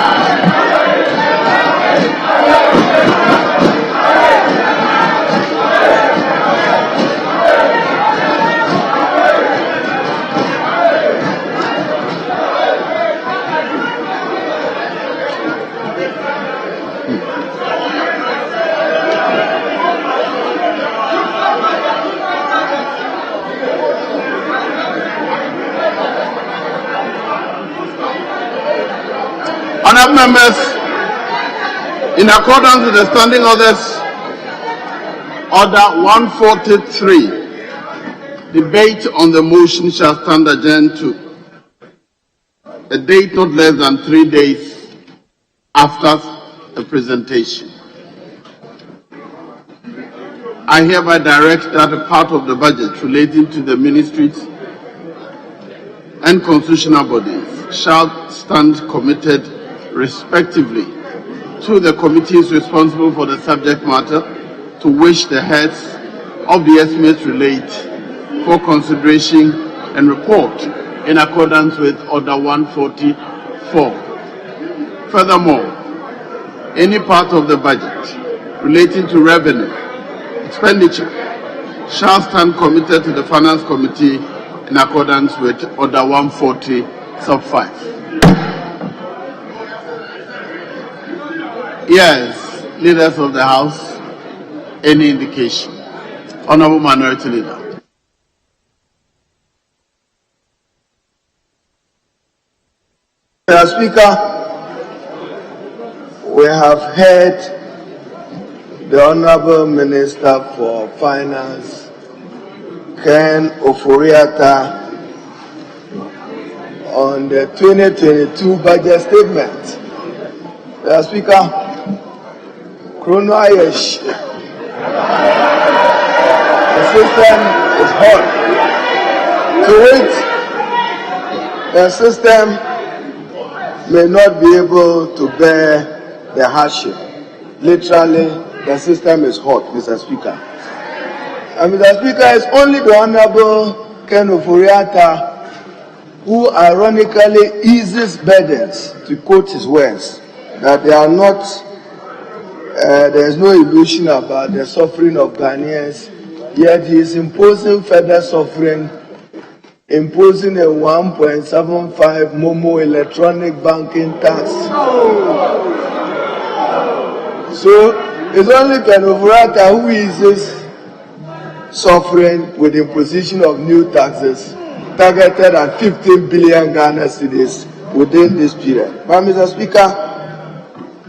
Honourable members, in accordance with the standing orders, Order 143, debate on the motion shall stand adjourned to a date not less than 3 days after the presentation. I hereby direct that a part of the budget relating to the ministries and constitutional bodies shall stand committed respectively to the committees responsible for the subject matter, to which the heads of the estimates relate, for consideration and report in accordance with Order 144. Furthermore, any part of the budget relating to revenue, expenditure, shall stand committed to the Finance Committee in accordance with Order 140, sub 5. Yes, leaders of the House, any indication? Honourable Minority Leader. Mr. Speaker, we have heard the Honourable Minister for Finance, Ken Ofori-Atta, on the 2022 budget statement. Mr. Speaker, Chrono Ayesh, the system is hot. To which the system may not be able to bear the hardship. Literally, the system is hot, Mr. Speaker. And Mr. Speaker, it's only the Honourable Ken Ofori-Atta who ironically eases burdens, to quote his words, that they are not, there is no illusion about the suffering of Ghanaians, yet he is imposing further suffering, imposing a 1.75 Momo electronic banking tax. So it's only Ken Ofori-Atta who eases suffering with the imposition of new taxes targeted at 15 billion Ghana cedis within this period. But Mr. Speaker,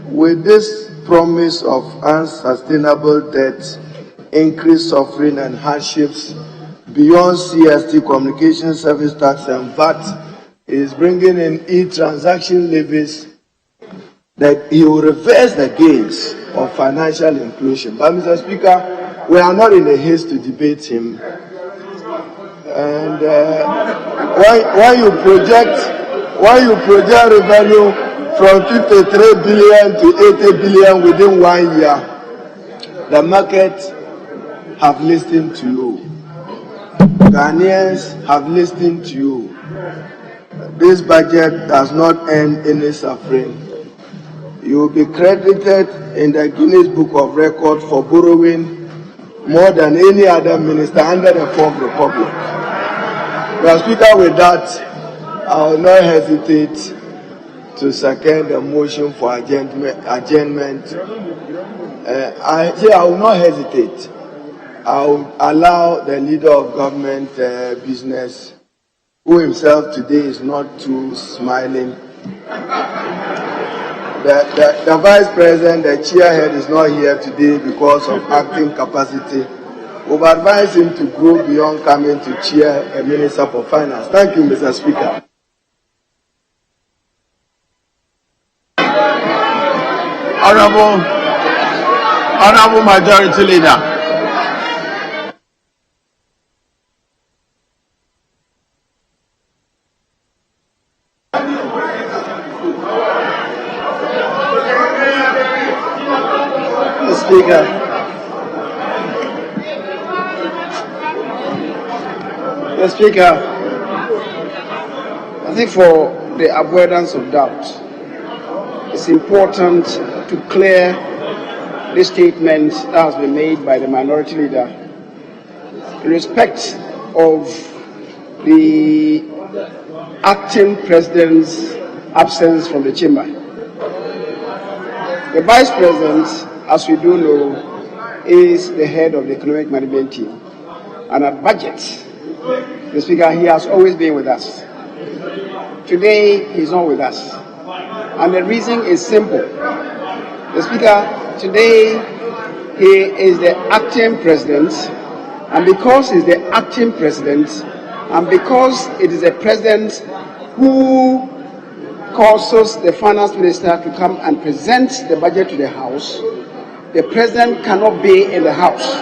with this promise of unsustainable debt, increased suffering and hardships beyond CST, Communication Service Tax and VAT, is bringing in e-transaction levies, that he will reverse the gains of financial inclusion. But Mr. Speaker, we are not in a haste to debate him. And when you project revenue from 53 billion to 80 billion within 1 year, the market have listened to you. Ghanaians have listened to you. This budget does not end any suffering. You will be credited in the Guinness Book of Records for borrowing more than any other minister under the Fourth Republic. Mr. Speaker, with that, I will not hesitate to second the motion for adjournment. I will not hesitate. I will allow the leader of government business, who himself today is not too smiling. The vice president, the chairhead, is not here today because of acting capacity. We've advised him to grow beyond coming to chair a minister for finance. Thank you, Mr. Speaker. Honorable Majority Leader. Mr. Speaker, I think for the avoidance of doubt, it's important to clear the statement that has been made by the minority leader in respect of the acting president's absence from the chamber. The vice president, as we do know, is the head of the economic management team, and at budget, the Speaker, he has always been with us. Today, he's not with us. And the reason is simple. The Speaker, today, he is the acting president, and because he's the acting president, and because it is the president who causes the finance minister to come and present the budget to the House, the president cannot be in the House.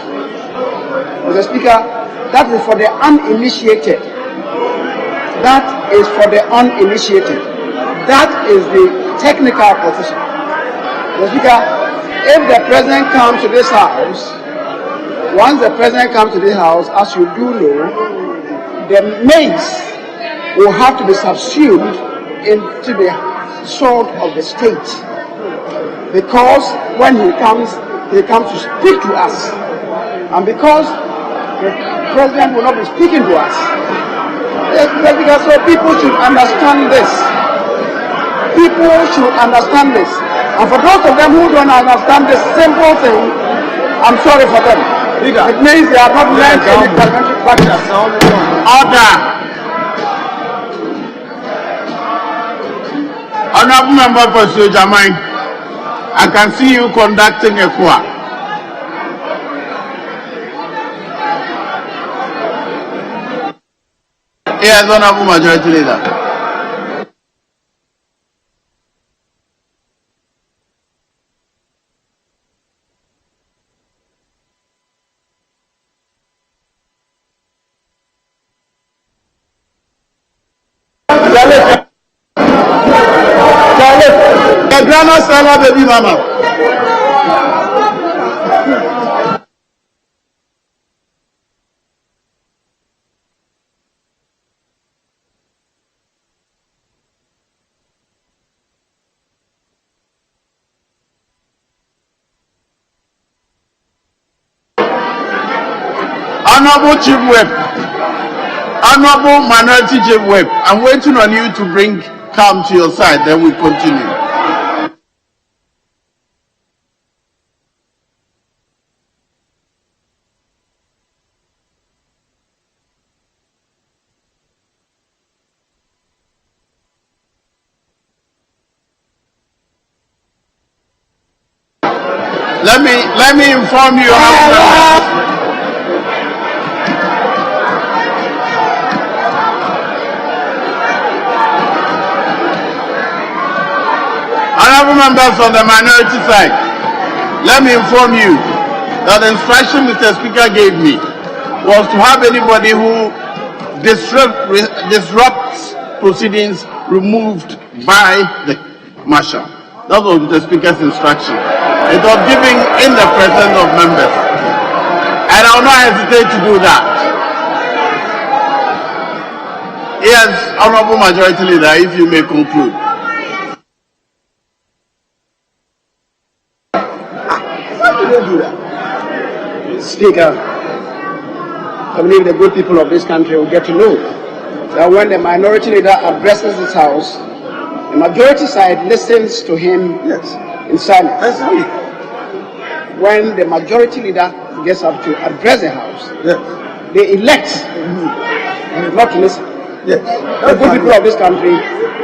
Mr. Speaker, that is for the uninitiated. That is for the uninitiated. That is the technical position. Mr. Speaker, if the president comes to this House, once the president comes to this House, as you do know, the maize will have to be subsumed into the sword of the state. Because when he comes to speak to us. And because the president will not be speaking to us. So people should understand this. People should understand this. And for those of them who don't understand this simple thing, I'm sorry for them. It means they are not learned any parliamentary practice. Order. Honorable Member for Sojamai, I can see you conducting a choir. Yes, Honorable Majority Leader. Grandma Sala baby mama. Honorable Chief Whip, Honorable Minority Chief Whip, I'm waiting on you to bring calm to your side, then we continue. Let me inform you. Honorable members on the minority side, let me inform you that the instruction Mr. Speaker gave me was to have anybody who disrupts proceedings removed by the marshal. That was the Speaker's instruction. It was given in the presence of members. And I will not hesitate to do that. Yes, Honorable Majority Leader, if you may conclude. Why do they do that? Speaker, I believe the good people of this country will get to know that when the minority leader addresses this house, the majority side listens to him in silence. When the majority leader gets up to address the house, they elect not to listen. The good people of this country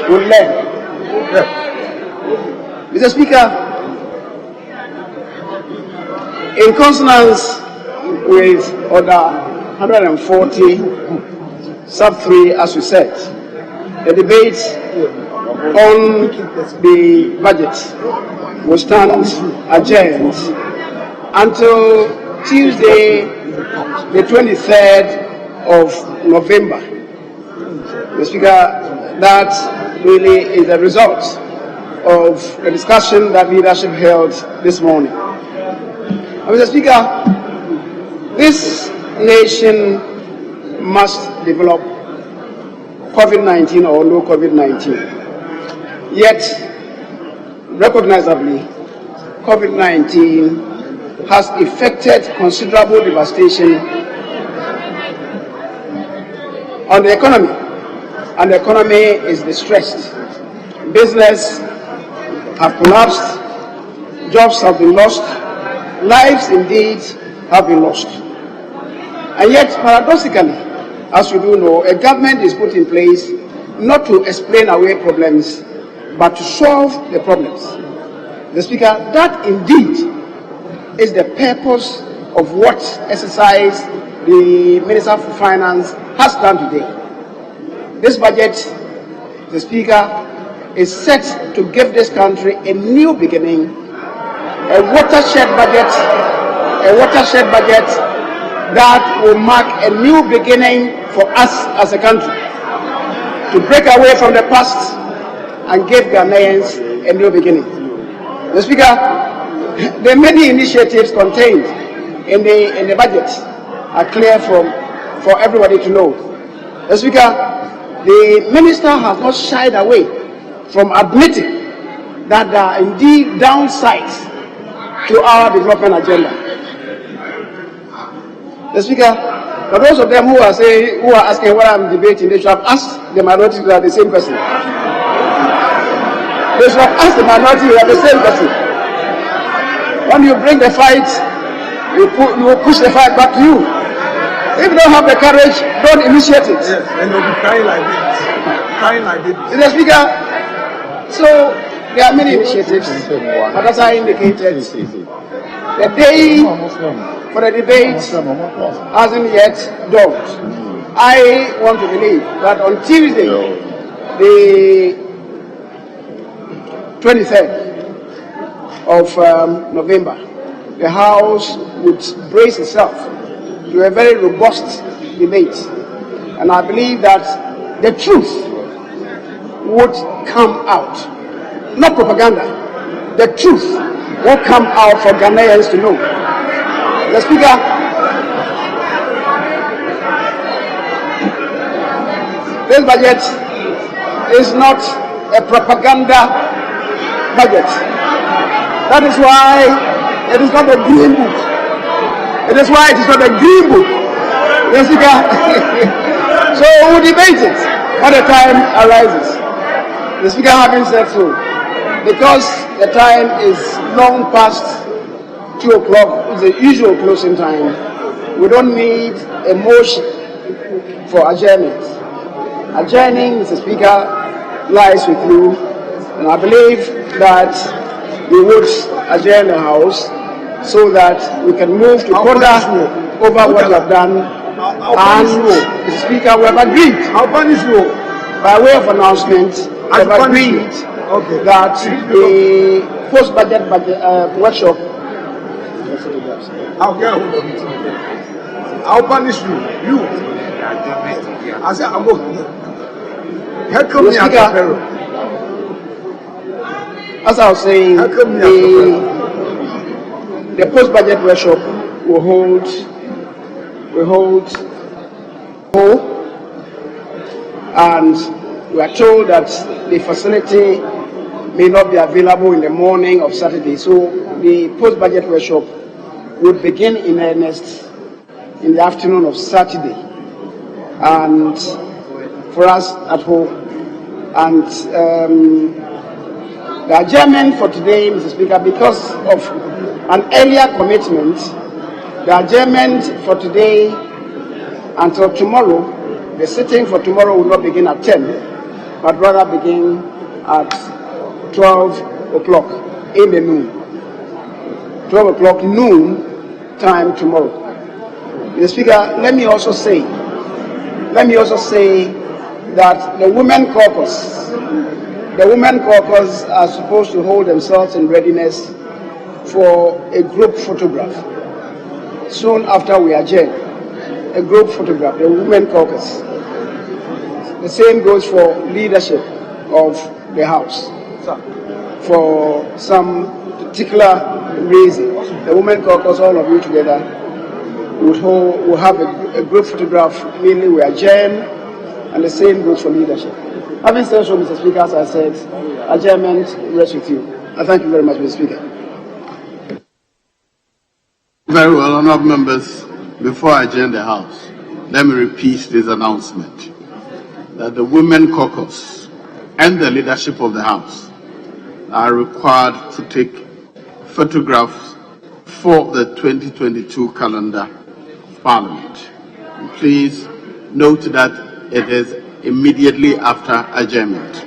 will learn. Mr. Speaker, in consonance with Order 140, sub 3, as we said, the debate on the budget will stand adjourned until Tuesday, the 23rd of November. Mr. Speaker, that really is a result of the discussion that leadership held this morning. Mr. Speaker, this nation must develop COVID-19 or no COVID-19. Yet, recognizably, COVID-19 has effected considerable devastation on the economy, and the economy is distressed. Business have collapsed, jobs have been lost, lives indeed have been lost. And yet, paradoxically, as you do know, a government is put in place not to explain away problems, but to solve the problems. The Speaker, that indeed is the purpose of what exercise the Minister for Finance has done today. This budget, the Speaker, is set to give this country a new beginning, a watershed budget that will mark a new beginning for us as a country, to break away from the past and give Ghanaians a new beginning. The Speaker, the many initiatives contained in the budget are clear for everybody to know. The Speaker, the Minister has not shied away from admitting that there are indeed downsides to our development agenda. The Speaker, for those of them who are asking what I'm debating, they should have asked the minority who are the same person. They should have asked the minority who are the same person. When you bring the fight, you will push the fight back to you. If you don't have the courage, don't initiate it. Yes, and you'll be crying like this. Crying like this. Mr. Speaker, so there are many initiatives, but as I indicated, the day for the debate hasn't yet dawned. I want to believe that on Tuesday, the 23rd of November, the House would brace itself to a very robust debate. And I believe that the truth would come out. Not propaganda. The truth will come out for Ghanaians to know. The Speaker, this budget is not a propaganda budget. That is why it is not a green book. It is why it is not a green book. The Speaker, so we'll debate it when the time arises. The Speaker having said so, because the time is long past 2 o'clock, it's the usual closing time, we don't need a motion for adjournment. Adjourning, Mr. Speaker, lies with you, and I believe that we would adjourn the House so that we can move to ponder over what we have done. And Mr. Speaker, we have agreed, by way of announcement, we have agreed that the post-budget workshop. I'll punish you. I said, I'm going. Help me as a parent. As I was saying, the post-budget workshop will hold and we are told that the facility may not be available in the morning of Saturday. So the post-budget workshop would begin in earnest in the afternoon of Saturday, and for us at home. And the adjournment for today, Mr. Speaker, because of an earlier commitment, the adjournment for today until tomorrow, the sitting for tomorrow will not begin at 10, but rather begin at 12 o'clock in the noon. 12 o'clock noon time tomorrow. Mr. Speaker, let me also say that the Women Caucus are supposed to hold themselves in readiness for a group photograph soon after we adjourn. A group photograph, the Women Caucus. The same goes for leadership of the House. For some particular reason, the Women Caucus, all of you together, will have a group photograph. Mainly we adjourn, and the same goes for leadership. Having said so, Mr. Speaker, as I said, adjournment rests with you. I thank you very much, Mr. Speaker. Very well, honourable members. Before I adjourn the House, let me repeat this announcement that the Women Caucus and the leadership of the House are required to take photographs for the 2022 calendar of Parliament. And please note that it is immediately after adjournment.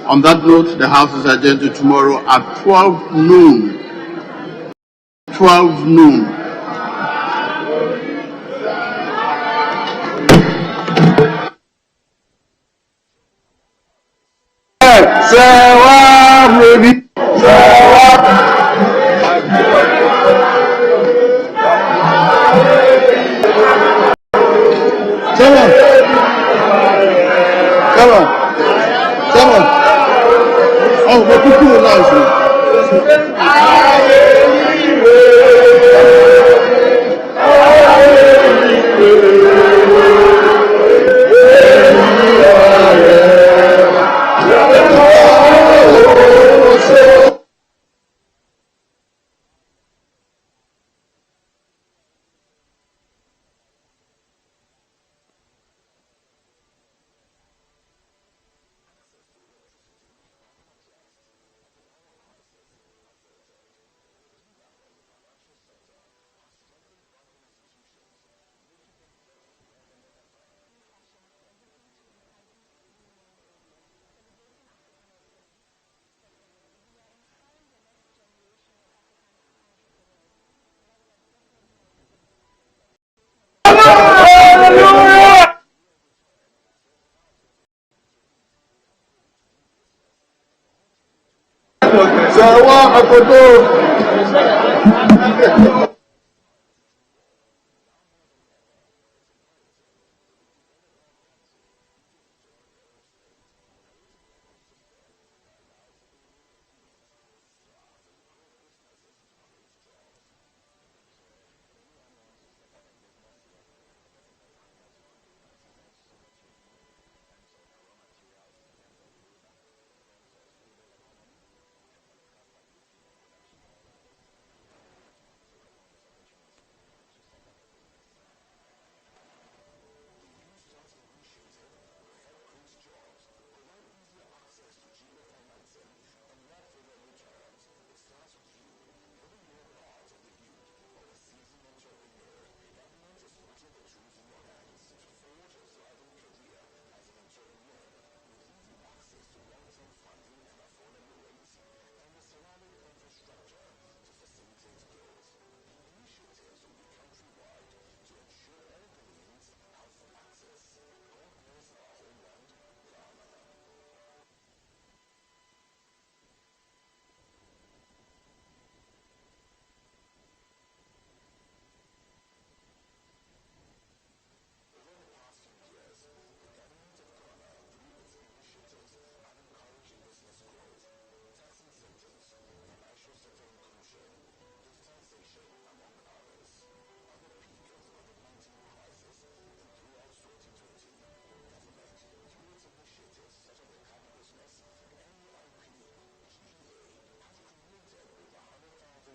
On that note, the House is adjourned to tomorrow at 12 noon. 12 noon. Come on. Oh, but people will nice.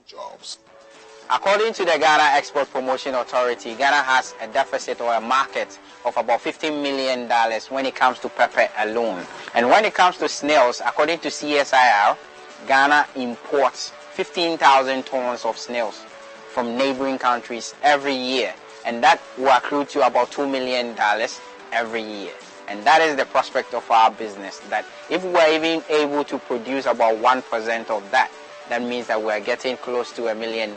jobs. According to the Ghana Export Promotion Authority, Ghana has a deficit or a market of about $15 million when it comes to pepper alone. And when it comes to snails, according to CSIR, Ghana imports 15,000 tons of snails from neighboring countries every year. And that will accrue to about $2 million every year. And that is the prospect of our business, that if we are even able to produce about 1% of that, that means that we are getting close to $1 million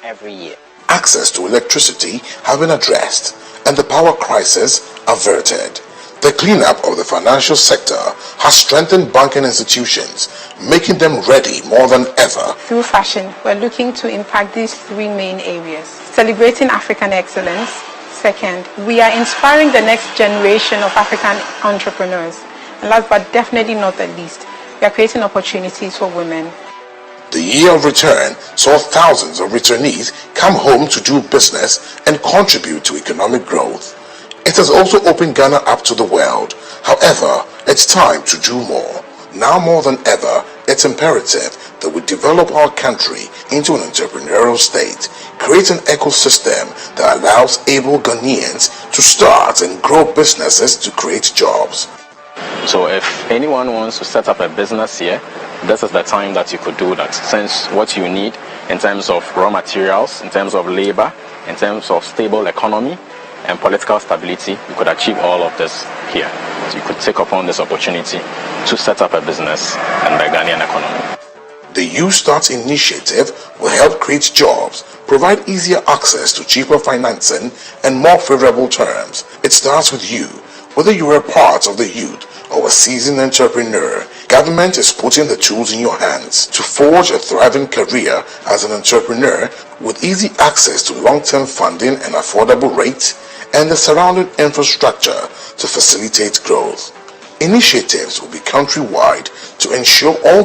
every year. Access to electricity have been addressed and the power crisis averted. The cleanup of the financial sector has strengthened banking institutions, making them ready more than ever. Through fashion, we're looking to impact these three main areas. Celebrating African excellence. Second, we are inspiring the next generation of African entrepreneurs. And last but definitely not the least, we are creating opportunities for women. The year of return saw thousands of returnees come home to do business and contribute to economic growth. It has also opened Ghana up to the world. However, it's time to do more. Now more than ever, it's imperative that we develop our country into an entrepreneurial state, create an ecosystem that allows able Ghanaians to start and grow businesses to create jobs. So if anyone wants to set up a business here, this is the time that you could do that, since what you need in terms of raw materials, in terms of labor, in terms of stable economy and political stability, you could achieve all of this here. So you could take upon this opportunity to set up a business in the Ghanaian economy. The You Start initiative will help create jobs, provide easier access to cheaper financing and more favorable terms. It starts with you. Whether you are a part of the youth or a seasoned entrepreneur, government is putting the tools in your hands to forge a thriving career as an entrepreneur with easy access to long-term funding and affordable rates and the surrounding infrastructure to facilitate growth. Initiatives will be countrywide to ensure all